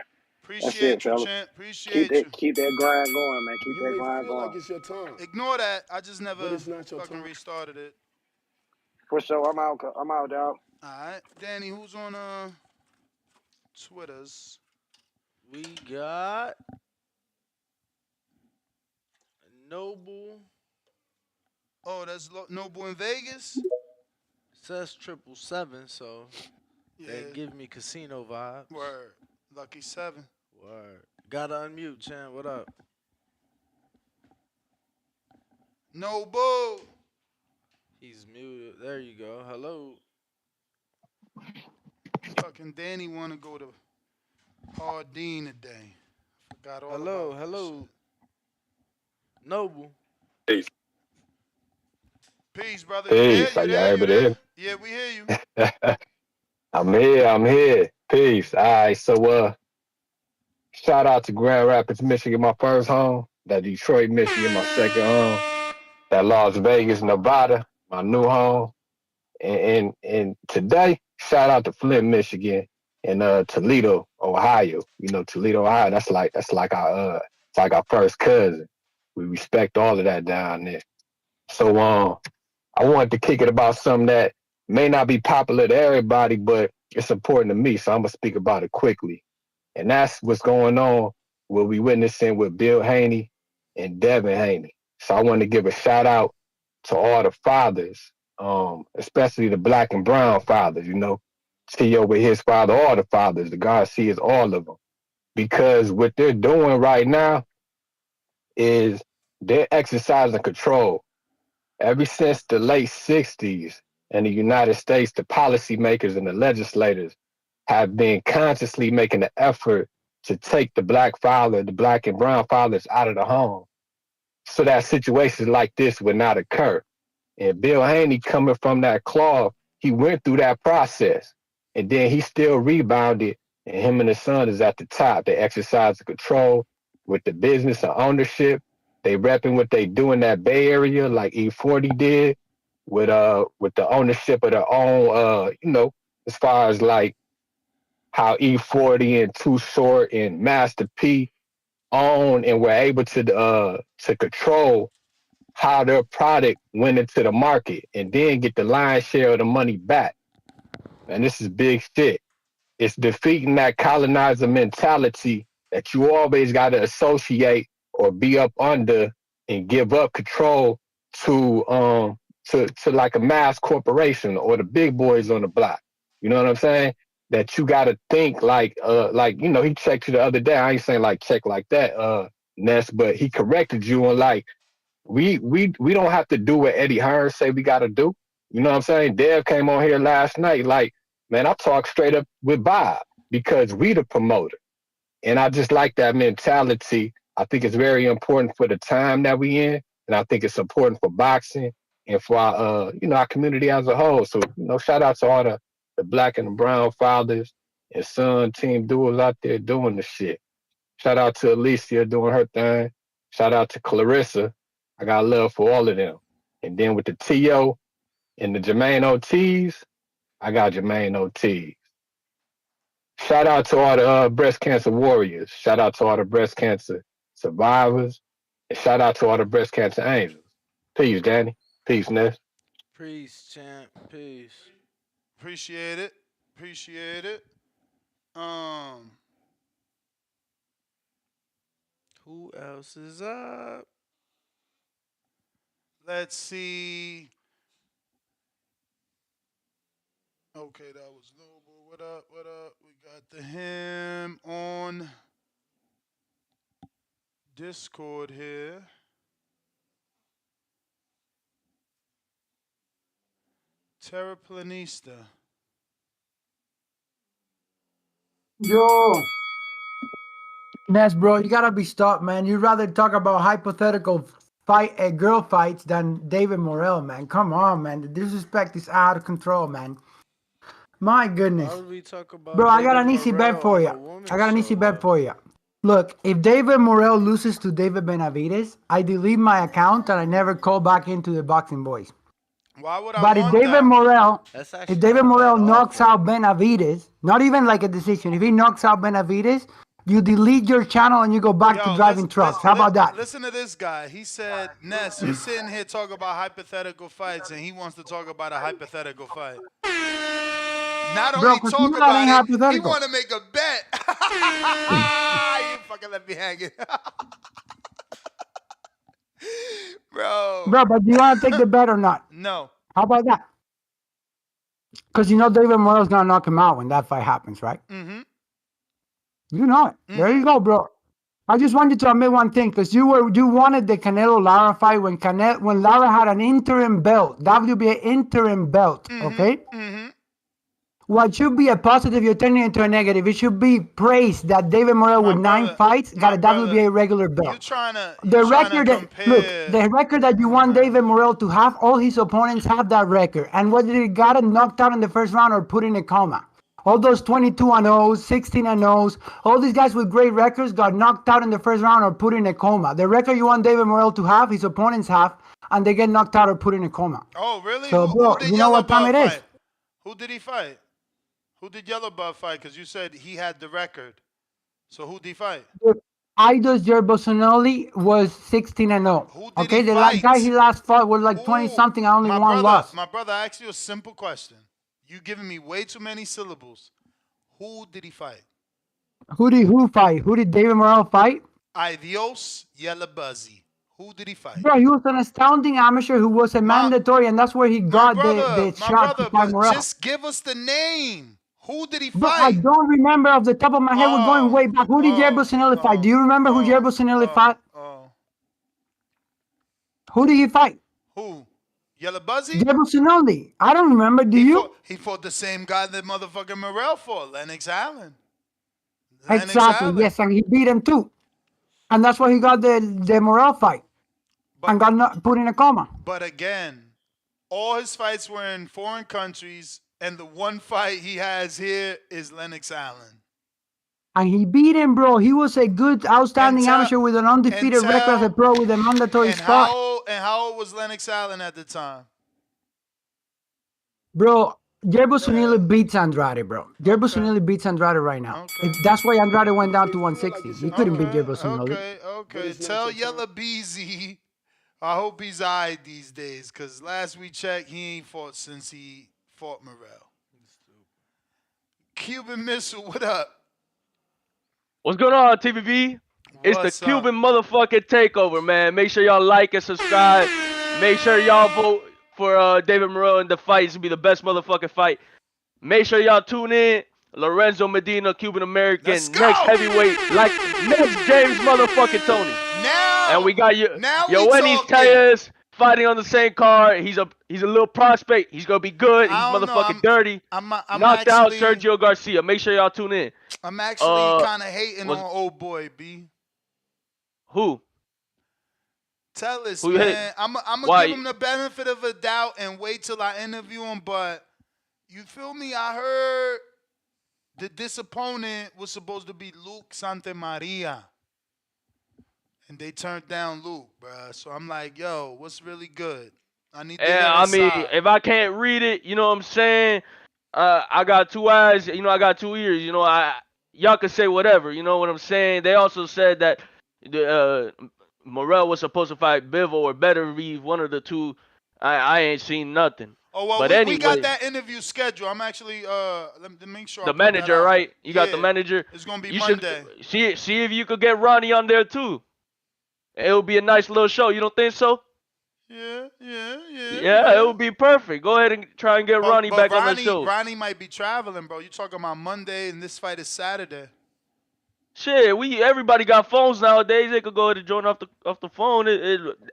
That's it, Appreciate you, fella. champ. Appreciate you. Keep that grind going, man. Keep You that may grind feel like going. it's your time, Ignore that. I just but never it's not your fucking time. restarted it. For sure, I'm out. I'm out, dog. All right, Danny, who's on Twitters? We got Noble. Oh, that's Noble in Vegas. Says 777, so Yeah, that give me casino vibes. word. Lucky 7. Word. Gotta unmute, Chan. What up? Noble. He's muted. There you go. Hello. Fucking Danny want to go to Hardin today. Forgot all Hello. about that Hello. shit. Noble. Peace. Peace, brother. You there? Peace. Are You y'all there? You able to there? hear Yeah, we hear you. me? I'm here. I'm here. Peace. All right. So, shout out to Grand Rapids, Michigan, my first home. That Detroit, Michigan, my second home. That Las Vegas, Nevada, my new home. And today, shout out to Flint, Michigan, and Toledo, Ohio. You know, Toledo, Ohio. That's like our it's like our first cousin. We respect all of that down there. So I wanted to kick it about something that may not be popular to everybody, but it's important to me. So I'm gonna speak about it quickly. And that's what's going on, what we witnessing with Bill Haney and Devin Haney. So I want to give a shout out to all the fathers, especially the black and brown fathers, T.O. with his father, all the fathers, the Garcias, all of them. Because what they're doing right now is they're exercising control. Ever since the late 60s in the United States, the policymakers and the legislators have been consciously making an effort to take the black father, the black and brown fathers out of the home so that situations like this would not occur. And Bill Haney, coming from that cloth, he went through that process and then he still rebounded. And him and his son is at the top. They exercise the control with the business and ownership. They repping what they do in that Bay Area, like E40 did, with the ownership of their own, as far as like how E40 and Too Short and Master P own and were able to control how their product went into the market and then get the lion's share of the money back. And this is big shit. It's defeating that colonizer mentality that you always got to associate or be up under and give up control to like a mass corporation or the big boys on the block. You know what I'm saying? That you got to think he checked you the other day. I ain't saying like check like that, Ness, but he corrected you on like we don't have to do what Eddie Hearn say we got to do. You know what I'm saying? Dev came on here last night like, man, I talked straight up with Bob because we the promoter. And I just like that mentality. I think it's very important for the time that we in. And I think it's important for boxing and for our community as a whole. So, shout out to all the black and the brown fathers and son team duos out there doing the shit. Shout out to Alycia doing her thing. Shout out to Claressa. I got love for all of them. And then with the T.O. and the Jermaine OTs, I got Jermaine OTs. Shout out to all the breast cancer warriors. Shout out to all the breast cancer survivors. And shout out to all the breast cancer angels. Peace, Danny. Peace, Ness. Peace, champ. Peace. Appreciate it. Appreciate it. Um, Who else is up? let's see. Okay, that was Noble. What up? What up? We got the him on Discord here. Terraplanista. Yo, Ness, bro, you gotta be stopped, man. You'd rather talk about hypothetical girl fights than David Morrell, man. Come on, man. The disrespect is out of control, man. My goodness. Why would we talk Bro, about I got David an easy bet Morrell for on you. a woman's I got an show, easy bet though? for you. Look, if David Morrell loses to David Benavides, I delete my account and I never call back into the Boxing Boys. Why would I But if want David that? Morrell, That's if actually not David a bad Morrell knocks offer. out Benavides, not even like a decision, if he knocks out Benavides, You delete your channel and you go back to Yo, driving trucks. How about that? listen to this guy. He said, Ness, you sitting here talking about hypothetical fights, and he wants to talk about a hypothetical fight. Not Bro, only because you talk know that about ain't it, he hypothetical. want to make a bet. You fucking left me hanging. Bro. Bro, but do you want to take the bet or not? No. How about that? Because you know David Morrell's going to knock him out when that fight happens, right? Mm-hmm. You know it. There you go, bro. I just wanted to admit one thing, because you wanted the Canelo Lara fight when Lara had an interim belt, WBA interim belt, okay? Mm-hmm. What should be a positive, you're turning it into a negative. It should be praised that David Morrell with 9 fights got a WBA regular belt. You trying to Look, the record that you want David Morrell to have, all his opponents have that record. And whether he got him knocked out in the first round or put in a coma. All those 22-0s, 16-0s, all these guys with great records got knocked out in the first round or put in a coma. The record you want David Morrell to have, his opponents have, and they get knocked out or put in a coma. Oh, really? So, bro, who did you know Yellow what time Bud it is? fight? Who did he fight? Who did Yellow Bud fight? Because you said he had the record. So who did he fight? Aidos Yerbosonoli was 16-0. Who did Okay, he the fight? guy he last fought was like 20-something. I only one loss. My brother, I asked you a simple question. You giving me way too many syllables. Who did he fight? Who fight? Who did David Morrell fight? Adios Yellow Buzzy. Who did he fight? Bro, he was an astounding amateur who was a mandatory, and that's where he got the shot to fight Morrell. Just give us the name. Who did he But fight? I don't remember off the top of my head. We're going way back. Who did Yerbosonoli fight? Do you remember who Yerbosonoli fought? Who did he fight? Who? Yellow Buzzy? Yerbosonoli. I don't remember. Do you? He fought the same guy that motherfucking Morrell fought, Lennox Allen. Exactly. Yes, and he beat him too. And that's why he got the Morrell fight. And got put in a coma. But again, all his fights were in foreign countries, and the one fight he has here is Lennox Allen. And he beat him, bro. He was a good, outstanding amateur with an undefeated record as a pro with a mandatory spot. How old was Lennox Allen at the time? Bro, Yerbosonoli beats Andrade, bro. Yerbosonoli beats Andrade right now. That's why Andrade went down to 160. He couldn't beat Yerbosonoli. Okay. Tell Yellow Beezy, I hope he's all right these days, because last we checked, he ain't fought since he fought Morrell. Cuban Missile, what up? What's going on, TVB? It's the Cuban motherfucking takeover, man. Make sure y'all like and subscribe. Make sure y'all vote for David Morrell in the fight. It's gonna be the best motherfucking fight. Make sure y'all tune in. Lorenzo Medina, Cuban American, next heavyweight, like next James motherfucking Tony. And we got Yoenis Tellez fighting on the same card. He's a little prospect. He's gonna be good. He's motherfucking dirty. I'm knocked out Sergio Garcia. Make sure y'all tune in. I'm actually kind of hating on old boy B. Who? Tellez, man. I'm gonna give him the benefit of a doubt and wait till I interview him. But you feel me? I heard that this opponent was supposed to be Luke Santamaria. And they turned down Luke, bruh. So I'm like, yo, what's really good? I need to hear his side. If I can't read it, you know what I'm saying? I got 2 eyes, I got 2 ears, y'all can say whatever, you know what I'm saying? They also said that Morrell was supposed to fight Bivol or Beterbiev, one of the two. I ain't seen nothing. Oh, well, but we got that interview scheduled. I'm actually, let me make sure the manager, right? You got the manager. It's going to be Monday. See if you could get Ronnie on there, too. It'll be a nice little show. You don't think so? Yeah. It would be perfect. Go ahead and try and get Ronnie back on the show. Ronnie might be traveling, bro. You talking about Monday, and this fight is Saturday. Shit, everybody got phones nowadays. They could go ahead and join off the phone.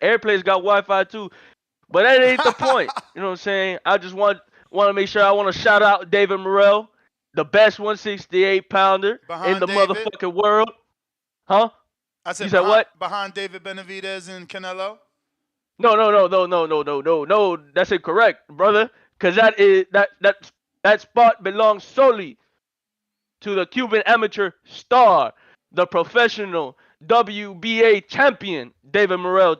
Airplane's got Wi-Fi too, but that ain't the point. You know what I'm saying? I just want to make sure. I want to shout out David Morrell, the best 168 pounder in the motherfucking world. Huh? I said, you said what? Behind David Benavidez and Canelo? No. That's incorrect, brother. Because that spot belongs solely to the Cuban amateur star, the professional WBA champion, David Morrell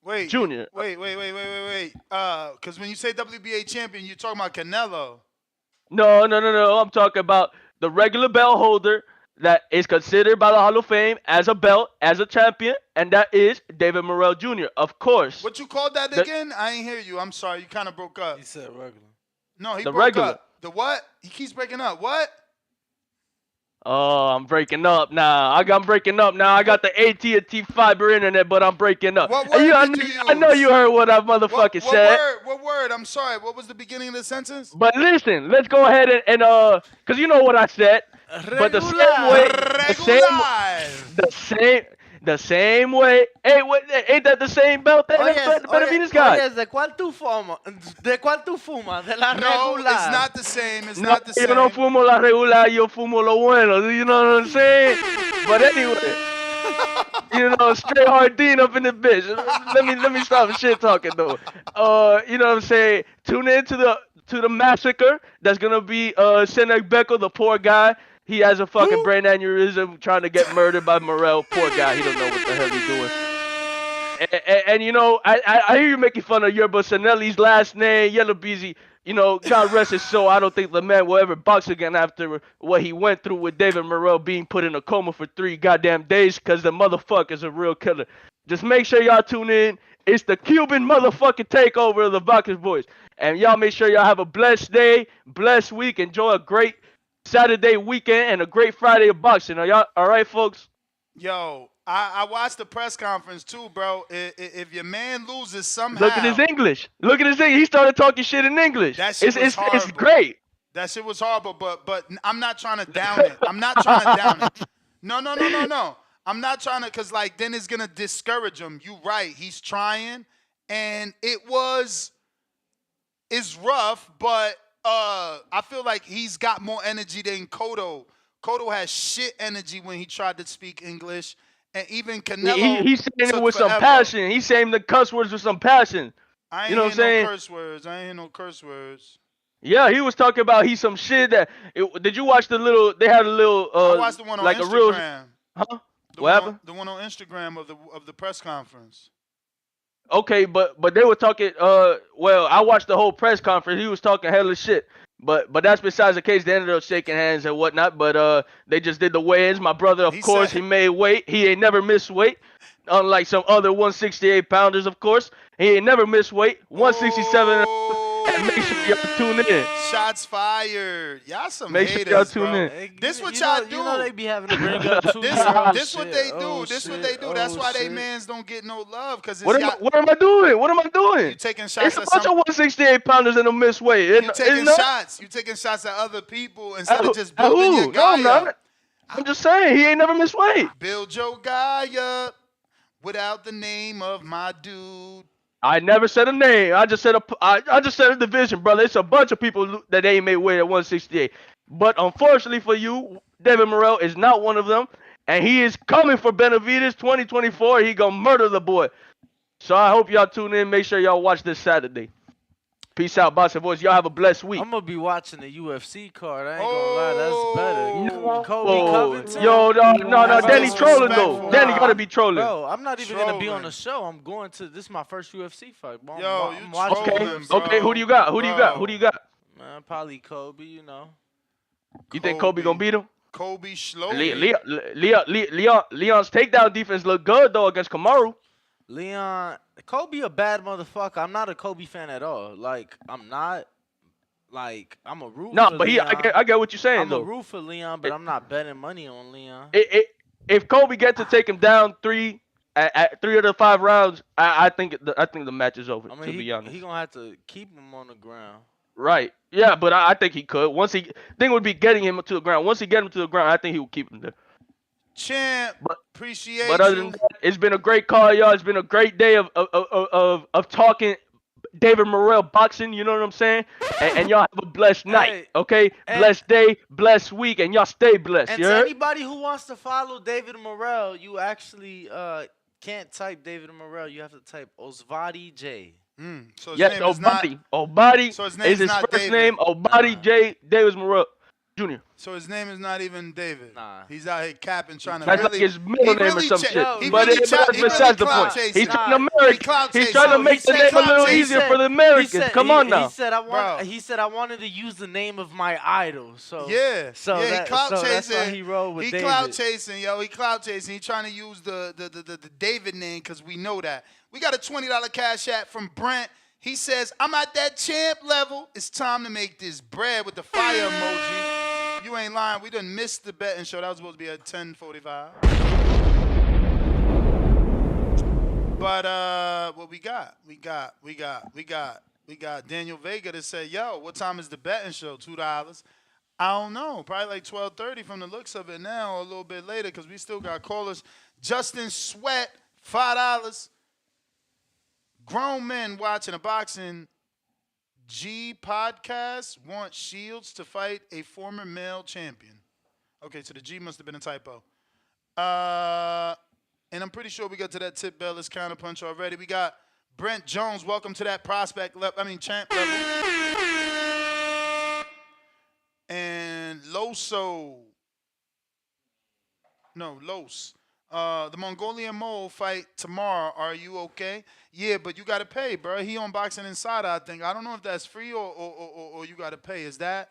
Jr. Wait. Because when you say WBA champion, you're talking about Canelo. No. I'm talking about the regular belt holder, that is considered by the Hall of Fame as a belt, as a champion, and that is David Morrell Jr. Of course, What you called that the again? I ain't hear you. I'm sorry. You kind of broke up. He said regular. No, he the broke regular. up. The what? He keeps breaking up. What? Oh, I'm breaking up now. I'm breaking up now. I got the AT&T fiber internet, but I'm breaking up. What And word I did you know you use? heard what I motherfucking What said. word? What word? I'm sorry. What was the beginning of the sentence? But listen, let's go ahead and cause you know what I said. But the same way, Regular. the same, Regular. the same, the same way. Hey, ain't that the same belt that Benavides got? Oyes, ¿de cuál tú fumas? ¿De cuál tú fumas? De la No, it's regular. not the same. It's No, not the yo no same. fumo la regular, yo fumo lo bueno. You know what I'm saying? But anyway. Straight hard Dean up in the bitch. Let me stop shit talking though. You know what I'm saying? Tune in to the massacre that's gonna be Senek Beckel, the poor guy. He has a fucking Who? brain aneurysm trying to get murdered by Morrell. Poor guy, he don't know what the hell he's doing. And I hear you making fun of Yerba Sanelli's last name, Yellow Beezy. God rest his soul. I don't think the man will ever box again after what he went through with David Morrell being put in a coma for 3 goddamn days because the motherfucker's a real killer. Just make sure y'all tune in. It's the Cuban motherfucking takeover of the Boxers Boys. And y'all make sure y'all have a blessed day, blessed week. Enjoy a great Saturday weekend and a great Friday of boxing. Are y'all all right, folks? Yo, I watched the press conference too, bro. If your man loses Look at his somehow, English. Look at his English. He started talking shit in English. that shit was It's horrible. great. That shit was horrible. But I'm not trying to down it. I'm not trying to down it. No. I'm not trying to, cause like then it's gonna discourage him. You right. He's trying, and it's rough, but I feel like he's got more energy than Cotto. Cotto has shit energy when he tried to speak English, and even Canelo He's saying it took with some forever. passion. He's saying the cuss words with some passion. I You ain't know what I'm hear no saying? curse words. I ain't hear no curse words. Yeah, he was talking about he's some shit that. Did you watch the little? They had a little I watched the one on like a real. Instagram. Huh? What happened? The one on Instagram of the press conference. Okay, but they were talking. Well, I watched the whole press conference. He was talking hella shit. But that's besides the case. They ended up shaking hands and whatnot. But they just did the weigh-ins. My brother, of He course, he said made weight. He ain't never missed weight. Unlike some other 168 pounders, of course, he ain't never missed weight. 167. And make sure y'all tune in. shots fired. Y'all some Make sure y'all haters, tune bro. in. Hey, This what you y'all know, do. you know they be having to bring up two This girls. this what they do. This what they do. That's why they mans don't get no love, cause it's y'all. What am I doing? What am I You doing? taking It's shots a at bunch some. of 168 pounders in the miss weight. You It's taking not. shots. You taking shots at other people instead of just At building your who? No, I'm guy up. not. I'm just saying he ain't never missed weight. Build your guy up without the name of my dude. I never said a name. I just said I just said a division, brother. It's a bunch of people that ain't made weight at 168. But unfortunately for you, David Morrell is not one of them, and he is coming for Benavides 2024. He gonna murder the boy. So I hope y'all tune in. Make sure y'all watch this Saturday. Peace out, Boxing Boys. Y'all have a blessed week. I'm gonna be watching the UFC card. I ain't gonna lie, that's better. Kobe Oh, Covington. yo, no, That's Danny trolling though. disrespectful, Danny gotta bro. be trolling. Bro, I'm not even gonna be on the Trolling. show. I'm going to. This is my first UFC fight. Bro. Yo, you I'm watching Okay, trolling, okay. Who bro. do you got? Who do you got? Who do Bro. you got? Man, probably Kobe. You know, You think Kobe gonna beat him? Kobe slowly. Leon's takedown defense look good though against Kamaru. Leon. Kobe a bad motherfucker. I'm not a Kobe fan at all. Like I'm not. Like I'm a root No, for but Leon. I get what you're saying I'm a though. root for Leon, but I'm not betting money on Leon. If Kobe gets to take him down at 3 of the 5 rounds, I think the match is over. I mean, To be honest, he gonna have to keep him on the ground. right? Yeah, but I think he could. Thing would be getting him to the ground. Once he get him to the ground, I think he will keep him there. Champ, But appreciate other you. than that, it's been a great call, y'all. It's been a great day of talking David Morrell boxing. You know what I'm saying? And y'all have a blessed night, Hey, okay? and Blessed day, blessed week, and y'all stay blessed. and You to heard? anybody who wants to follow David Morrell, you actually can't type David Morrell. You have to type Osvadi J. So his Yes, name is not. Obadi. Obadi So his is name's his not first David. name. Obadi J. Davis Morrell. Junior. So his name is not even David. Nah. He's out here capping, trying to That's like really. his He middle name or really, some shit. Yo, But that's he really besides the clout point. He's chasing. trying to He American. clout He's chasing. trying to No, he make the said name a clout little he easier chasing. for said the he Americans. said Come on he now. said I Bro. wanted to use the name of my idol. So Yeah, he clout that's why chasing. he rolled with He David. clout chasing, yo. He clout chasing. He trying to use the David name because we know that. We got a $20 cash app from Brent. He says, I'm at that champ level. It's time to make this bread with the fire emoji. You ain't lying. We done missed the betting show. That was supposed to be at 10:45. But what we got? We got Daniel Vega that said, yo, what time is the betting show? $2. I don't know. Probably like 12:30 from the looks of it now, or a little bit later, because we still got callers. Justin Sweat, $5. Grown men watching a boxing G podcast want Shields to fight a former male champion. Okay, so the G must have been a typo. And I'm pretty sure we got to that Tip Bellis counter punch already. We got Brent Jones. Welcome to that champ level. And Los. The Mongolian Mole fight tomorrow. Are you okay? Yeah, but you got to pay, bro. He on Boxing Insider, I think. I don't know if that's free or you got to pay. Is that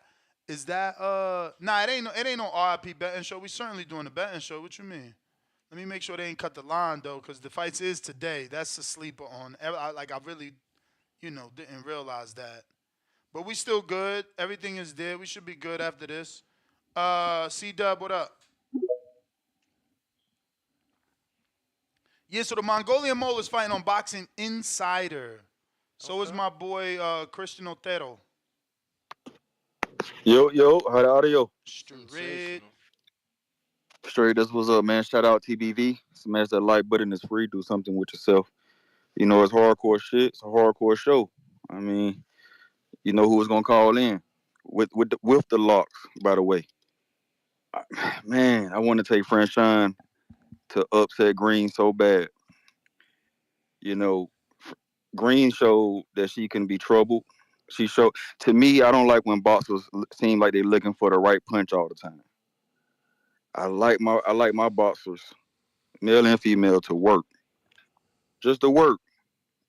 nah, it ain't no RIP betting show. We certainly doing a betting show. What you mean? Let me make sure they ain't cut the line though, because the fights is today. That's a sleeper on. I really, didn't realize that. But we still good. Everything is there. We should be good after this. C-Dub, what up? Yeah, so the Mongolian Mole is fighting on Boxing Insider. So is my boy Christian Otero. Yo, how the audio? Straight. Straight, that's what's up, man. Shout out TBV. Smash that like button. It's free. Do something with yourself. You know, it's hardcore shit. It's a hardcore show. I mean, you know who was gonna call in with the locks. By the way, man, I want to take Franchon to upset Green so bad. You know, Green showed that she can be troubled. She showed to me. I don't like when boxers seem like they're looking for the right punch all the time. I like my boxers, male and female, to work, just to work.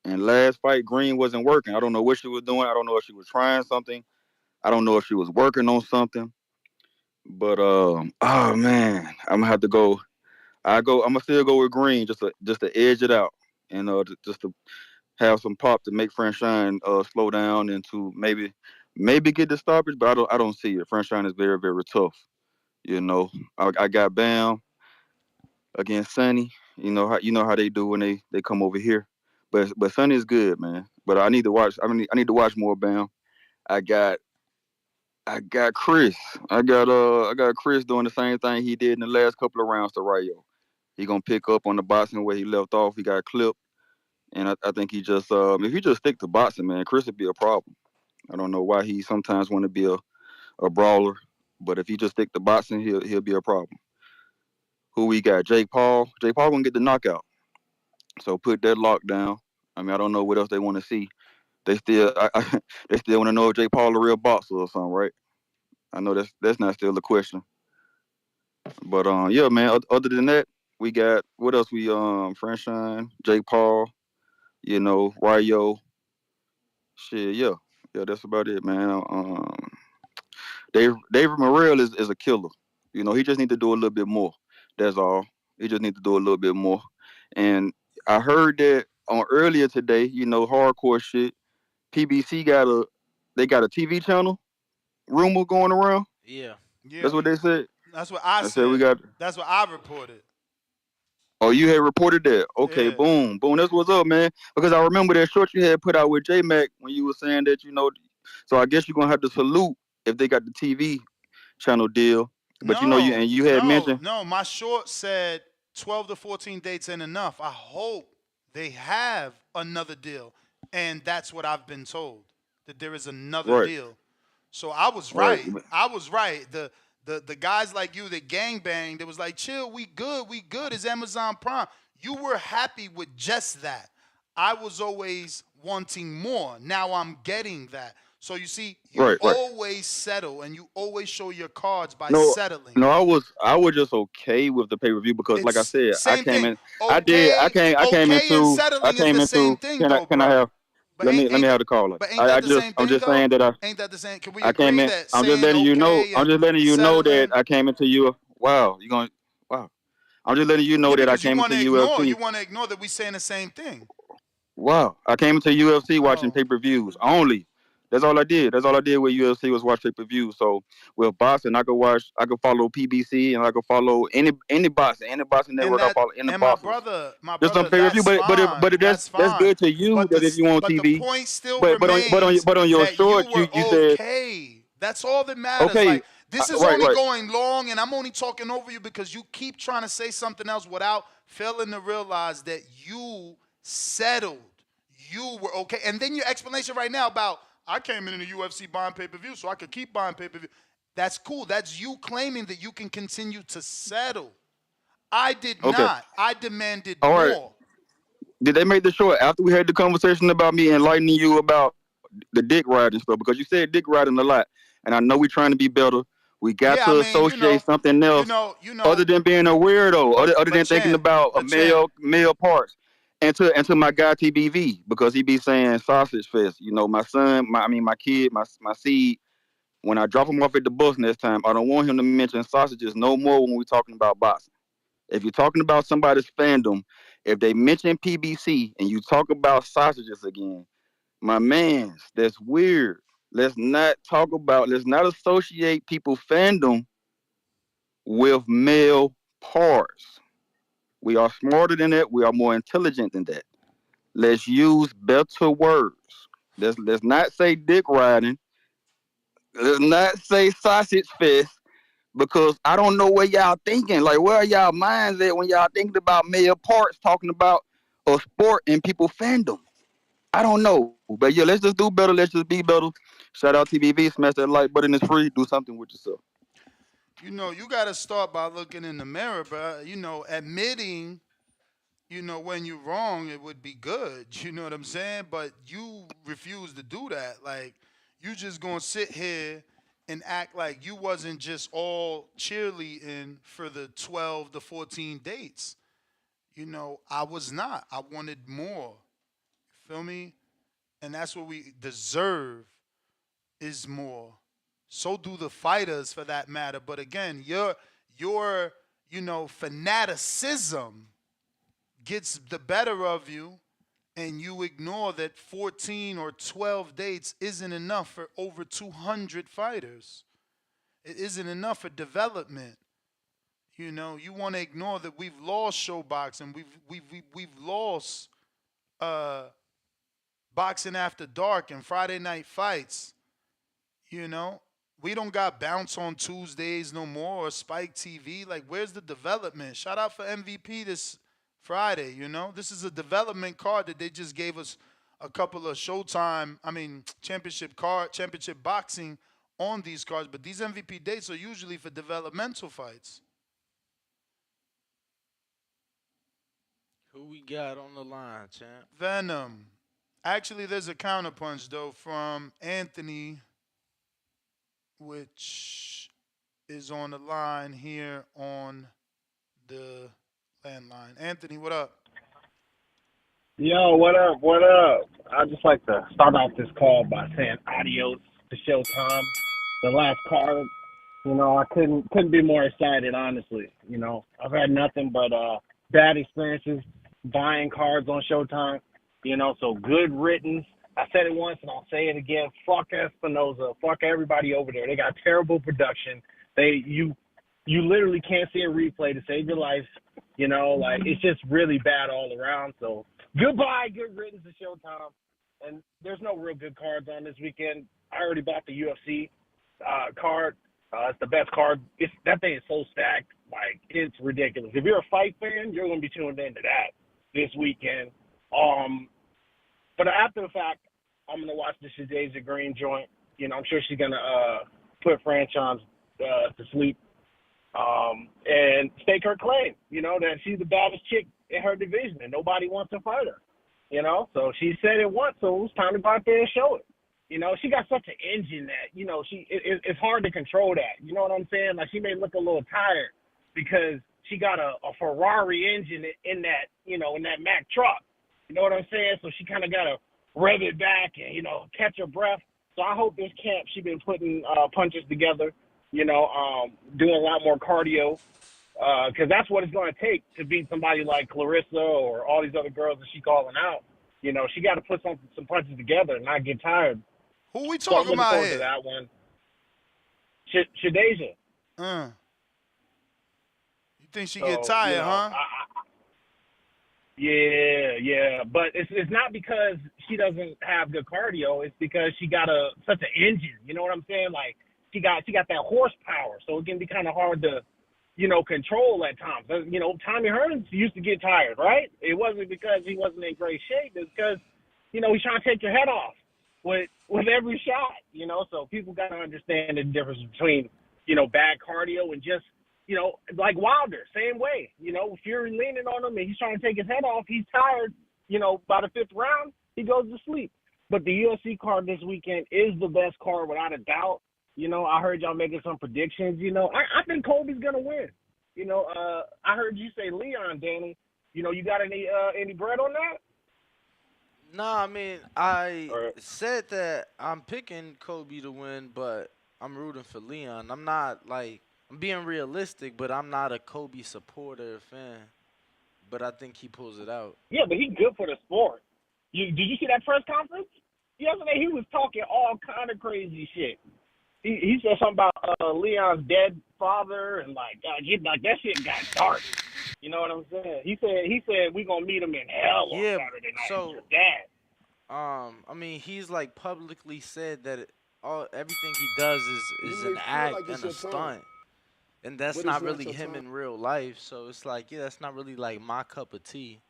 And last fight, Green wasn't working. I don't know what she was doing. I don't know if she was trying something. I don't know if she was working on something. But oh man, I'm gonna have to go. I'm gonna still go with Green just to edge it out, and just to have some pop to make Franchon slow down and to maybe get the stoppage. But I don't see it. Franchon is very very tough. You know, I got Bam against Sonny. You know how they do when they come over here. But Sonny is good, man. But I need to watch. I need to watch more Bam. I got I got Chris. I got Chris doing the same thing he did in the last couple of rounds to Rayo. He gonna pick up on the boxing where he left off. He got clipped, and I think he just if he just stick to boxing, man, Chris would be a problem. I don't know why he sometimes want to be a brawler, but if he just stick to boxing, he'll be a problem. Who we got? Jake Paul. Jake Paul gonna get the knockout. So put that lock down. I mean, I don't know what else they want to see. They still want to know if Jake Paul a real boxer or something, right? I know that's not still the question. But yeah, man. Other than that, we got what else? We Franchine, Jake Paul, Ryo. Shit, yeah. That's about it, man. David Morrell is a killer. He just need to do a little bit more. That's all. He just need to do a little bit more. And I heard that on earlier today. Hardcore shit. PBC got a TV channel rumor going around. Yeah. Yeah. That's what they said. That's what I I said we said. got. That's what I reported. Oh, you had reported that. Okay, Yeah. boom. That's what's up, man. Because I remember that short you had put out with J Mac when you were saying that, so I guess you're gonna have to salute if they got the TV channel deal. But you had mentioned. No. My short said 12 to 14 dates ain't enough. I hope they have another deal. And that's what I've been told, that there is another Right. deal. So I was Right. right. I was right. The guys like you that gangbanged, it was like, chill, we good. It's Amazon Prime. You were happy with just that. I was always wanting more. Now I'm getting that. So you see, you Right, right. always settle and you always show your cards by No, settling. no, I was just okay with the pay per view because, like I It's said, I same came thing. in, Okay, I came okay, and into, settling is the same thing, though, Can I bro. have? But Let me have the caller. ain't that the same I'm thing just though? saying that Ain't that the same? Can we I came agree in. that saying I'm okay just and letting you know that settling? I came into you. Wow, you going? Wow. I'm just letting you know Yeah, that I because you came want into to ignore. UFC. You want to ignore that we saying the same thing. Wow, I came into UFC watching Oh, pay-per-views only. That's all I did. That's all I did with UFC was watch pay-per-views. So with boxing, I could follow PBC and I could follow any boxing and network. I that follow any and boxers. my Just on brother, pay-per-view, that's fine. That's that's fine. good to you But that if you on the TV, point still remains but on your that you short, were you said okay. That's all that matters. okay, Like this is right, only right, going long, and I'm only talking over you because you keep trying to say something else without failing to realize that you settled. You were okay, and then your explanation right now about I came in the UFC buying pay-per-view, so I could keep buying pay-per-view. That's cool. That's you claiming that you can continue to settle. I did okay, not. I demanded all right. more. Did they make the short after we had the conversation about me enlightening you about the dick riding stuff? Because you said dick riding a lot, and I know we're trying to be better. We got Yeah, I to mean, associate something else other than being a weirdo, other than thinking about a but champ, male parts. And to my guy TBV, because he be saying sausage fest. You know, my son, my kid, my seed. When I drop him off at the bus next time, I don't want him to mention sausages no more when we're talking about boxing. If you're talking about somebody's fandom, if they mention PBC and you talk about sausages again, my man, that's weird. Let's not associate people fandom with male parts. We are smarter than that. We are more intelligent than that. Let's use better words. Let's not say dick riding. Let's not say sausage fest because I don't know where y'all thinking. Like, where are y'all minds at when y'all thinking about male parts talking about a sport and people fandom? I don't know. But yeah, let's just do better. Let's just be better. Shout out TBV. Smash that like button. It's free. Do something with yourself. you got to start by looking in the mirror, bro. Admitting, when you're wrong, it would be good. You know what I'm saying? But you refuse to do that. Like, you just going to sit here and act like you wasn't just all cheerleading for the 12 to 14 dates. I was not. I wanted more. Feel me? And that's what we deserve is more. So do the fighters for that matter. But again, your fanaticism gets the better of you and you ignore that 14 or 12 dates isn't enough for over 200 fighters. It isn't enough for development. You want to ignore that we've lost showboxing. We've lost uh, boxing after dark and Friday night fights. You know, we don't got bounce on Tuesdays no more or Spike TV. Like, where's the development? Shout out for MVP this Friday. This is a development card that they just gave us a couple of championship boxing on these cards. But these MVP dates are usually for developmental fights. Who we got on the line, champ? Venom. Actually, there's a counterpunch though from Anthony, which is on the line here on the landline. Anthony, what up? Yo, what up? What up? I'd just like to start off this call by saying adios to Showtime. The last card, I couldn't be more excited, honestly. I've had nothing but bad experiences buying cards on Showtime. So good riddance. I said it once and I'll say it again. Fuck Espinoza. Fuck everybody over there. They got terrible production. You literally can't see a replay to save your life. It's just really bad all around. So goodbye, good riddance to Showtime. And there's no real good cards on this weekend. I already bought the UFC card. It's the best card. That thing is so stacked. Like, it's ridiculous. If you're a fight fan, you're going to be tuned into that this weekend. But after the fact, I'm going to watch the Shadeja Green joint. I'm sure she's going to put Franchon to sleep. And stake her claim, that she's the baddest chick in her division and nobody wants to fight her, So she said it once, so it's time to go out there and show it. You know, she got such an engine that it's hard to control that. You know what I'm saying? Like she may look a little tired because she got a Ferrari engine in that in that Mack truck. You know what I'm saying? So she kind of got to rev it back and catch her breath. So I hope this camp she been putting punches together. Doing a lot more cardio because that's what it's going to take to beat somebody like Claressa or all these other girls that she calling out. She got to put some punches together and not get tired. Who we So I'm talking looking about forward to here? that one. Shadeja. You think she get So tired, huh? yeah, but it's not because she doesn't have good cardio. It's because she got such an engine. You know what I'm saying? Like she got that horsepower, so it can be kind of hard to control at times. Tommy Hearns used to get tired, right? It wasn't because he wasn't in great shape. It's because he's trying to take your head off with every shot. So people got to understand the difference between bad cardio and just like Wilder, same way. Fury leaning on him and he's trying to take his head off. He's tired. By the fifth round, he goes to sleep. But the UFC card this weekend is the best card without a doubt. I heard y'all making some predictions. I think Colby's gonna win. I heard you say Leon, Danny. You got any bread on that? No, I mean, I said that I'm picking Kobe to win, but I'm rooting for Leon. I'm not like I'm being realistic, but I'm not a Kobe supporter fan. But I think he pulls it out. Yeah, but he's good for the sport. Did you see that press conference yesterday? He was talking all kind of crazy shit. He said something about Leon's dead father and like that shit got dark. You know what I'm saying? He said we gonna meet him in hell on Yeah, Saturday night. so Your dad. I mean, he's like publicly said that everything he does You is may an feel like act it's and a your time, stunt, and that's but it's not not really your him time. in real life. So it's like, yeah, that's not really like my cup of tea.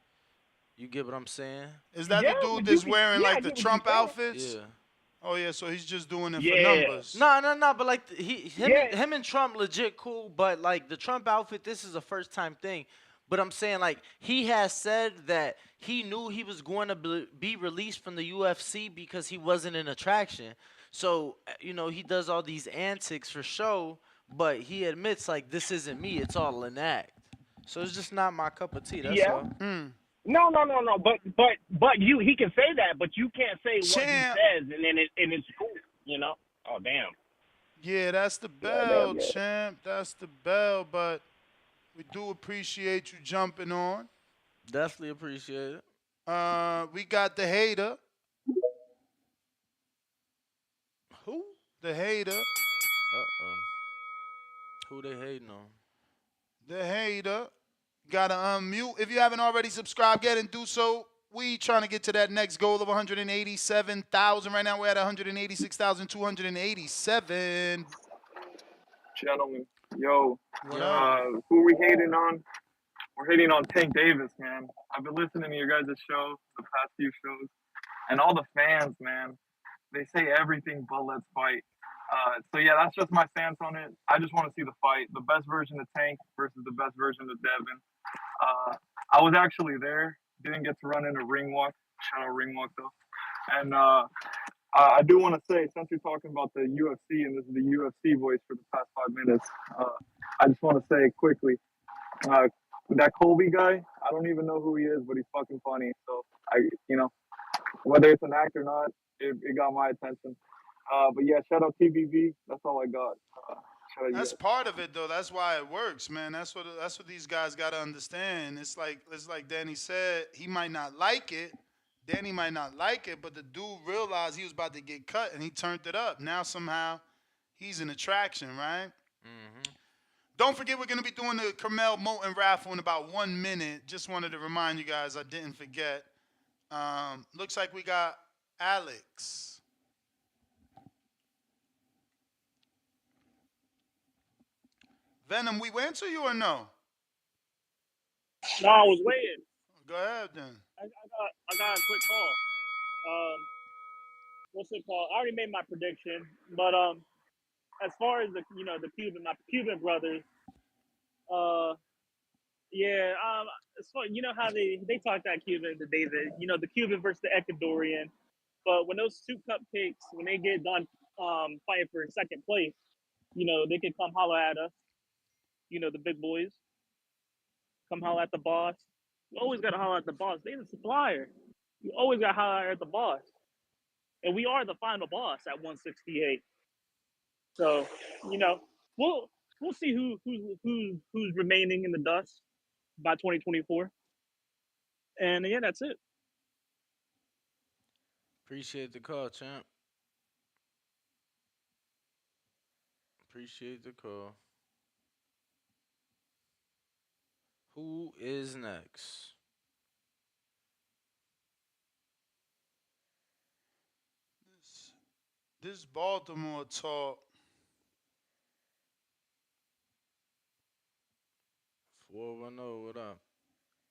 You get what I'm saying? Is that Yeah, the dude but that's wearing I like the get what you're Trump saying. outfits? Yeah. Oh yeah, so he's just doing it for Yeah. numbers. No. But like Yeah. him and Trump legit cool. But like the Trump outfit, this is a first time thing. But I'm saying like he has said that he knew he was going to be released from the UFC because he wasn't an attraction. So he does all these antics for show, but he admits like this isn't me. It's all an act. So it's just not my cup of tea. That's Yeah. all. No. But he can say that, but you can't say what he Champ. says and then it's cool. Oh damn. Yeah, that's the bell, champ. That's the bell. But we do appreciate you jumping on. Definitely appreciate it. We got the hater. Who? The hater. Uh-oh. Who they hating on? The hater. Gotta unmute. If you haven't already subscribed yet and do so, we trying to get to that next goal of 187,000. Right now we're at 186,287. Gentlemen, yo, What up? who are we hating on? We're hating on Tank Davis, man. I've been listening to your guys' show, the past few shows, and all the fans, man. They say everything but let's fight. So yeah, that's just my stance on it. I just want to see the fight, the best version of Tank versus the best version of Devin. I was actually there, didn't get to run in a ring walk. Shout out ring walk though. And I do want to say, since you're talking about the UFC and this is the UFC voice for the past 5 minutes, I just want to say quickly, that Colby guy, I don't even know who he is, but he's fucking funny. So whether it's an act or not, it got my attention. But yeah, shout out TBV. That's all I got. Shout out you That's guys. part of it though. That's why it works, man. That's what these guys got to understand. It's like Danny said, he might not like it. Danny might not like it, but the dude realized he was about to get cut and he turned it up. Now somehow he's an attraction, right? Mm-hmm. Don't forget we're going to be doing the Carmel Molten raffle in about 1 minute. Just wanted to remind you guys I didn't forget. Looks like we got Alex. Venom, we went to you or no? No, I was waiting. Go ahead then. I got a quick call. What's it called? I already made my prediction, but as far as the my Cuban brothers, yeah, as far how they talk that Cuban, the David, the Cuban versus the Ecuadorian. But when those two cupcakes, when they get done fighting for second place, they can come holler at us. The big boys come holler at the boss. You always gotta holler at the boss. They're the supplier. You always gotta holler at the boss. And we are the final boss at 168. So, you know, we'll we'll see who's remaining in the dust by 2024. And yeah, that's it. Appreciate the call, champ. Appreciate the call. Who is next? This Baltimore talk. 410, what up?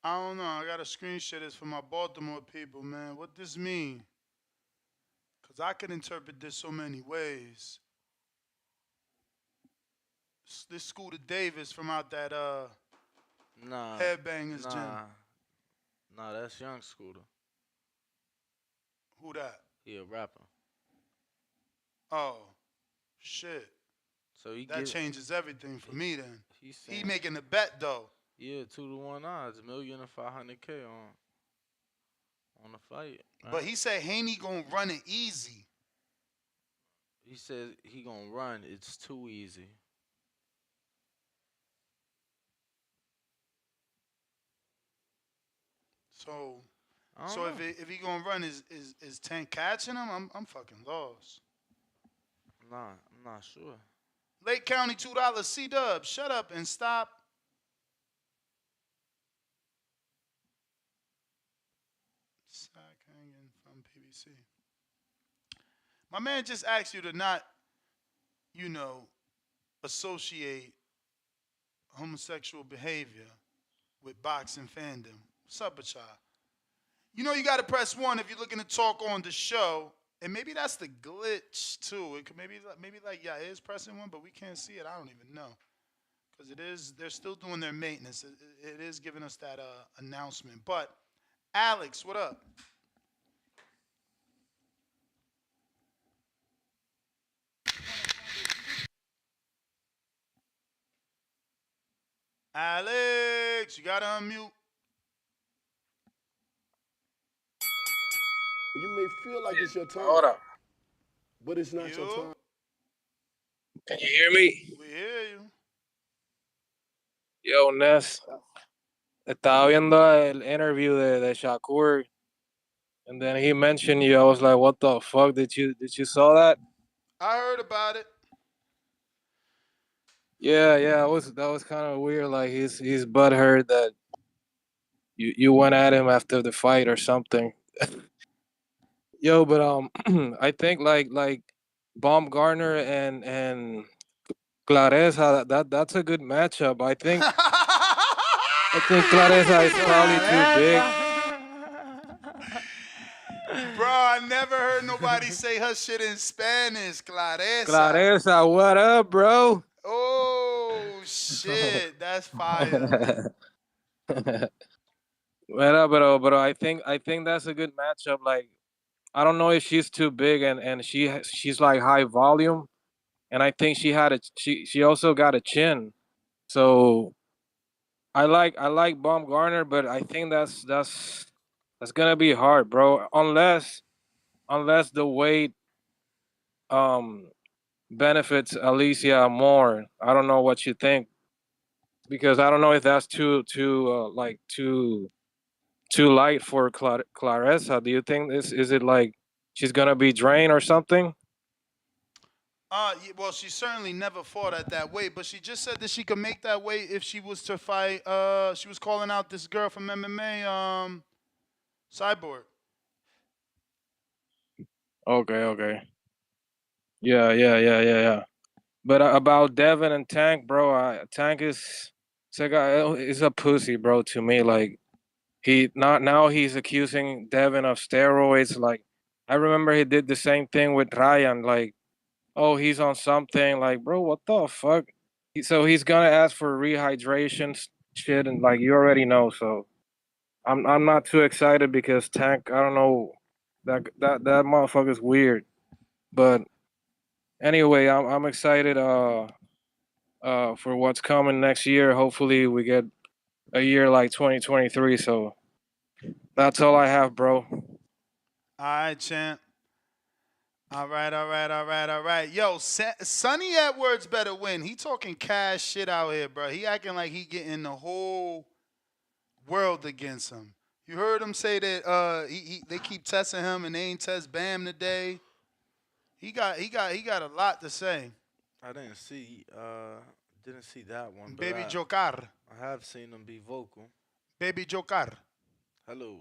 I don't know. I got to screenshot this for my Baltimore people, man. What this mean? Cause I could interpret this so many ways. This Scooter Davis from out that Nah, Headbangers gym. nah, that's Young Scooter. Who that? He a rapper. Oh, shit. So he That get changes everything for me then. he's He saying making a bet though. yeah, 2-1 odds, 1,500K on the fight. But Right? he said Haney gonna run it easy. He says he gonna run. It's too easy. So I don't so know. if he gonna run, is Tank catching him? I'm fucking lost. Nah, I'm not sure. Lake County $2. C Dub, shut up and stop. Sack hanging from PBC. My man just asked you to not, you know, associate homosexual behavior with boxing fandom. What's up with y'all? You know you got to press one if you're looking to talk on the show, and maybe that's the glitch too. It could maybe like yeah, it is pressing one, but we can't see it. I don't even know because it is. They're still doing their maintenance. It is giving us that announcement. But Alex, what up? Alex, you gotta unmute. You may feel like it's your time, Hold up. but it's not your You? time. Can you hear me? We hear you. Yo, Ness. Estaba viendo el interview de Shakur, and then he mentioned you. I was like, "What the fuck? Did you saw that?" I heard about it. Yeah, that was kind of weird. Like he's butthurt that you went at him after the fight or something. Yo, but I think like Baumgardner and Claressa that's a good matchup. I think Claressa is probably too big. Bro, I never heard nobody say her shit in Spanish. Claressa. Claressa, what up, bro? Oh shit, that's fire. But I think that's a good matchup. Like I don't know if she's too big and she's like high volume, and I think she also got a chin. So I like Baumgartner, but I think that's gonna be hard, bro. Unless the weight um benefits Alycia more. I don't know what you think because I don't know if that's too light for Claressa. Do you think this is it like she's gonna be drained or something? Yeah, well, she certainly never fought at that weight, but she just said that she could make that weight if she was to fight. She was calling out this girl from MMA, Cyborg. Okay. Yeah. But about Devin and Tank, bro, Tank is a pussy, bro. To me, like he not now he's accusing Devin of steroids. Like I remember he did the same thing with Ryan. Like oh he's on something. Like bro, what the fuck? So he's gonna ask for rehydration shit, and like you already know. So I'm not too excited because Tank. I don't know. That motherfucker's weird. But anyway, I'm excited for what's coming next year. Hopefully we get a year like 2023. So that's all I have, bro. All right, champ. All right, all right, all right, all right. Yo, Sonny Edwards better win. He talking cash shit out here, bro. He acting like he getting the whole world against him. You heard him say that they keep testing him and they ain't test Bam today. He got a lot to say. I didn't see that one, but Baby Joker. I have seen him be vocal. Baby Joker. Hello.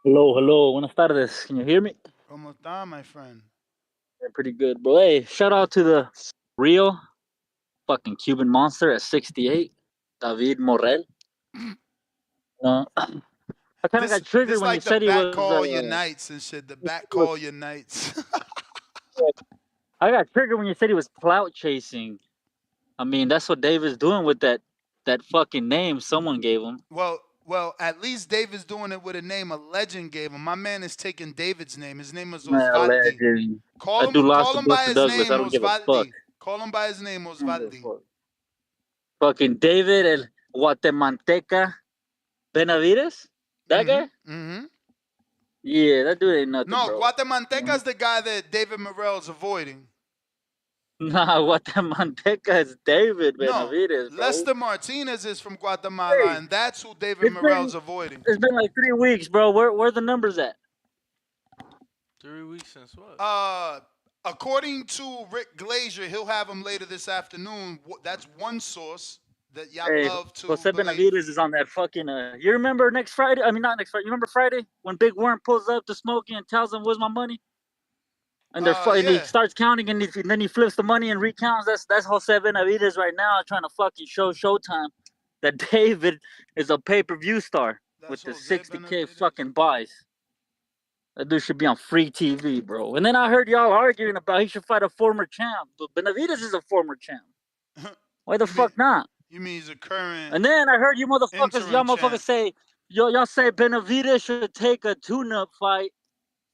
Hello. Buenas tardes. Can you hear me? ¿Cómo está, my friend? Yeah, pretty good, bro. Hey, shout out to the real fucking Cuban monster at 68, David Morel. I kind of got triggered This when you like the said he back was. call your nights and shit. The back call your nights. I got triggered when you said he was clout chasing. I mean, that's what David's doing with that fucking name someone gave him. Well, at least David's doing it with a name a legend gave him. My man is taking David's name. His name is Man, Osvaldi. legend. Call That dude lost call to him by Buster his Douglas. I name, don't give a fuck. Osvaldi. Call him by his name, I don't give a Osvaldi. fuck. Fucking David el Guatemalteca Benavides? That guy? Mm-hmm. Yeah, that dude ain't nothing, No, bro. Guatemalteca's the guy that David Morrell's avoiding. Nah, Guatemalteca is David No, Benavides, bro. Lester Martinez is from Guatemala, Hey, and that's who David it's Morrell's been avoiding. it's been like 3 weeks, bro. Where the numbers at? 3 weeks since what? According to Rick Glazier, he'll have him later this afternoon. That's one source that y'all Hey, love to Jose believe. Benavides is on that fucking. You remember next Friday? I mean, not next Friday. You remember Friday when Big Worm pulls up to Smokey and tells him, "Where's my money?" And and he Yeah. starts counting, and then he flips the money and recounts. That's Jose Benavides right now trying to fucking show Showtime that David is a pay-per-view star with That's the Jose 60K Benavides. fucking buys. That dude should be on free TV, bro. And then I heard y'all arguing about he should fight a former champ. But Benavides is a former champ. Why the fuck not? You mean he's a current And then I heard y'all interim motherfuckers champ? say, y'all say Benavides should take a tune-up fight.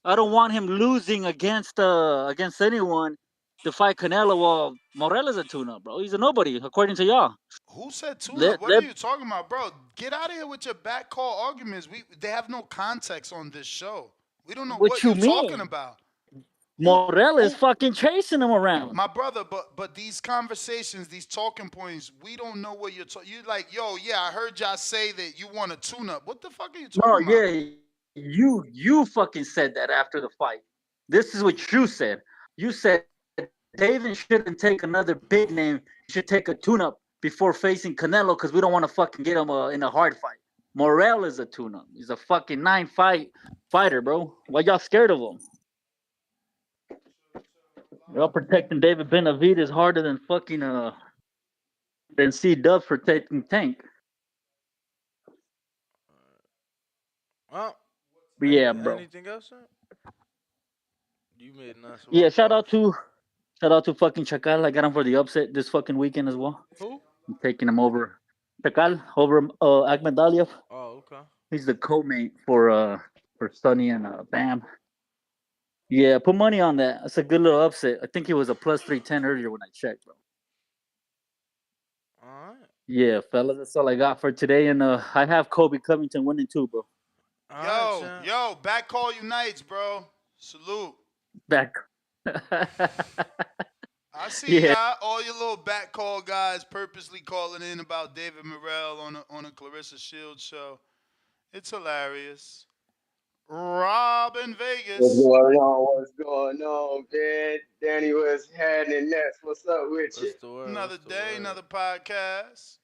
I don't want him losing against anyone to fight Canelo. Well, Morel is a tune-up, bro. He's a nobody, according to y'all. Who said tuna? Let, What are let, you talking about, bro? Get out of here with your back call arguments. They have no context on this show. We don't know what what you you're talking mean? about. Morel is Who fucking chasing him around. My brother, but these conversations, these talking points, we don't know what you're talking. You're like, yo, yeah, I heard y'all say that you want a tune-up. What the fuck are you No, talking about? yeah, you fucking said that after the fight. This is what you said. You said David shouldn't take another big name. He should take a tune-up before facing Canelo because we don't want to fucking get him in a hard fight. Morel is a tune-up. He's a fucking 9-fight fighter, bro. Why y'all scared of him? Y'all protecting David Benavides harder than fucking than C Dubs protecting Tank. Well, But yeah, bro. anything else, sir? You made a nice Yeah, walk off. shout out to fucking Chacal. I got him for the upset this fucking weekend as well. Who? I'm taking him over. Chacal over Ahmed Aliev. Oh, okay. He's the co-mate for Sonny and Bam. Yeah, put money on that. That's a good little upset. I think it was a plus 310 earlier when I checked, bro. All right. Yeah, fellas, that's all I got for today. And I have Kobe Covington winning too, bro. All right, Yo, back call unites, bro. Salute. Back. I see Yeah. y'all, all your little back call guys purposely calling in about David Morrell on a Claressa Shields show. It's hilarious. Rob in What's Vegas. going on? What's going on, man? Danny, what's happening next? What's up with you? What's the word? Another day, another podcast.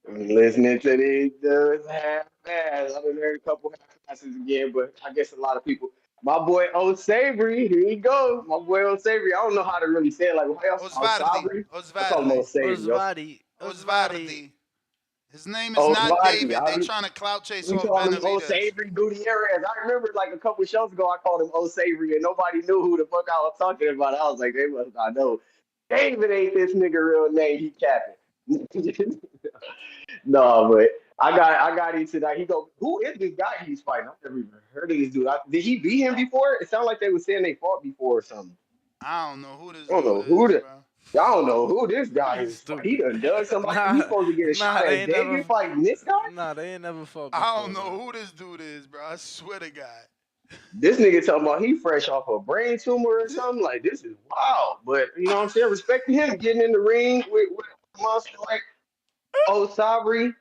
I'm listening to these dudes half ass. I've heard a couple half classes again, but I guess a lot of people. My boy O Savory, here he goes. My boy O Savory. I don't know how to really say it. Like, what else? O Osvardi. Savory? I call him O Osvardi. Savory. Osvadi. Osvadi. Osvardi. His name is not Osvaldi. David. They trying to clout chase We off call him O Benavidez. Savory Gutierrez. I remember like a couple shows ago, I called him O Savory, and nobody knew who the fuck I was talking about. I was like, they must not know. David ain't this nigga real name. He capping. No, but I got into that. He go, who is this guy he's fighting? I've never even heard of this dude. Did he beat him before? It sounded like they were saying they fought before or something. I don't know who this I don't dude know who is, the. bro. I don't know who this guy He's is. He stupid. done somebody. He's Nah, supposed to get a shot nah, they at ain't never. David fighting this guy. Nah, they ain't never fought I before, don't know man. who this dude is, bro. I swear to God. This nigga talking about he fresh off a brain tumor or something. Like, this is wild. But you know what I'm saying? Respect to him getting in the ring with a monster like Osabri.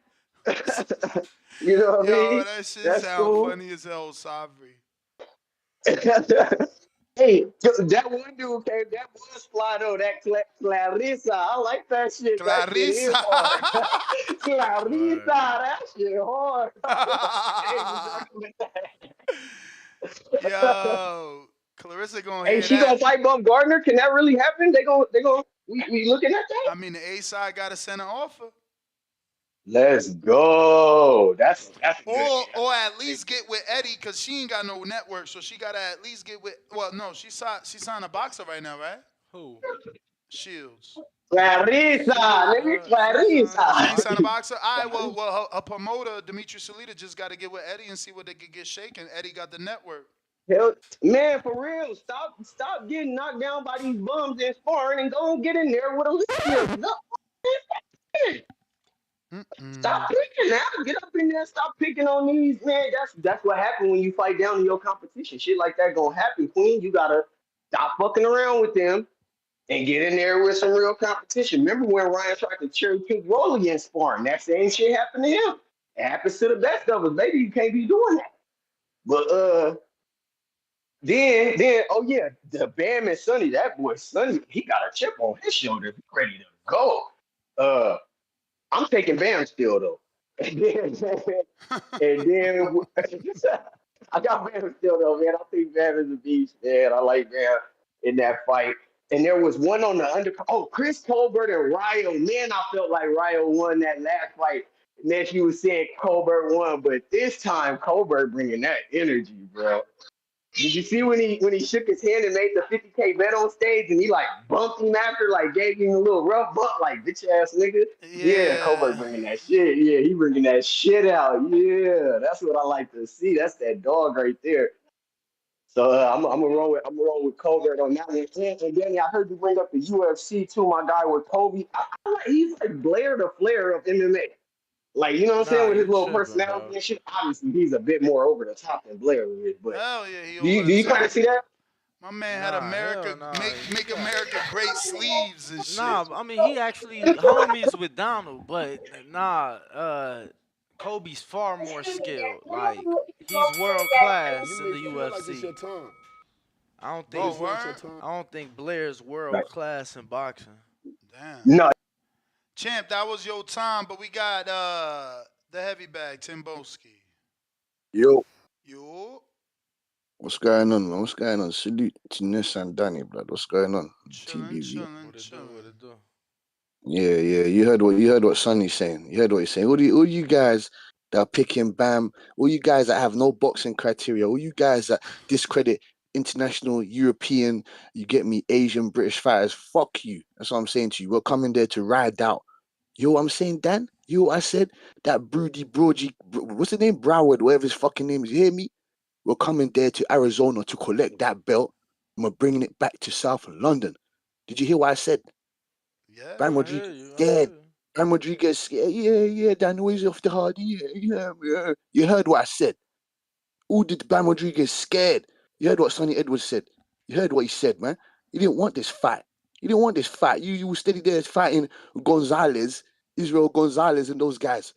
You know what I Yo, mean? that shit That's sound cool. funny as hell, Sabri. Hey, that one dude came. That was fly though. That Clarissa. I like that shit. That shit is Clarissa. hard. Clarissa. Word. That shit hard. I was like, hey, what's up with that? Yo, Clarissa gonna Hey, hear she that. gonna fight Baumgardner? Can that really happen? They gonna. We looking at that? I mean, the A side got to send an offer. Let's go. That's a good. Or at least get with Eddie, because she ain't got no network, so she gotta at least get with. Well, no, she signed a boxer right now, right? Who? Shields. Clarissa, nigga, She ain't signed no She Clarissa. ain't signed a boxer. boxer. All right, well, her promoter Dimitri Salita just got to get with Eddie and see what they could get shaking. Eddie got the network. Hell, man, for real, stop getting knocked down by these bums in sparring and go and get in there with Alycia. No, stop Mm-mm. picking now. Get up in there. Stop picking on these, man. That's what happened when you fight down to your competition. Shit like that gonna happen, Queen. You gotta stop fucking around with them and get in there with some real competition. Remember when Ryan tried to cherry pick Rolly against sparring? That same shit happened to him. It happens to the best of us. Maybe you can't be doing that. But then, oh yeah, the Bam and Sonny, that boy Sonny, he got a chip on his shoulder, ready to go. Uh, I'm taking Bam still though. And then I got Bam still though, man. I think Bam is a beast, man. I like Bam in that fight. And there was one on the undercard. Oh, Chris Colbert and Ryo. Man, I felt like Ryo won that last fight. And then she was saying Colbert won, but this time Colbert bringing that energy, bro. Did you see when he shook his hand and made the 50K bet on stage and he like bumped him after, like gave him a little rough bump, like bitch ass nigga? Yeah, Colbert Yeah. bringing that shit. Yeah, he bringing that shit out. Yeah, that's what I like to see. That's that dog right there. So I'm gonna roll with Colbert on that one. And Danny, I heard you bring up the UFC too. My guy with Kobe, he's like Blair the Flair of MMA. Like, you know what I'm Nah, saying, with his you little tripping, personality bro. and shit. Obviously, he's a bit more over the top than Blair is. But Hell yeah, he do over you the do you kind of top. see that? My man had Nah, America hell nah. He make got. America great sleeves and shit. Nah, I mean he actually homies with Donald, but nah, Kobe's far more skilled. Like he's world class You in may the feel like it's UFC. your time, I don't but think Oh, it's not your word? time. I don't think Blair's world Right. class in boxing. Damn. No, Champ, that was your time, but we got the heavy bag, Timboski. Yo, Yo, what's going on, man? What's going on? Salute to Ness and Danny, blood. What's going on? chilling, TBV. chilling, What it do? What chilling. it do? Yeah, yeah. You heard what Sonny's saying. You heard what he's saying. All you guys that are picking Bam, all you guys that have no boxing criteria, all you guys that discredit international, European, you get me, Asian, British fighters, fuck you. That's what I'm saying to you. We're coming there to ride out. You know what I'm saying, Dan? You know what I said? That broody, what's the name? Broward, whatever his fucking name is. You hear me? We're coming there to Arizona to collect that belt, and we're bringing it back to South London. Did you hear what I said? Yeah. Bam I hear Rodriguez you. I hear scared. you. Bam Rodriguez scared. Yeah, Dan always off the hard. Yeah. You heard what I said. All did Bam Rodriguez scared. You heard what Sonny Edwards said. You heard what he said, man. He didn't want this fight. He didn't want this fight. You were steady there fighting Gonzalez, Israel Gonzalez, and those guys.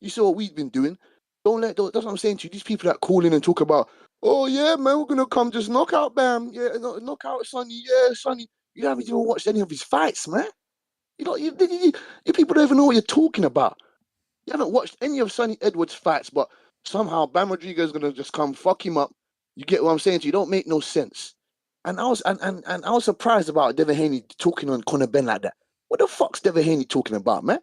You saw what we've been doing. Don't let those, that's what I'm saying to you. These people that call in and talk about, oh yeah, man, we're gonna come just knock out Bam. Yeah, knock out Sonny. Yeah, Sonny. You haven't even watched any of his fights, man. You people don't even know what you're talking about. You haven't watched any of Sonny Edwards' fights, but somehow Bam Rodriguez is gonna just come fuck him up. You get what I'm saying to you? Don't make no sense. And I was surprised about Devin Haney talking on Conor Ben like that. What the fuck's Devin Haney talking about, man?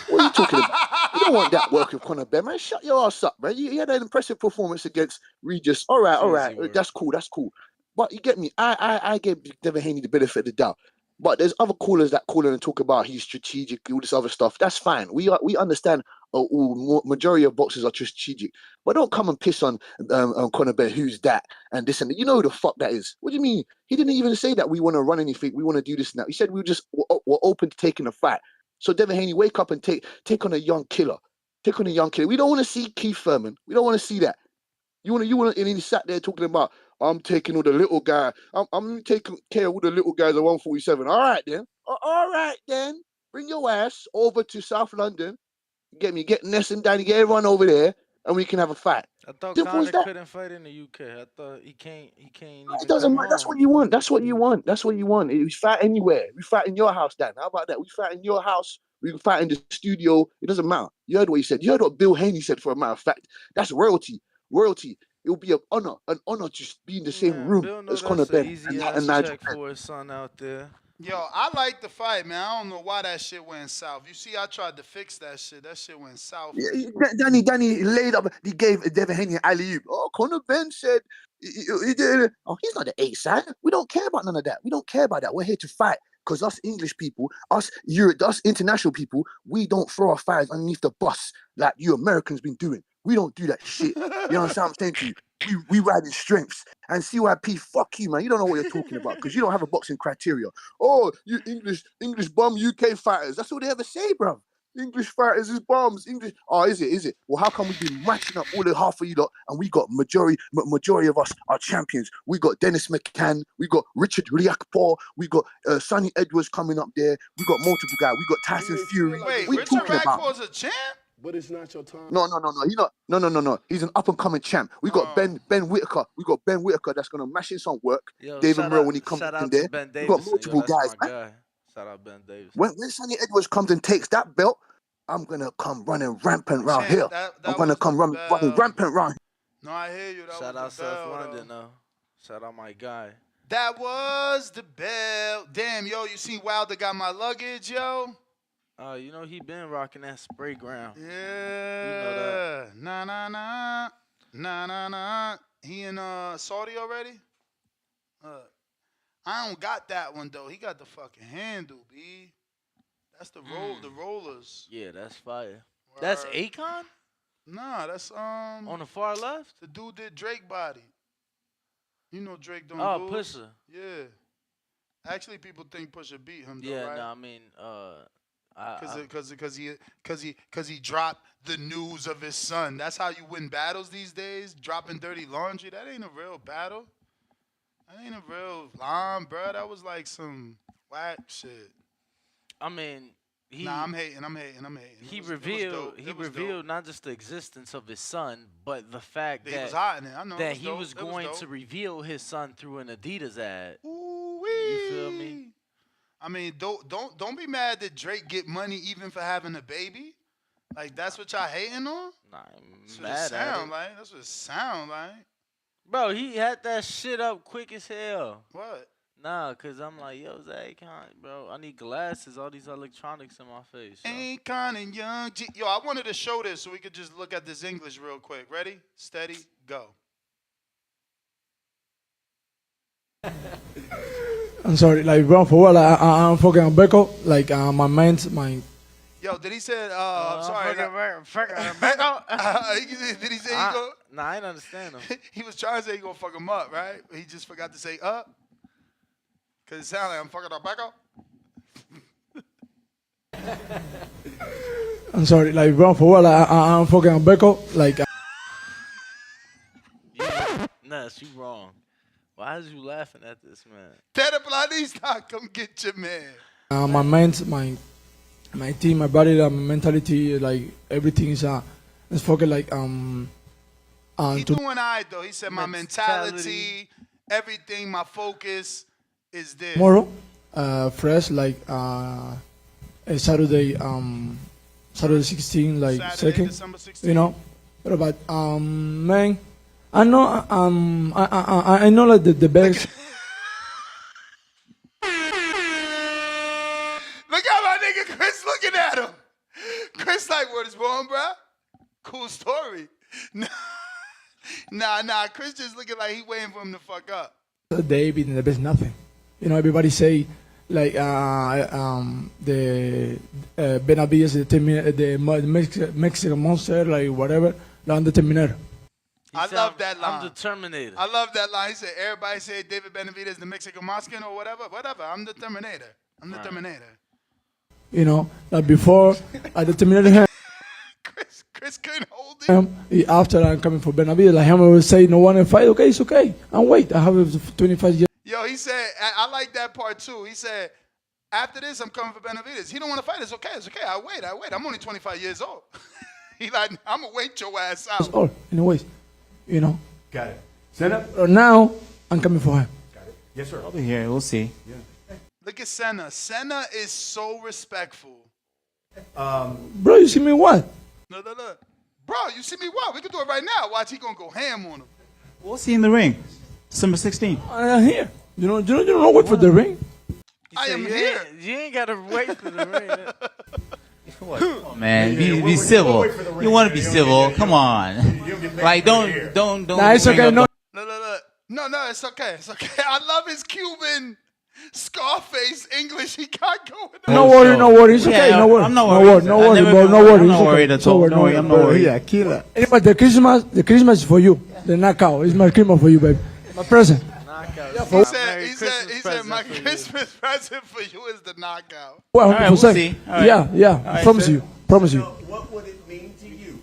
What are you talking about? You don't want that work with Conor Ben, man. Shut your ass up, man. You had an impressive performance against Regis. All right. Cheesy work. That's cool. But you get me. I gave Devin Haney the benefit of the doubt. But there's other callers that call in and talk about he's strategic, all this other stuff. That's fine. We understand majority of boxers are just strategic. But don't come and piss on Conor Ben, who's that, and this and that. You know who the fuck that is. What do you mean? He didn't even say that we want to run anything, we want to do this and that. He said we're open to taking a fight. So Devin Haney, wake up and take on a young killer. Take on a young killer. We don't want to see Keith Thurman. We don't want to see that. You want to, and he sat there talking about, I'm taking all the little guy. I'm taking care of all the little guys at 147. All right then. Bring your ass over to South London. Get Ness and Danny, get everyone over there, and we can have a fight. I thought Simple as Conor that. couldn't fight in the UK. I thought he can't. He can't It even doesn't come matter. That's home. what you want. That's what you want. That's what you want. We fight anywhere. We fight in your house, Dan. How about that? We fight in your house. We can fight in the studio. It doesn't matter. You heard what he said. You heard what Bill Haney said, for a matter of fact. That's royalty. Royalty. It will be an honor to be in the same Man, room Bill know as Conor that's an Ben easy and ass Nigel check Benn. for his son out there. Yo, I like the fight, man. I don't know why that shit went south. You see, I tried to fix that shit. That shit went south. Danny laid up. He gave Devin Haney an alley-oop. Oh, Conor Ben said, he did. Oh, he's not the A side. We don't care about none of that. We don't care about that. We're here to fight. Because us English people, us international people, we don't throw our fires underneath the bus like you Americans been doing. We don't do that shit. You understand what I'm saying to you? We ride in strengths. And CYP, fuck you, man. You don't know what you're talking about because you don't have a boxing criteria. Oh, you English bum UK fighters. That's all they ever say, bro. English fighters is bombs. English. Oh, is it? Well, how come we've been matching up all the half of you lot, and we got majority of us are champions. We got Dennis McCann, we got Richard Riakpo, we got Sonny Edwards coming up there. We got multiple guys. We got Tyson Fury. Wait, What are you Richard talking about? Rackford's a champ? But it's not your time. No. He's not. No. He's an up and coming champ. We got Ben Whitaker. We got Ben Whitaker that's gonna mash in some work. Yo, David Murrow when he comes shout in out there. to Ben We got Davison. Yo, multiple that's guys, my man. guy. Shout out Ben Davison. When Sonny Edwards comes and takes that belt, I'm gonna come running rampant round here. I'm gonna come running rampant round. No, I hear you. Shout out South London, though. Shout out my guy. That was the bell. Damn, yo, you see Wilder got my luggage, yo? You know he been rocking that spray ground. Yeah. You know that. Nah. He in Saudi already? I don't got that one though. He got the fucking handle, B. That's the rollers. Yeah, that's fire. Word. That's Akon? Nah, that's on the far left? The dude did Drake body. You know Drake don't Oh, lose. Pusha. Yeah. Actually, people think Pusha beat him though, Yeah, right? no, I mean, Cause he dropped the news of his son. That's how you win battles these days. Dropping dirty laundry. That ain't a real battle. That ain't a real line, bro. That was like some whack shit. I mean, I'm hating. He revealed not just the existence of his son, but the fact that he was hot in it. I know that he was going to reveal his son through an Adidas ad. Ooh-wee. You feel me? I mean, don't be mad that Drake get money even for having a baby. Like that's what y'all hating on? Nah, I'm that's mad at it. Like. That's what it sound like. Bro, he had that shit up quick as hell. What? Nah, cause I'm like, yo, Zach, bro, I need glasses, all these electronics in my face. So. Akon and Young G. Yo, I wanted to show this so we could just look at this English real quick. Ready? Steady, go. I'm sorry, like, bro, for what? Like, I'm fucking on Beko. Like, my. Yo, did he say? I'm sorry. Did he say he go? Nah, I didn't understand him. He was trying to say he gonna fuck him up, right? He just forgot to say up. Cause it sounded like I'm fucking on Beko. I'm sorry, like, bro, for what? Like, I'm fucking on Beko. Like. Nah, you wrong. Why is you laughing at this, man? Terraplanista, come get your man. My mind, my team, my body, my mentality, like everything is fucking like He doing alright though. He said my mentality, everything, my focus is there. Tomorrow, fresh like Saturday 16, like Saturday, 2nd, you know. What about man? I know I know like the best. Look at my nigga Chris looking at him. Chris like, what is wrong, bro? Cool story. Nah. Chris just looking like he waiting for him to fuck up. David and the best nothing. You know, everybody say like the Benavides, the Mexican monster, like whatever, la van a determinar. I love that line. I'm the Terminator. I love that line. He said, everybody say David Benavidez the Mexican Moskin or whatever. Whatever. I'm the Terminator. I'm the Terminator. You know, like before I determined him. Chris couldn't hold it. After I'm coming for Benavidez, like him will say no one in fight. Okay, it's okay. And wait, I have 25 years. Yo, he said, I like that part too. He said, after this, I'm coming for Benavidez. He don't want to fight. It's okay. It's okay. I wait. I'm only 25 years old. He like, I'm going to wait your ass out. All, anyways, you know. Got it. Senna? Now, I'm coming for him. Got it. Yes, sir. I'll be here. We'll see. Yeah. Look at Senna. Senna is so respectful. Bro, you see me what? No. Bro, you see me what? We can do it right now. Watch, he going to go ham on him. We'll see in the ring. December 16th. I'm here. You don't wait for the ring. I am here. You ain't got to wait for the ring. Come on, man, be civil. You want to be civil? Come on. Like, don't. Nah, it's okay. No, it's okay. It's okay. I love his Cuban Scarface English he got going on. No worry. It's okay. No worry. I'm not worried. No worry, bro. No worry. I'm not worried at all. No worry. I'm not worried. Yeah, killer. Anyway, the Christmas is for you. The knockout is my Christmas for you, baby. My present. He said, my Christmas present for you is the knockout. Well, all right, we'll see. All right. Yeah. Right, promise you. What would it mean to you?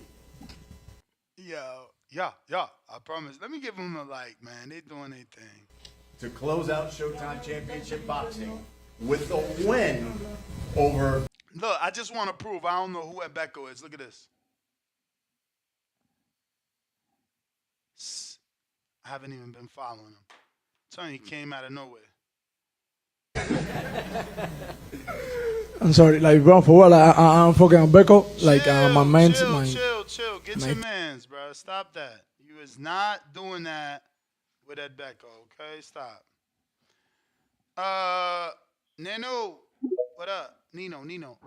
Yeah. I promise. Let me give them a like, man. They doing their thing. To close out Showtime Championship Boxing with a win over. Look, I just want to prove. I don't know who Ebeko is. Look at this. I haven't even been following him. I'm telling you, he came out of nowhere. I'm sorry, like bro, for what? I'm fucking Beko. Like my man, chill. Get your mans, bro. Stop that. You is not doing that with that Beko. Okay, stop. Nino, what up? Nino.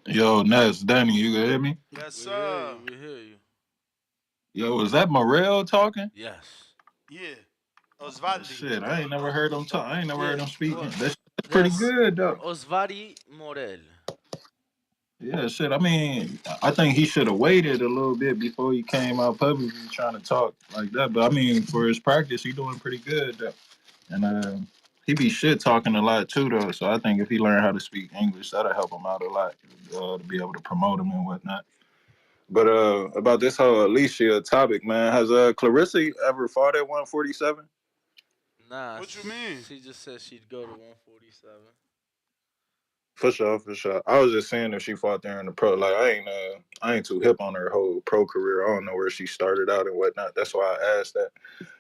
Yo, Ness, Danny, you can hear me? Yes, sir. We hear you. Yo, is that Morel talking? Yes. Yeah. Osvaldi. Shit, I ain't never heard him talk. I ain't never heard him speak. That's That's pretty good, though. Osvaldi Morel. Yeah, shit. I mean, I think he should have waited a little bit before he came out publicly trying to talk like that. But I mean, for his practice, he doing pretty good, though. And he be shit talking a lot too, though. So I think if he learned how to speak English, that'll help him out a lot to be able to promote him and whatnot. But about this whole Alycia topic, man, has Claressa ever fought at 147? Nah. What you mean? She just said she'd go to 147. For sure. I was just saying if she fought there in the pro, like I ain't too hip on her whole pro career. I don't know where she started out and whatnot. That's why I asked that.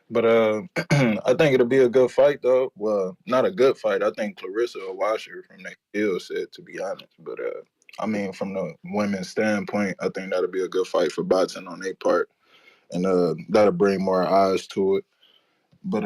But I think it'll be a good fight though. Well, not a good fight. I think Claressa will wash her from that skill set, to be honest. But I mean, from the women's standpoint, I think that'll be a good fight for boxing on their part, and that'll bring more eyes to it. But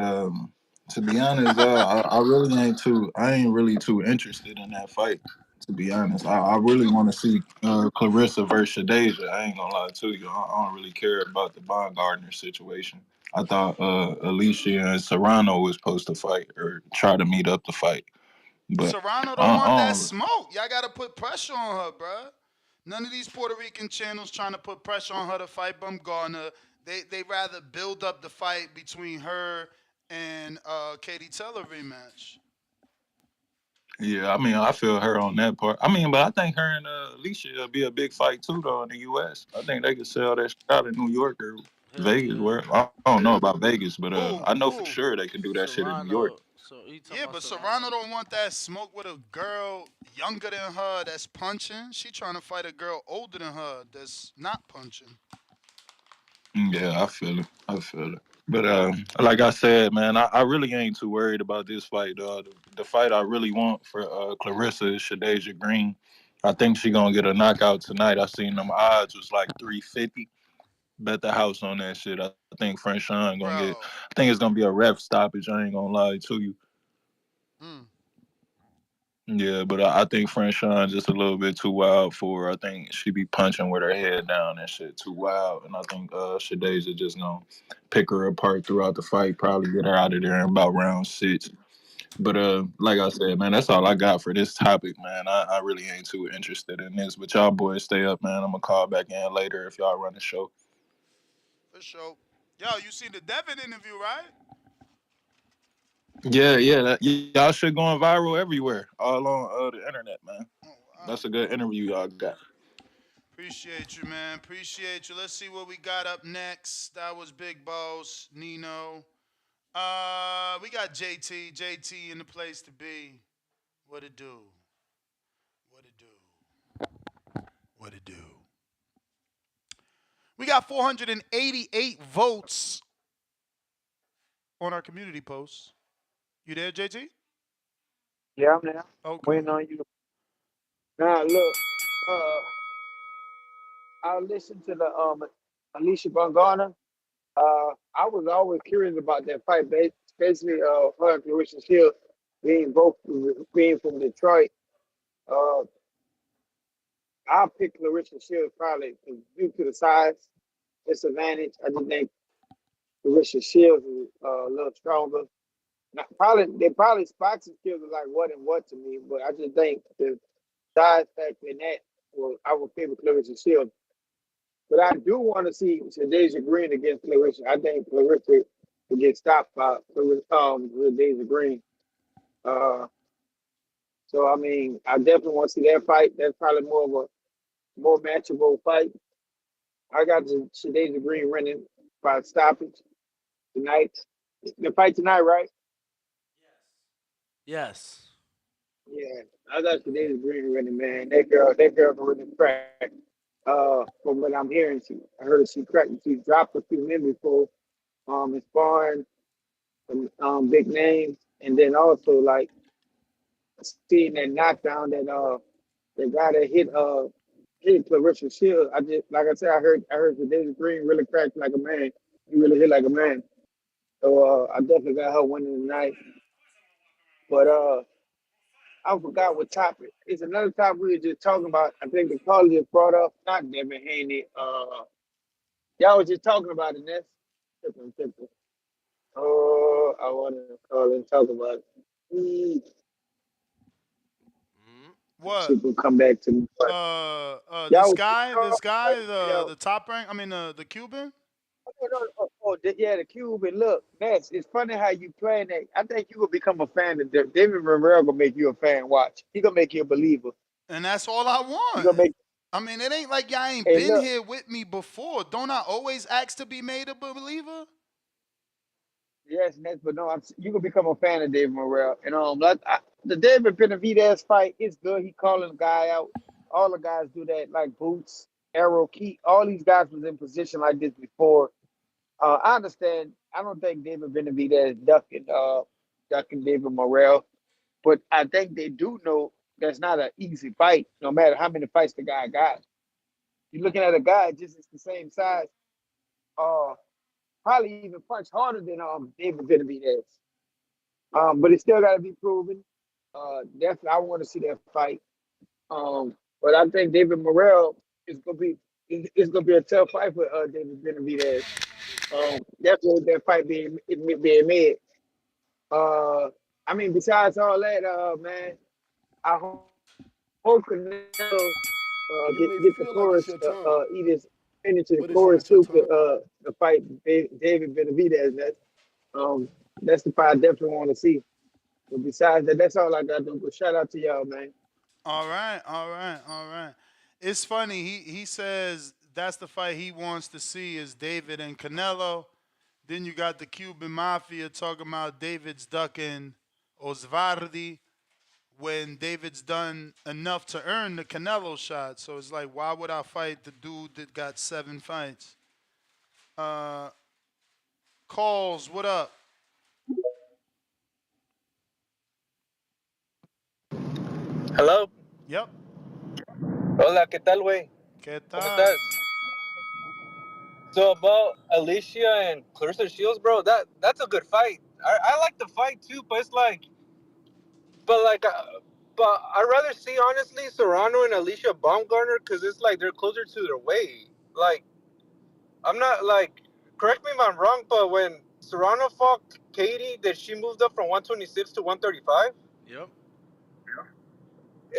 to be honest, I ain't really too interested in that fight. To be honest, I really want to see Claressa versus Shadeja. I ain't gonna lie to you. I don't really care about the Baumgardner situation. I thought Alycia and Serrano was supposed to fight or try to meet up to fight. But Serrano don't want that smoke. Y'all got to put pressure on her, bruh. None of these Puerto Rican channels trying to put pressure on her to fight Baumgardner. They rather build up the fight between her and Katie Taylor rematch. Yeah, I mean, I feel her on that part. I mean, but I think her and Alycia will be a big fight too, though, in the U.S. I think they could sell that shit out in New York or Vegas. Where I don't know about Vegas, but I know for sure they can do that shit in New York. Yeah, but Serrano don't want that smoke with a girl younger than her that's punching. She trying to fight a girl older than her that's not punching. Yeah, I feel it. But like I said, man, I really ain't too worried about this fight, dog. The fight I really want for Claressa is Shadeja Green. I think she gonna get a knockout tonight. I seen them odds was like 350. Bet the house on that shit. I think French Sean gonna get. I think it's gonna be a ref stoppage. I ain't gonna lie to you. Yeah, but I think French Sean just a little bit too wild for her. I think she be punching with her head down and shit too wild. And I think Shadeja just gonna pick her apart throughout the fight, probably get her out of there in about round 6. But like I said, man, that's all I got for this topic, man. I really ain't too interested in this. But y'all boys stay up, man. I'm gonna call back in later if y'all run the show. For sure. Yo, you seen the Devin interview, right? Yeah. Y'all shit going viral everywhere, all on the internet, man. That's a good interview y'all got. Appreciate you, man. Appreciate you. Let's see what we got up next. That was Big Boss, Nino. We got JT. JT in the place to be. What it do? What it do? What it do? We got 488 votes on our community post. You there, JT? Yeah, I'm there. Okay. Waiting on you. Now look, I listened to the Alycia Baumgardner. I was always curious about that fight, especially her and Claressa Shields being from Detroit. Uh, I picked Claressa Shields probably due to the size disadvantage. I just think Claressa Shields is a little stronger. Now, probably boxing skills are like what and what to me, but I just think the size factor in that I would favor Claressa Shields. But I do want to see Deja Green against Claressa. I think Claressa will get stopped by Deja Green. Uh, so I mean, I definitely want to see that fight. That's probably more of a more matchable fight. I got Deja Green running by stoppage tonight. The fight tonight, right? Yes. Yeah, I got Deja Green running, man. That girl can really crack. From what I'm hearing, I heard she cracked. She dropped a few men before. In sparring, big names, and then also like seeing that knockdown that guy that hit Claressa Shield. I just like I said, I heard the David Green really cracked like a man. He really hit like a man. So I definitely got her winning tonight. But I forgot what topic. It's another topic we were just talking about. I think the caller just brought up not Devin Haney. Y'all was just talking about it. That's tripping. Oh, I want to call and talk about it. What? She will come back to me. But y'all This was guy, yo, the top rank. I mean, the Cuban. yeah, the Cuban. Look, Ness, it's funny how you playing that. I think you will become a fan of David Monreal. Gonna make you a fan. Watch, he gonna make you a believer. And that's all I He want. gonna make. I mean, it ain't like y'all ain't Hey, been look, here with me before. Don't I always ask to be made a believer? yes, Ness, but no, you gonna become a fan of David Monreal. And the David Benavidez fight is good. He calling the guy out. All the guys do that, like Boots, Arrow, Key. All these guys was in position like this before. I understand. I don't think David Benavidez is ducking David Morrell, but I think they do know that's not an easy fight, no matter how many fights the guy got. You're looking at a guy just it's the same size, uh, probably even punch harder than David Benavidez. But it still got to be proven. Definitely, I want to see that fight. But I think David Morrell is gonna be it's gonna be a tough fight for David Benavidez. Definitely that fight being made. Uh, I mean, besides all that, man, I hope Canelo You may get the feel like it's chorus, your time, eat his finish to the but it's chorus not your too time. to fight David Benavidez. That's the fight I definitely want to see. But besides that, that's all I got to do. But shout out to y'all, man. All right. It's funny. He says that's the fight he wants to see is David and Canelo. Then you got the Cuban Mafia talking about David's ducking Osvaldi when David's done enough to earn the Canelo shot. So it's like, why would I fight the dude that got 7 fights? Uh, Calls, what up? Hello. Yep. Hola, ¿qué tal, güey? ¿Qué ¿Cómo tal? estás? So about Alicia and Clarissa Shields, bro, that's a good fight. I like the fight too, but it's like, but like But I'd rather see honestly Serrano and Alycia Baumgardner because it's like they're closer to their weight. Like I'm not like, correct me if I'm wrong, but when Serrano fought Katie, did she moved up from 126 to 135? Yep.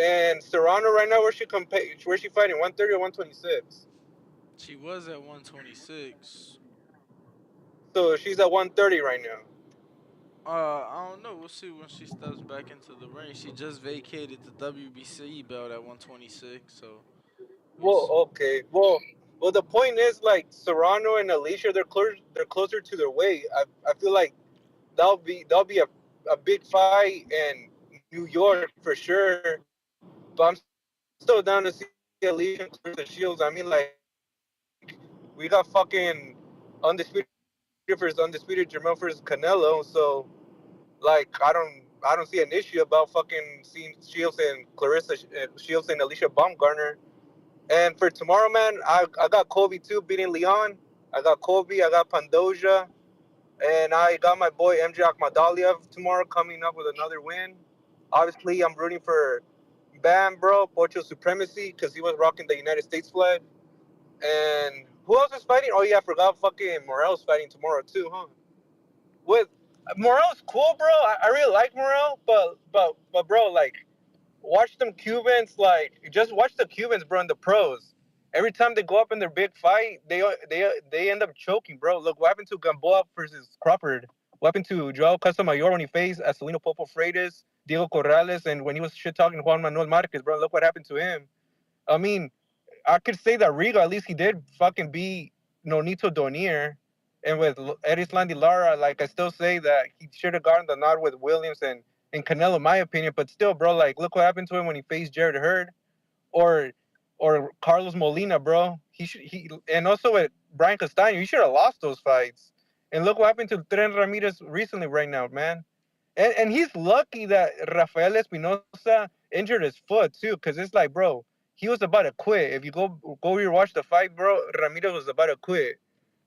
And Serrano right now, where she fighting 130 or 126? She was at 126. So she's at 130 right now. I don't know. We'll see when she steps back into the ring. She just vacated the WBC belt at 126, so we'll Well, see. okay. Well, the point is like Serrano and Alycia, they're closer to their weight. I feel like that'll be a big fight in New York for sure. But I'm still down to see Alycia and Claressa Shields. I mean, like we got fucking undisputed versus undisputed Jermel versus Canelo. So like I don't see an issue about fucking seeing Shields and Alycia Baumgardner. And for tomorrow, man, I got Kobe too beating Leon. I got Kobe, I got Pandoja, and I got my boy MJ Akhmadaliev tomorrow coming up with another win. Obviously, I'm rooting for Bam, bro, Pocho Supremacy, because he was rocking the United States flag. And who else is fighting? Oh yeah, I forgot fucking Morel's fighting tomorrow too, huh? With Morel's cool, bro. I really like Morel, but bro, like watch them Cubans, like just watch the Cubans, bro, in the pros. Every time they go up in their big fight, they end up choking, bro. Look what happened to Gamboa versus Crawford. What happened to Joao Casamayor when he faced Acelino Popo Freitas, Diego Corrales, and when he was shit talking Juan Manuel Marquez, bro. Look what happened to him. I mean, I could say that Riga, at least he did fucking beat Nonito Donier. And with Erislandy Lara, like, I still say that he should have gotten the nod with Williams and Canelo, in my opinion. But still, bro, like, look what happened to him when he faced Jared Hurd or Carlos Molina, bro. And also with Brian Castaño, he should have lost those fights. And look what happened to Tren Ramirez recently right now, man. And he's lucky that Rafael Espinosa injured his foot too, because it's like, bro, he was about to quit. If you go rewatch the fight, bro, Ramirez was about to quit.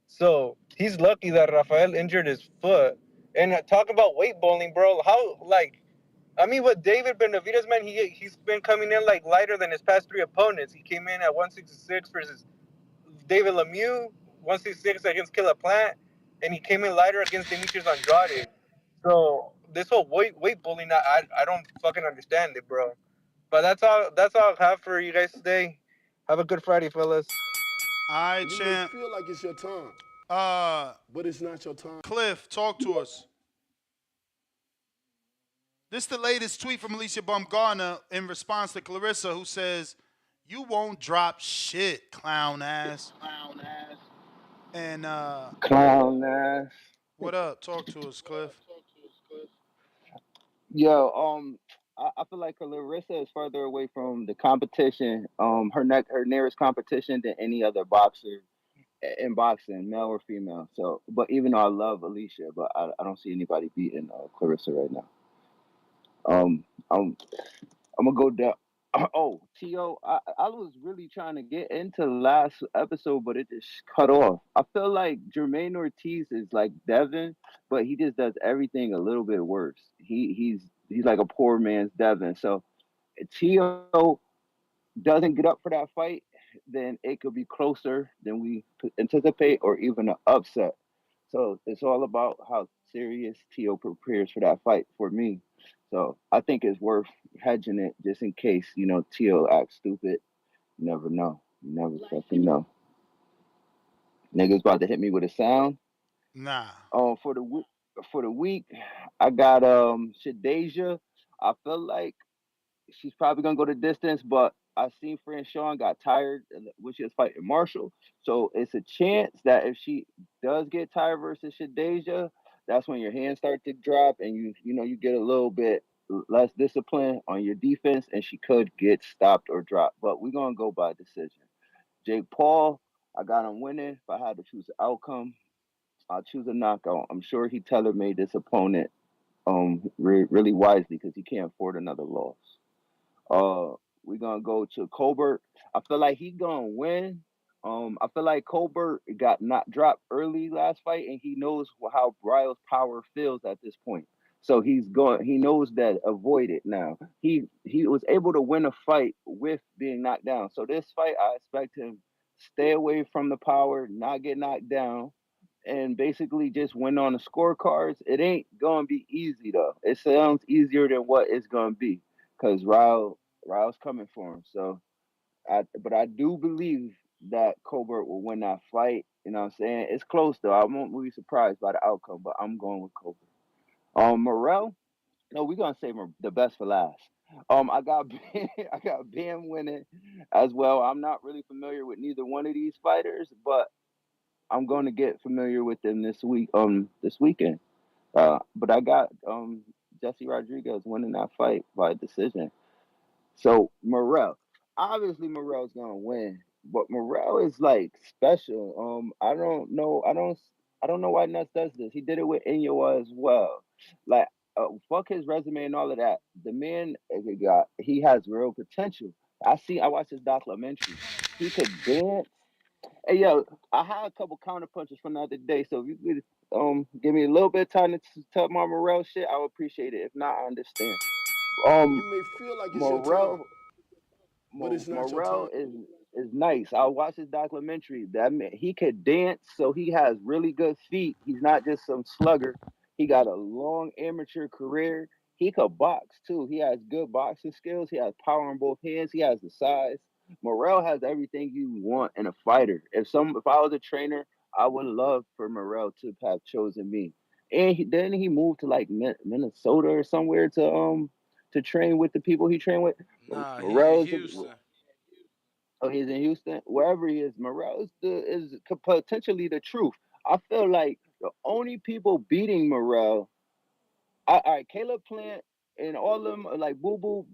So he's lucky that Rafael injured his foot. And talk about weight bowling, bro. How like I mean, with David Benavidez, man, he's been coming in like lighter than his past three opponents. He came in at 166 versus David Lemieux, 166 against Killer Plant, and he came in lighter against Demetrius Andrade. So this whole weight bullying, I don't fucking understand it, bro. But that's all I have for you guys today. Have a good Friday, fellas. All right, You may champ. feel like it's your time, but it's not your time. Cliff, talk to us. This is the latest tweet from Alycia Baumgardner in response to Claressa, who says, "You won't drop shit, clown ass." And Clown ass. what up? Talk to us, Cliff. Yo, I feel like Clarissa is further away from the competition, her nearest competition than any other boxer in boxing, male or female. So, but even though I love Alicia, but I don't see anybody beating Clarissa right now. Um, I'm gonna go down. Oh, T.O., I was really trying to get into the last episode, but it just cut off. I feel like Jermaine Ortiz is like Devin, but he just does everything a little bit worse. He's like a poor man's Devin. So T.O. doesn't get up for that fight, then it could be closer than we anticipate or even an upset. So it's all about how serious T.O. prepares for that fight for me. So I think it's worth hedging it just in case, T.O. acts stupid. You never know. You never fucking know. Niggas about to hit me with a sound. Nah. For the week, I got Shadeja. I feel like she's probably gonna go the distance, but I seen friend Sean got tired when she was fighting Marshall. So it's a chance that if she does get tired versus Shadeja, that's when your hands start to drop and you get a little bit less discipline on your defense and she could get stopped or dropped. But we're gonna go by decision. Jake Paul, I got him winning. If I had to choose an outcome, I'll choose a knockout. I'm sure he tailor made this opponent really wisely because he can't afford another loss. Uh, we're gonna go to Colbert. I feel like he gonna win. I feel like Colbert got not dropped early last fight, and he knows how Bryle's power feels at this point. So he knows that avoid it now. He was able to win a fight with being knocked down. So this fight, I expect him stay away from the power, not get knocked down, and basically just win on the scorecards. It ain't gonna be easy though. It sounds easier than what it's gonna be, because Raul's coming for him. So but I do believe that Colbert will win that fight. You know what I'm saying? It's close though. I won't be surprised by the outcome, but I'm going with Colbert. Morrell, no, we're gonna save the best for last. I got I got Bam winning as well. I'm not really familiar with neither one of these fighters, but I'm going to get familiar with them this weekend. But I got Jesse Rodriguez winning that fight by decision. So Morrell, obviously Morrell's gonna win, but Morrell is like special. I don't know why Nuts does this. He did it with Inyoa as well. Like, fuck his resume and all of that. The man, he has real potential. I watched his documentary. He could dance. Hey yo, I had a couple counter punches from the other day. So if you could give me a little bit of time to tell my Morrell shit, I would appreciate it. If not, I understand. You may feel like it's your time, Morrell but it's not your Morrell time. is nice. I watched his documentary. That man, he could dance, so he has really good feet. He's not just some slugger. He got a long amateur career. He could box too. He has good boxing skills. He has power in both hands. He has the size. Morrell has everything you want in a fighter. If I was a trainer, I would love for Morrell to have chosen me. And then he moved to like Minnesota or somewhere to train with the people he trained with. Nah, he in Morrell's Houston. oh, he's in Houston. Wherever he is, Morrell is potentially the truth. I feel like the only people beating Morrell, all right, Caleb Plant and all of them are like Boo Boo.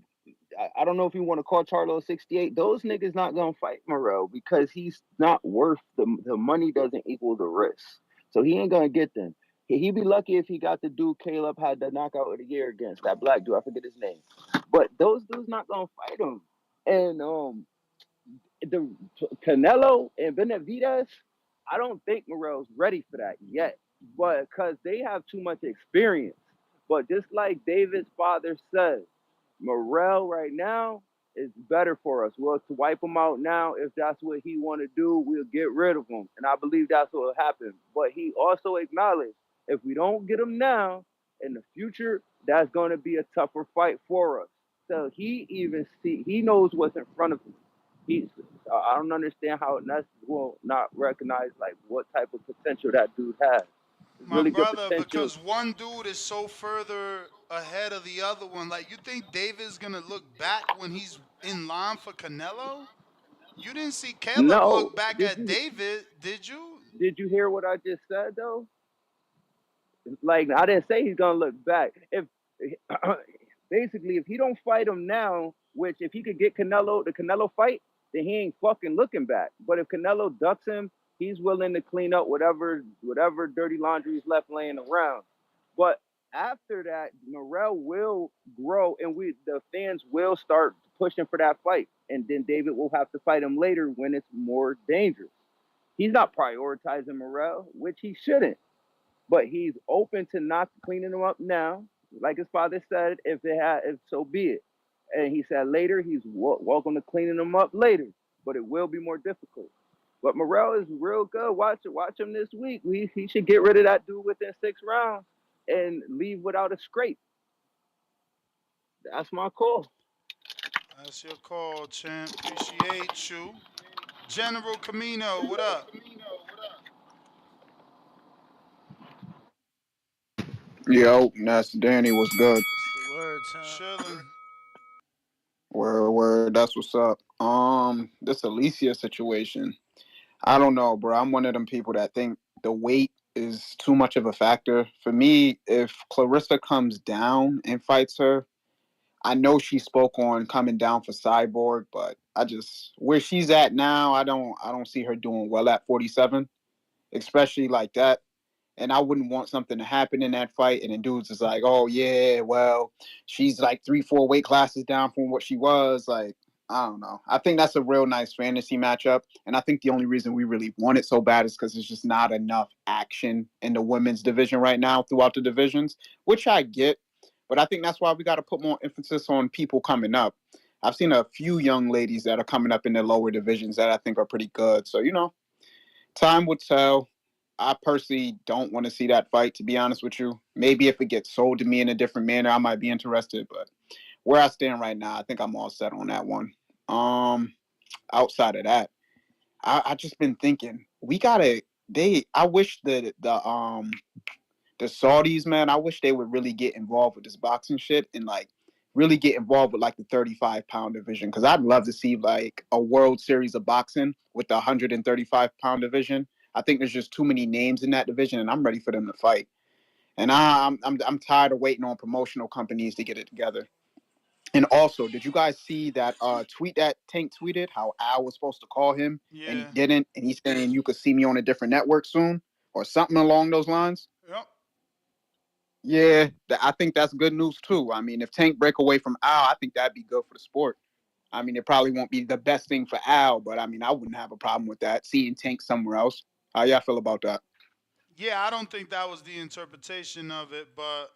I don't know if you want to call Charlo 68. Those niggas not gonna fight Morrell because he's not worth the money doesn't equal the risk. So he ain't gonna get them. He'd be lucky if he got the dude Caleb had the knockout of the year against that black dude. I forget his name. But those dudes not gonna fight him. And the Canelo and Benavidez, I don't think Morrell's ready for that yet, but because they have too much experience. But just like David's father said, Morrell right now is better for us. Well, to wipe him out now, if that's what he want to do, we'll get rid of him, and I believe that's what will happen. But he also acknowledged if we don't get him now, in the future, that's going to be a tougher fight for us. So he knows what's in front of him. He's I don't understand how Ness will not recognize like what type of potential that dude has. My Really good brother, potential. because one dude is so further ahead of the other one. Like, you think David's gonna look back when he's in line for Canelo? You didn't see Caleb No, look back at David, did you? did you hear what I just said though? Like I didn't say he's gonna look back. If basically if he don't fight him now, which if he could get the Canelo fight, then he ain't fucking looking back. But if Canelo ducks him, he's willing to clean up whatever dirty laundry is left laying around. But after that, Morrell will grow, and the fans will start pushing for that fight, and then David will have to fight him later when it's more dangerous. He's not prioritizing Morrell, which he shouldn't, but he's open to not cleaning them up now. Like his father said, if so be it. And he said later he's welcome to cleaning them up later, but it will be more difficult. But Morrell is real good. Watch him this week. He should get rid of that dude within 6 rounds and leave without a scrape. That's my call. That's your call, champ. Appreciate you. General Camino, what up? Yo, that's Danny. What's good? What's the word, champ? Chilling. Where? That's what's up. This Alycia situation. I don't know, bro. I'm one of them people that think the weight is too much of a factor. For me, if Claressa comes down and fights her, I know she spoke on coming down for Cyborg, but I just where she's at now, I don't see her doing well at 47, especially like that. And I wouldn't want something to happen in that fight. And then dudes is like, oh yeah, well, she's like 3, 4 weight classes down from what she was. Like, I don't know. I think that's a real nice fantasy matchup, and I think the only reason we really want it so bad is because there's just not enough action in the women's division right now throughout the divisions, which I get, but I think that's why we got to put more emphasis on people coming up. I've seen a few young ladies that are coming up in the lower divisions that I think are pretty good. So time would tell. I personally don't want to see that fight, to be honest with you. Maybe if it gets sold to me in a different manner, I might be interested, but where I stand right now, I think I'm all set on that one. Outside of that, I just been thinking we gotta. I wish the Saudis, man. I wish they would really get involved with this boxing shit and like really get involved with like the 35-pound division because I'd love to see like a World Series of boxing with the 135-pound division. I think there's just too many names in that division, and I'm ready for them to fight. And I'm tired of waiting on promotional companies to get it together. And also, did you guys see that tweet that Tank tweeted how Al was supposed to call him and he Yeah. didn't, and he's saying you could see me on a different network soon or something along those lines? Yep. Yeah, I think that's good news too. I mean, if Tank break away from Al, I think that'd be good for the sport. I mean, it probably won't be the best thing for Al, but I mean, I wouldn't have a problem with that. Seeing Tank somewhere else. How y'all feel about that? Yeah, I don't think that was the interpretation of it, but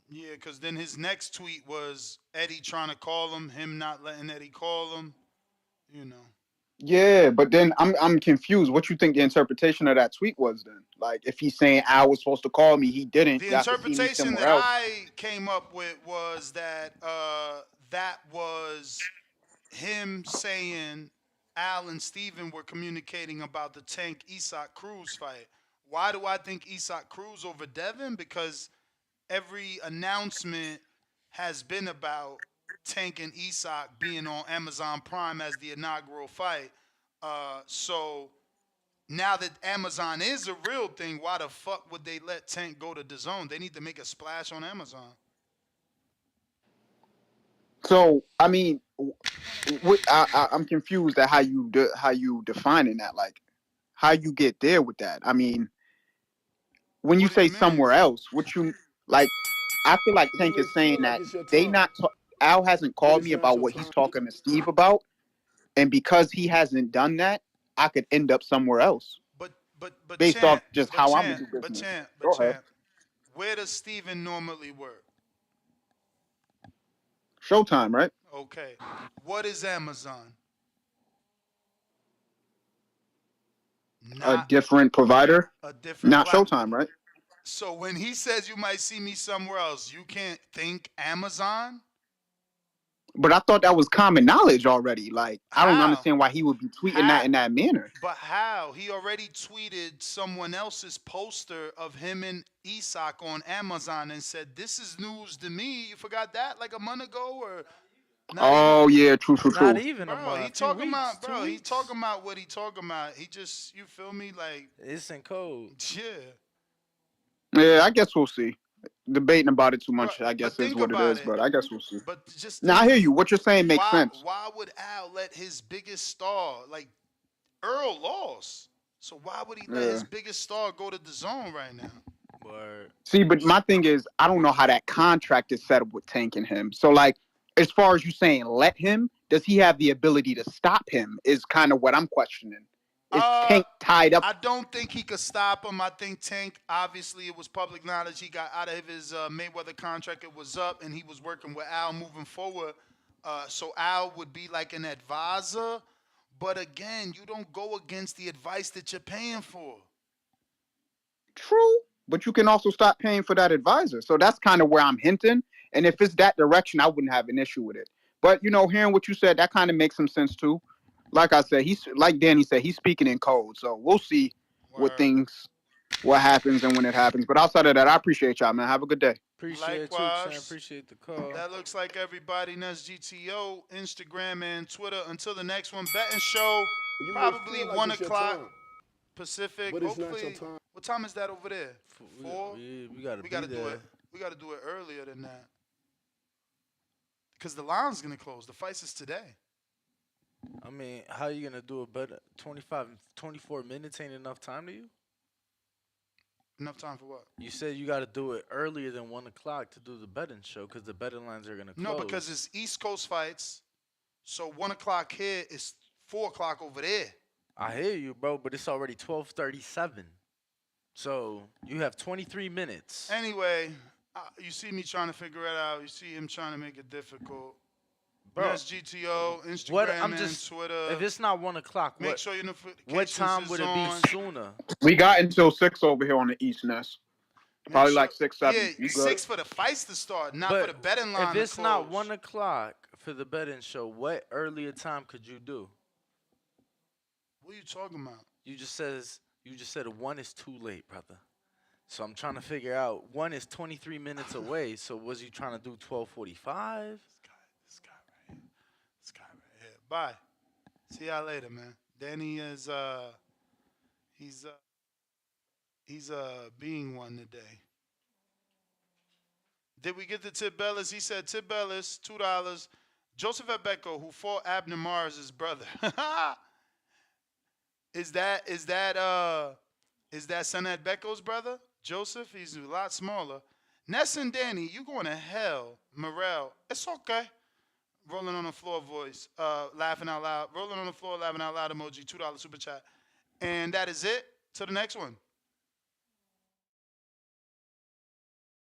yeah, because then his next tweet was Eddie trying to call him not letting Eddie call him. You know. Yeah, but then I'm confused. What you think the interpretation of that tweet was then? Like, if he's saying Al was supposed to call me, he didn't. The Y'all could see me interpretation somewhere that else. I came up with was that that was him saying Al and Steven were communicating about the Tank Isak Cruz fight. Why do I think Isak Cruz over Devin? Because every announcement has been about Tank and Isak being on Amazon Prime as the inaugural fight. So now that Amazon is a real thing, why the fuck would they let Tank go to DAZN? They need to make a splash on Amazon. So, I mean, I'm confused at how you defining that. Like, how you get there with that. I mean, when you What do say you mean? somewhere else, what you like? I feel like When Tank it is feel saying like that it's your they time, not. Al hasn't but called it's me not about your what he's time. talking to Steve about, and because he hasn't done that, I could end up somewhere else But based off champ, just but how I'm gonna champ, do but business. champ, but Go ahead. champ. Where does Steven normally work? Showtime, right? Okay. What is Amazon? A Not different provider, a different not platform. Showtime, right? So when he says you might see me somewhere else, you can't think Amazon? But I thought that was common knowledge already. Like, I don't How? understand why he would be tweeting How? that in that manner. But how? He already tweeted someone else's poster of him and Isak on Amazon and said, "This is news to me." You forgot that like a month ago or not even? Oh yeah, true, true, Not true. even a Bro, month, he a few talking weeks, about, 2 weeks. what he talking about. He just, you feel me? Like, It's in code. yeah. Yeah, I guess we'll see. Debating about it too Bro, much, I but guess, is think what it about is. it. But I guess we'll see. But just Now I think, hear you. What you're saying makes sense. why would Al let his biggest star, like Earl lost. So why would he let Yeah. his biggest star go to the zone right now? Word. See, but my thing is, I don't know how that contract is set up with Tank and him. So, like, as far as you saying, let him, does he have the ability to stop him? Is kind of what I'm questioning. Is Uh, Tank tied up? I don't think he could stop him. I think Tank, obviously, it was public knowledge. He got out of his Mayweather contract. It was up, and he was working with Al moving forward. So Al would be like an advisor. But again, you don't go against the advice that you're paying for. True, but you can also stop paying for that advisor. So that's kind of where I'm hinting. And if it's that direction, I wouldn't have an issue with it. But hearing what you said, that kind of makes some sense too. Like I said, he's like Danny said, he's speaking in code. So we'll see Word. what happens and when it happens. But outside of that, I appreciate y'all, man. Have a good day. Appreciate it too, champ. Likewise. Appreciate the call. That looks like everybody. That's GTO, Instagram, and Twitter. Until the next one, betting show, You may probably feel like 1 it's your o'clock time, Pacific. but it's not your Hopefully, time. what time is that over there? 4? We gotta We be gotta do it. there. We gotta do it earlier than that. Cause the line's gonna close. The fight is today. I mean, how you gonna do it better? 25, 24 minutes ain't enough time to you? Enough time for what? You said you gotta do it earlier than 1 o'clock to do the betting show because the betting lines are gonna close. No, because it's East Coast fights. So 1 o'clock here is 4 o'clock over there. I hear you, bro, but it's already 12:37. So you have 23 minutes. Anyway, you see me trying to figure it out. You see him trying to make it difficult. Bro, That's GTO, Instagram, what I'm and just Twitter. if it's not 1 o'clock, Make sure your notifications what time is would it be on. sooner? We got until 6 over here on the East Nest. Probably like 6, 7. Yeah, You 6 good? for the fights to start, not But for the betting line if to it's not close. 1 o'clock for the betting show, what earlier time could you do? What are you talking about? You just said 1 is too late, brother. So I'm trying to figure out 1 is 23 minutes away. So was you trying to do 12:45? This guy right here. Bye. See y'all later, man. Danny is he's being one today. Did we get the Tip Bellis? He said Tip Bellis, $2. Joseph Ebeko, who fought Abner Mars' brother. Is that Sanad Beko's brother? Joseph? He's a lot smaller. Ness and Danny, you going to hell. Morel, it's okay. Rolling on the floor voice, laughing out loud. Rolling on the floor, laughing out loud emoji, $2 super chat. And that is it. Till the next one.